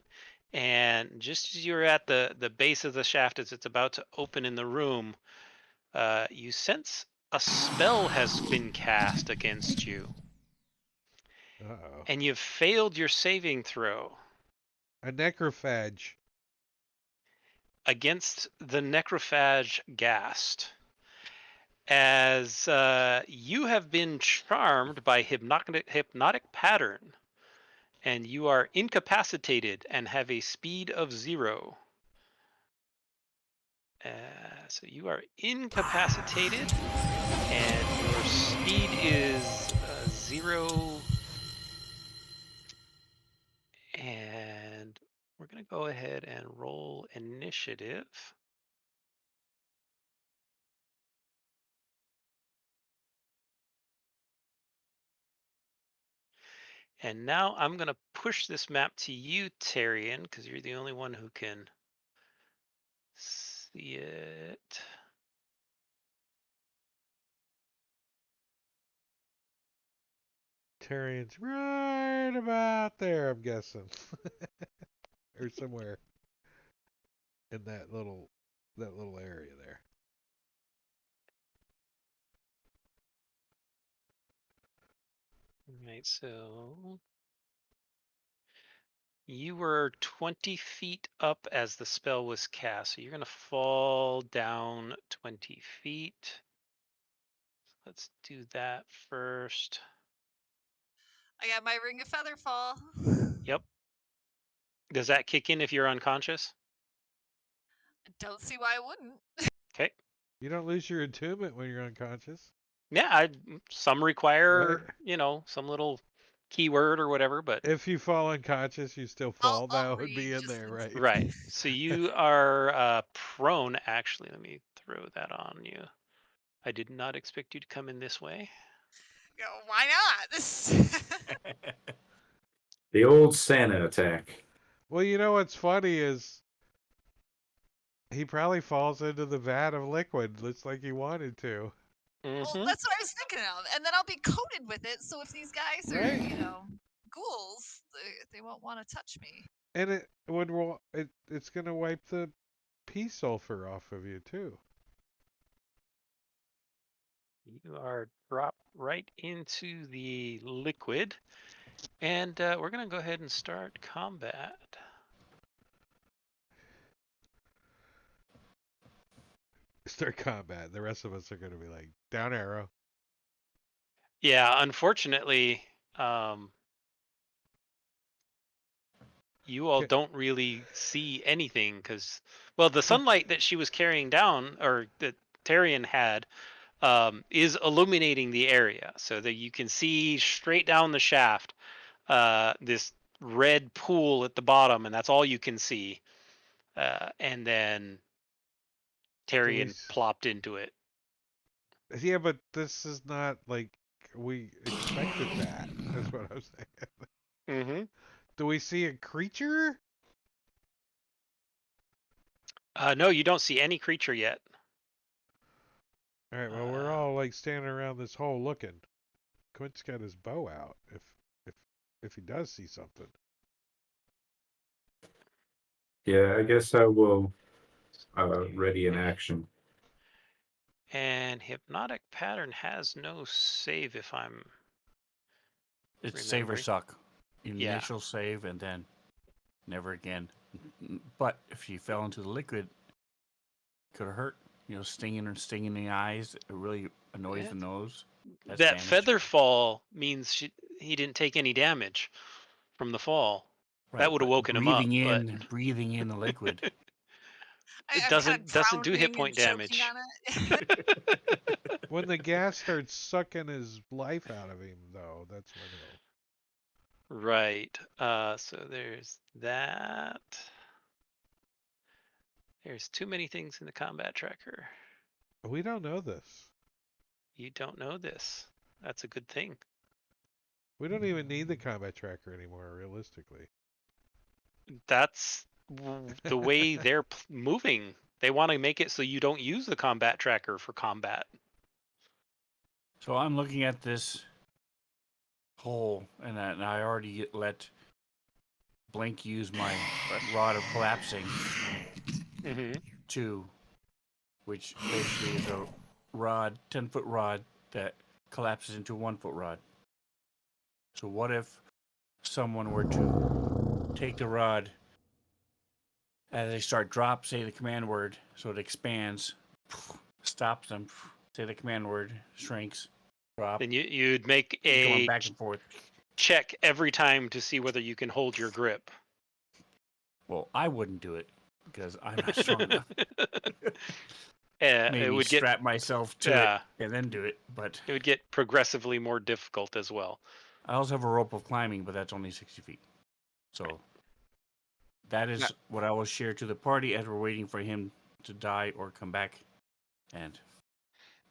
And just as you're at the base of the shaft, as it's about to open in the room, you sense a spell has been cast against you, Uh-oh. and you've failed your saving throw A necrophage. against the necrophage ghast. As you have been charmed by hypnotic pattern, and you are incapacitated and have a speed of 0. So you are incapacitated, and your speed is 0. And we're going to go ahead and roll initiative. And now I'm going to push this map to you, Tarian, because you're the only one who can see it. Tyrion's right about there, I'm guessing. Or somewhere in that little area there. Right, so You were 20 feet up as the spell was cast, so you're going to fall down 20 feet. Let's do that first. I got my ring of feather fall. Yep. Does that kick in if you're unconscious? I don't see why I wouldn't. Okay. You don't lose your attunement when you're unconscious, Yeah, some right? require, some little keyword or whatever, but If you fall unconscious, you still I'll fall. I'll That would read be in just there, in right? right. So you are prone. Actually, let me throw that on you. I did not expect you to come in this way. why not? This The old Santa attack. Well, you know what's funny is he probably falls into the vat of liquid just like he wanted to, Well, Mm-hmm. that's what I was thinking of. And then I'll be coated with it, so if these guys are, right? ghouls, they won't want to touch me. And it would it's gonna wipe the pea sulfur off of you too. You are dropped right into the liquid, and we're gonna go ahead and start combat. Start combat. The rest of us are gonna be like down arrow. Yeah, unfortunately, um, you all Okay. don't really see anything because, well, the sunlight that she was carrying down, or that Tarian had, is illuminating the area so that you can see straight down the shaft, this red pool at the bottom, and that's all you can see. And then Do we? Tarian plopped into it. Yeah, but this is not like we expected that. That's what I'm saying. Mm-hmm. Do we see a creature? No, you don't see any creature yet. All right. Well, we're all like standing around this hole looking. Quint's got his bow out. If if he does see something. Yeah, I guess I will ready in action. And hypnotic pattern has no save if I'm It's save or remembering. suck. Yeah. Initial save and then never again. But if you fell into the liquid, could have hurt. Stinging in the eyes. It really annoys Yeah. the nose. That's That damage. feather fall means he didn't take any damage from the fall. Right, that would have but woken him up. breathing in the liquid. It I'm kind of doesn't do hit drowning and point choking damage. on it. When the gas starts sucking his life out of him, though, that's when it'll. Right. So there's that. There's too many things in the combat tracker. We don't know this. You don't know this. That's a good thing. We don't even need the combat tracker anymore, realistically. That's the way they're moving. They want to make it so you don't use the combat tracker for combat. So I'm looking at this hole, and I already let Blink use my rod of collapsing Mm-hmm. too, which basically is a rod, 10-foot rod that collapses into a 1-foot rod. So what if someone were to take the rod as they start drop, say the command word, so it expands, stops them, say the command word, shrinks, drop. Then you'd make going a back and forth. check every time to see whether you can hold your grip. Well, I wouldn't do it because I'm not strong enough. It Maybe would strap myself to it and then do it, but it would get progressively more difficult as well. I also have a rope of climbing, but that's only 60 feet. So that is what I will share to the party as we're waiting for him to die or come back. And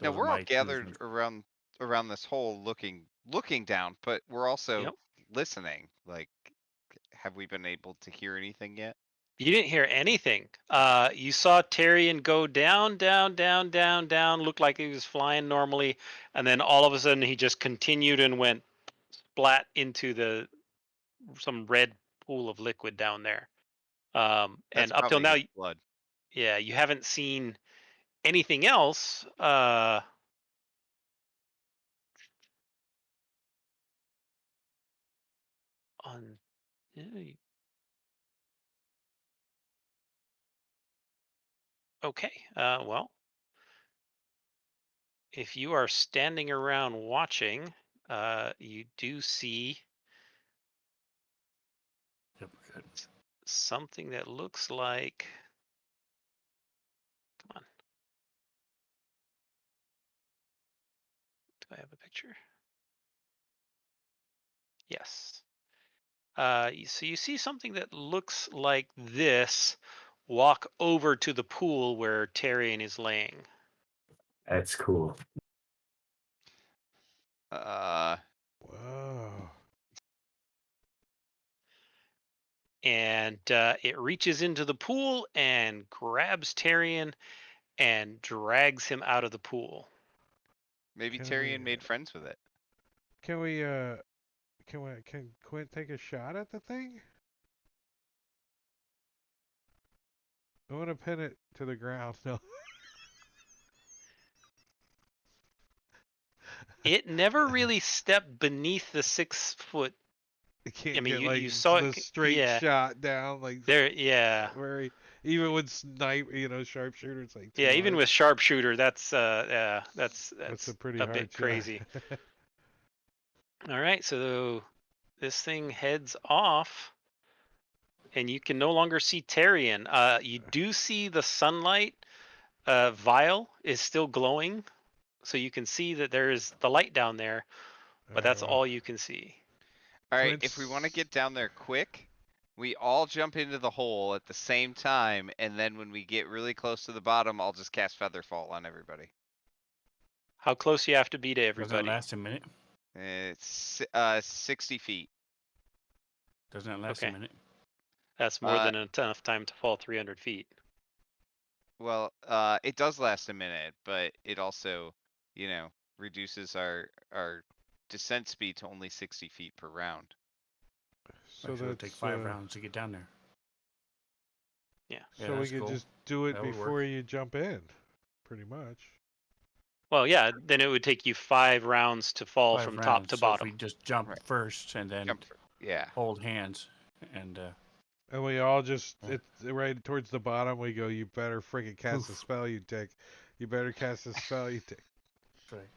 Now those are we're all my gathered tools. around this hole looking down, but we're also Yep. listening. Like, have we been able to hear anything yet? You didn't hear anything. You saw Tyrion go down, down, down, down, down, looked like he was flying normally, and then all of a sudden he just continued and went splat into some red pool of liquid down there. That's And up till probably now, his blood. yeah, you haven't seen anything else. On Okay. Well, if you are standing around watching, you do see Yep, good. something that looks like. Come on. Do I have a picture? Yes. So you see something that looks like this walk over to the pool where Tyrion is laying. That's cool. Uh, Whoa. And it reaches into the pool and grabs Tyrion and drags him out of the pool. maybe Can Tyrion we- made friends with it. Can Quint take a shot at the thing? I want to pin it to the ground. No. It never really stepped beneath the 6 foot. You can't I mean, get you like saw the it. straight Yeah, shot down like there. Yeah, very even with sharpshooter it's like too yeah. Even hard. with sharpshooter, that's that's That's a pretty a hard bit shot. crazy. All right, so this thing heads off, and you can no longer see Tyrion. You do see the sunlight. Vial is still glowing, so you can see that there is the light down there, but that's well, all you can see. All right, if we want to Quint's- get down there quick, we all jump into the hole at the same time, and then when we get really close to the bottom, I'll just cast Featherfall on everybody. How close you have to be to Doesn't everybody? it last a minute? It's 60 feet. Doesn't it last a Okay. minute? That's more than enough time to fall 300 feet. Well, it does last a minute, but it also, reduces our descent speed to only 60 feet per round. so Actually, it'll that's take 5 rounds to get down there. Yeah. Yeah, so we that's could cool. just do it That would before work. you jump in, pretty much. Well, yeah, then it would take you 5 rounds to fall 5 from top rounds. to So if we bottom. just jump Right. first and then Yeah. hold hands and And we all just Yeah. it's right towards the bottom. We go. You better freaking cast a Poof. spell, you dick. You better cast a spell, you dick. That's right.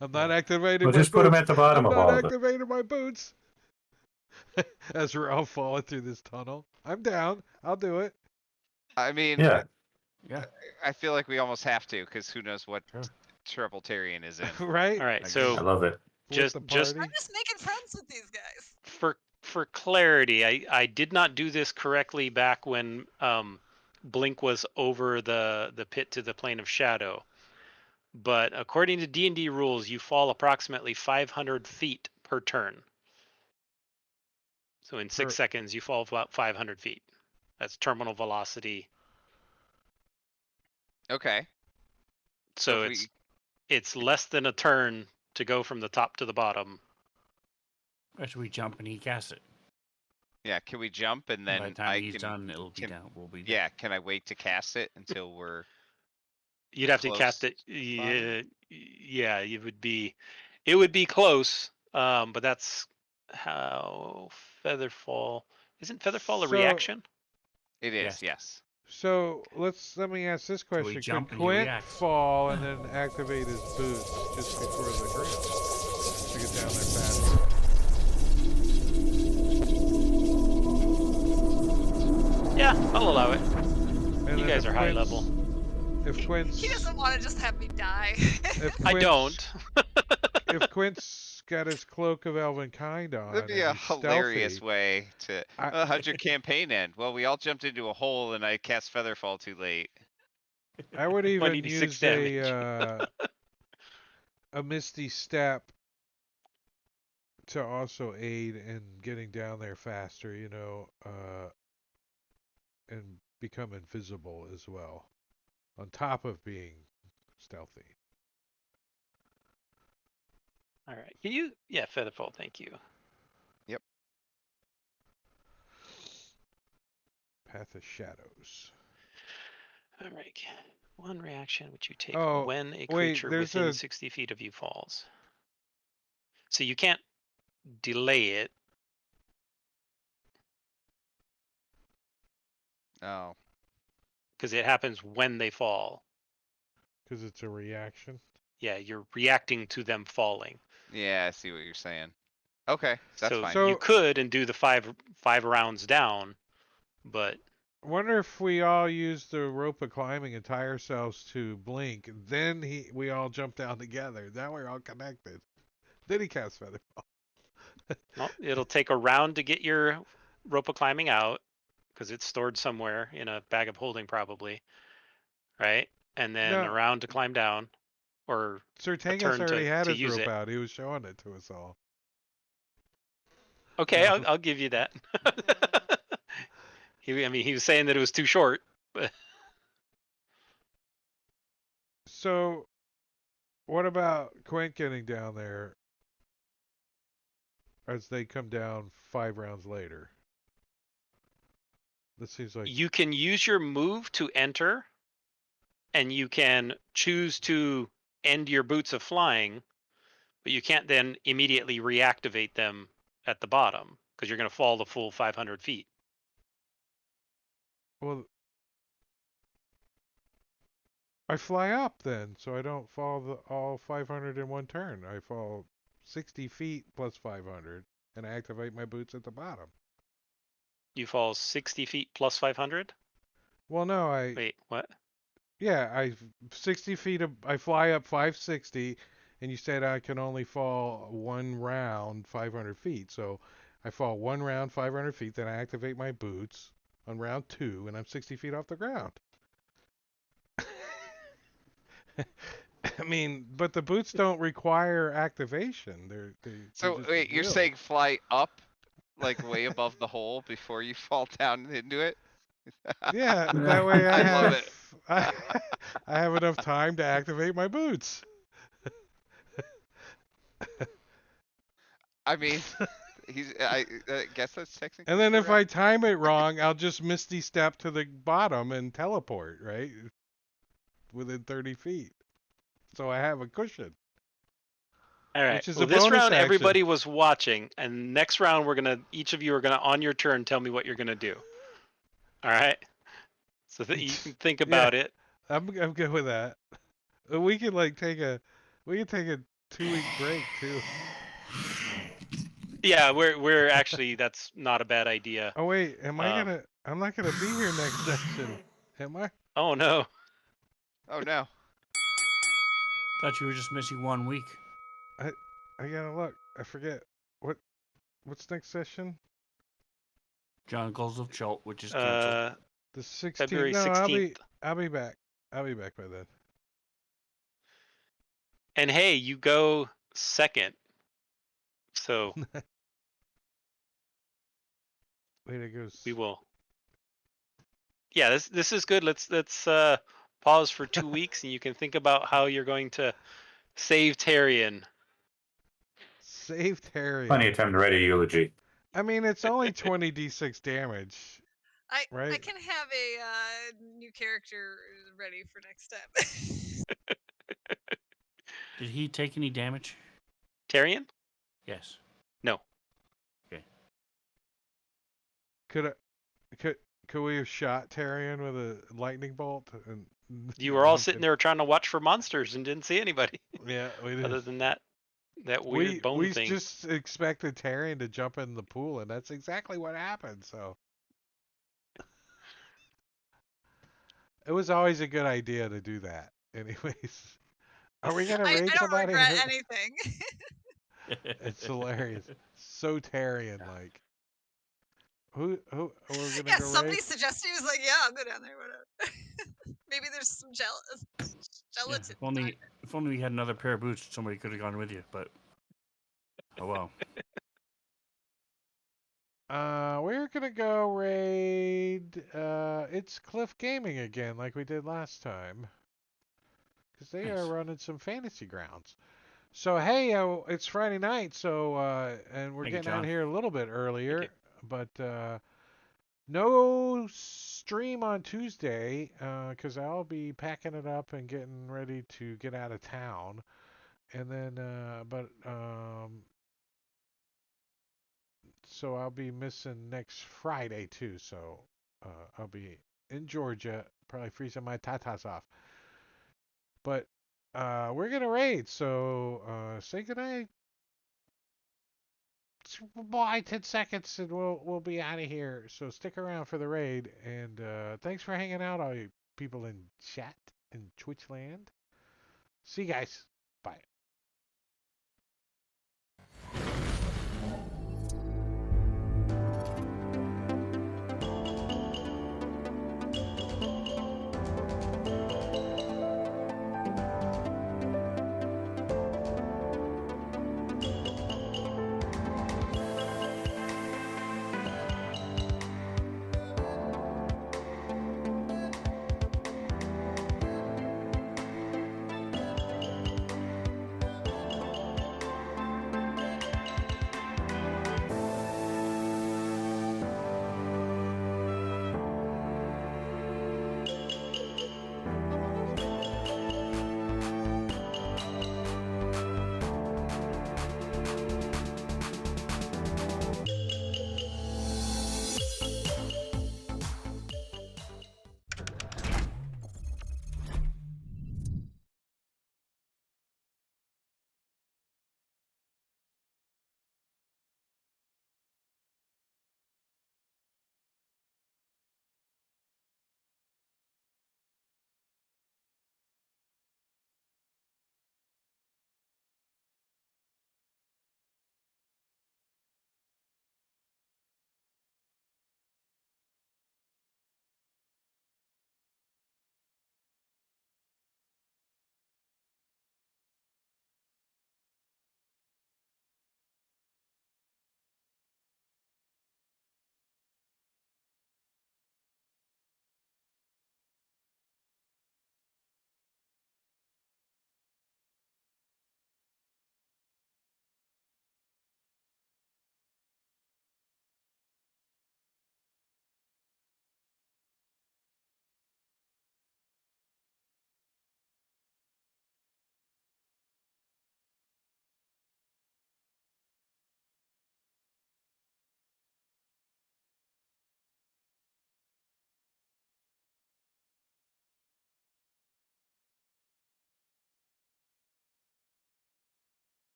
I'm not Yeah. activating We'll my just put them boots. at the bottom I'm of not all of it. activating my boots. As we're all falling through this tunnel. I'm down. I'll do it. I mean, Yeah. Yeah. I feel like we almost have to, because who knows what Sure. trouble Tyrion is in. Right? All right, I so I love it. Split just- the just- party. I'm just making friends with these guys. for clarity, I did not do this correctly back when Blink was over the pit to the plane of shadow. But according to D&D rules, you fall approximately 500 feet per turn. So in 6 seconds, you fall about 500 feet. That's terminal velocity. Okay. So if it's less than a turn to go from the top to the bottom. Actually, we jump and he casts it. Yeah, can we jump and By then the time I he's can? done, it'll be can- down. We'll be down. Yeah, can I wait to cast it until we're? You'd have to Close cast it. spotting? Yeah, it would be close. But that's how Featherfall. Isn't Featherfall a So- reaction? It is, Yes. yes. So let me ask this So we question: jump Could and he Quint reacts. fall and then activate his boots just before the ground to get down there faster? Yeah, I'll allow it. And You then guys if are high Quint's- level. If Quint's, He doesn't want to just have me die. if I Quint's- don't. if Quint's got his cloak of elven kind on, That'd be and a he's hilarious stealthy, way to. How'd your campaign end? Well, we all jumped into a hole and I cast Featherfall too late. I would even 1d6 use a misty step to also aid in getting down there faster, and become invisible as well, on top of being stealthy. All right. Can you? Yeah, Featherfall. Thank you. Path of Shadows. All right. One reaction which you take Oh, when a wait, creature there's within a- 60 feet of you falls. So you can't delay it. Oh. because it happens when they fall. Because it's a reaction. Yeah, you're reacting to them falling. Yeah, I see what you're saying. Okay, that's So fine. you So- could and do the five rounds down, but Wonder if we all use the rope of climbing and tie ourselves to Blink, then we all jump down together. Now we're all connected. Then he casts Featherfall. well, it'll take a round to get your rope of climbing out because it's stored somewhere in a bag of holding probably, right? And then a No. round to climb down, or Sir Tangus turn already had to his use rope it. out. He was showing it to us all. Okay, No. I'll give you that. He was saying that it was too short, but So, what about Quint getting down there as they come down 5 rounds later? That seems like you can use your move to enter, and you can choose to end your boots of flying, but you can't then immediately reactivate them at the bottom because you're going to fall the full 500 feet. well. I fly up then, so I don't fall all 500 in one turn. I fall 60 feet plus 500, and I activate my boots at the bottom. You fall 60 feet plus 500? Well, no, Wait, what? yeah, 60 feet. I fly up 560, and you said I can only fall one round 500 feet. So I fall one round 500 feet, then I activate my boots on round 2, and I'm 60 feet off the ground. I mean, but the boots don't require activation. They're So just wait, you're will. saying fly up, like way above the hole before you fall down into it? Yeah, that way I I love have it. I have enough time to activate my boots. I mean, I guess that's technically And then if I correct. time it wrong, I'll just misty step to the bottom and teleport, right? Within 30 feet. So I have a cushion. All right. Which is Well, a this bonus round action. everybody was watching, and next round each of you are gonna on your turn tell me what you're gonna do. All right. So that you can think about it. I'm good with that. We could like take a 2-week break too. Yeah, we're actually that's not a bad idea. Oh wait, I'm not gonna be here next session. Am I? Oh no. Oh no. Thought you were just missing 1 week. I gotta look. I forget. What's next session? Jonagles of Chult, which is canceled. The 16th. February No, 16th. I'll be back. I'll be back by then. And hey, you go second. So Wait, it goes. we will. Yeah, this is good. Let's pause for 2 weeks, and you can think about how you're going to save Tarion. Save Terry. Plenty of time to write a eulogy. I mean, it's only 20d6 damage. I Right. can have a new character ready for next time. Did he take any damage? Tarion? Yes. No. Could we have shot Tarion with a lightning bolt? And You were all sitting there trying to watch for monsters and didn't see anybody. Yeah, we did. Other than that weird bone we thing. just expected Tarion to jump in the pool, and that's exactly what happened. So it was always a good idea to do that. Anyways, are we gonna I raid don't somebody? regret anything. It's hilarious. So Tarion like. Who we're gonna Yeah, go somebody raid? suggested, he was like, yeah, I'll go down there, whatever. Maybe there's some Yeah, gelatin. if only we had another pair of boots, somebody could have gone with you. But oh well. We're gonna go raid. It's Cliff Gaming again, like we did last time, because they are Nice. running some fantasy grounds. So hey, it's Friday night, so and we're Thank you, getting out John. here a little bit earlier, you. but no stream on Tuesday, because I'll be packing it up and getting ready to get out of town, and then so I'll be missing next Friday too. So I'll be in Georgia probably freezing my tatas off. But we're gonna raid, so say goodnight. Bye, 10 seconds, and we'll be out of here. So stick around for the raid, and thanks for hanging out, all you people in chat and Twitch land. See you guys. Bye.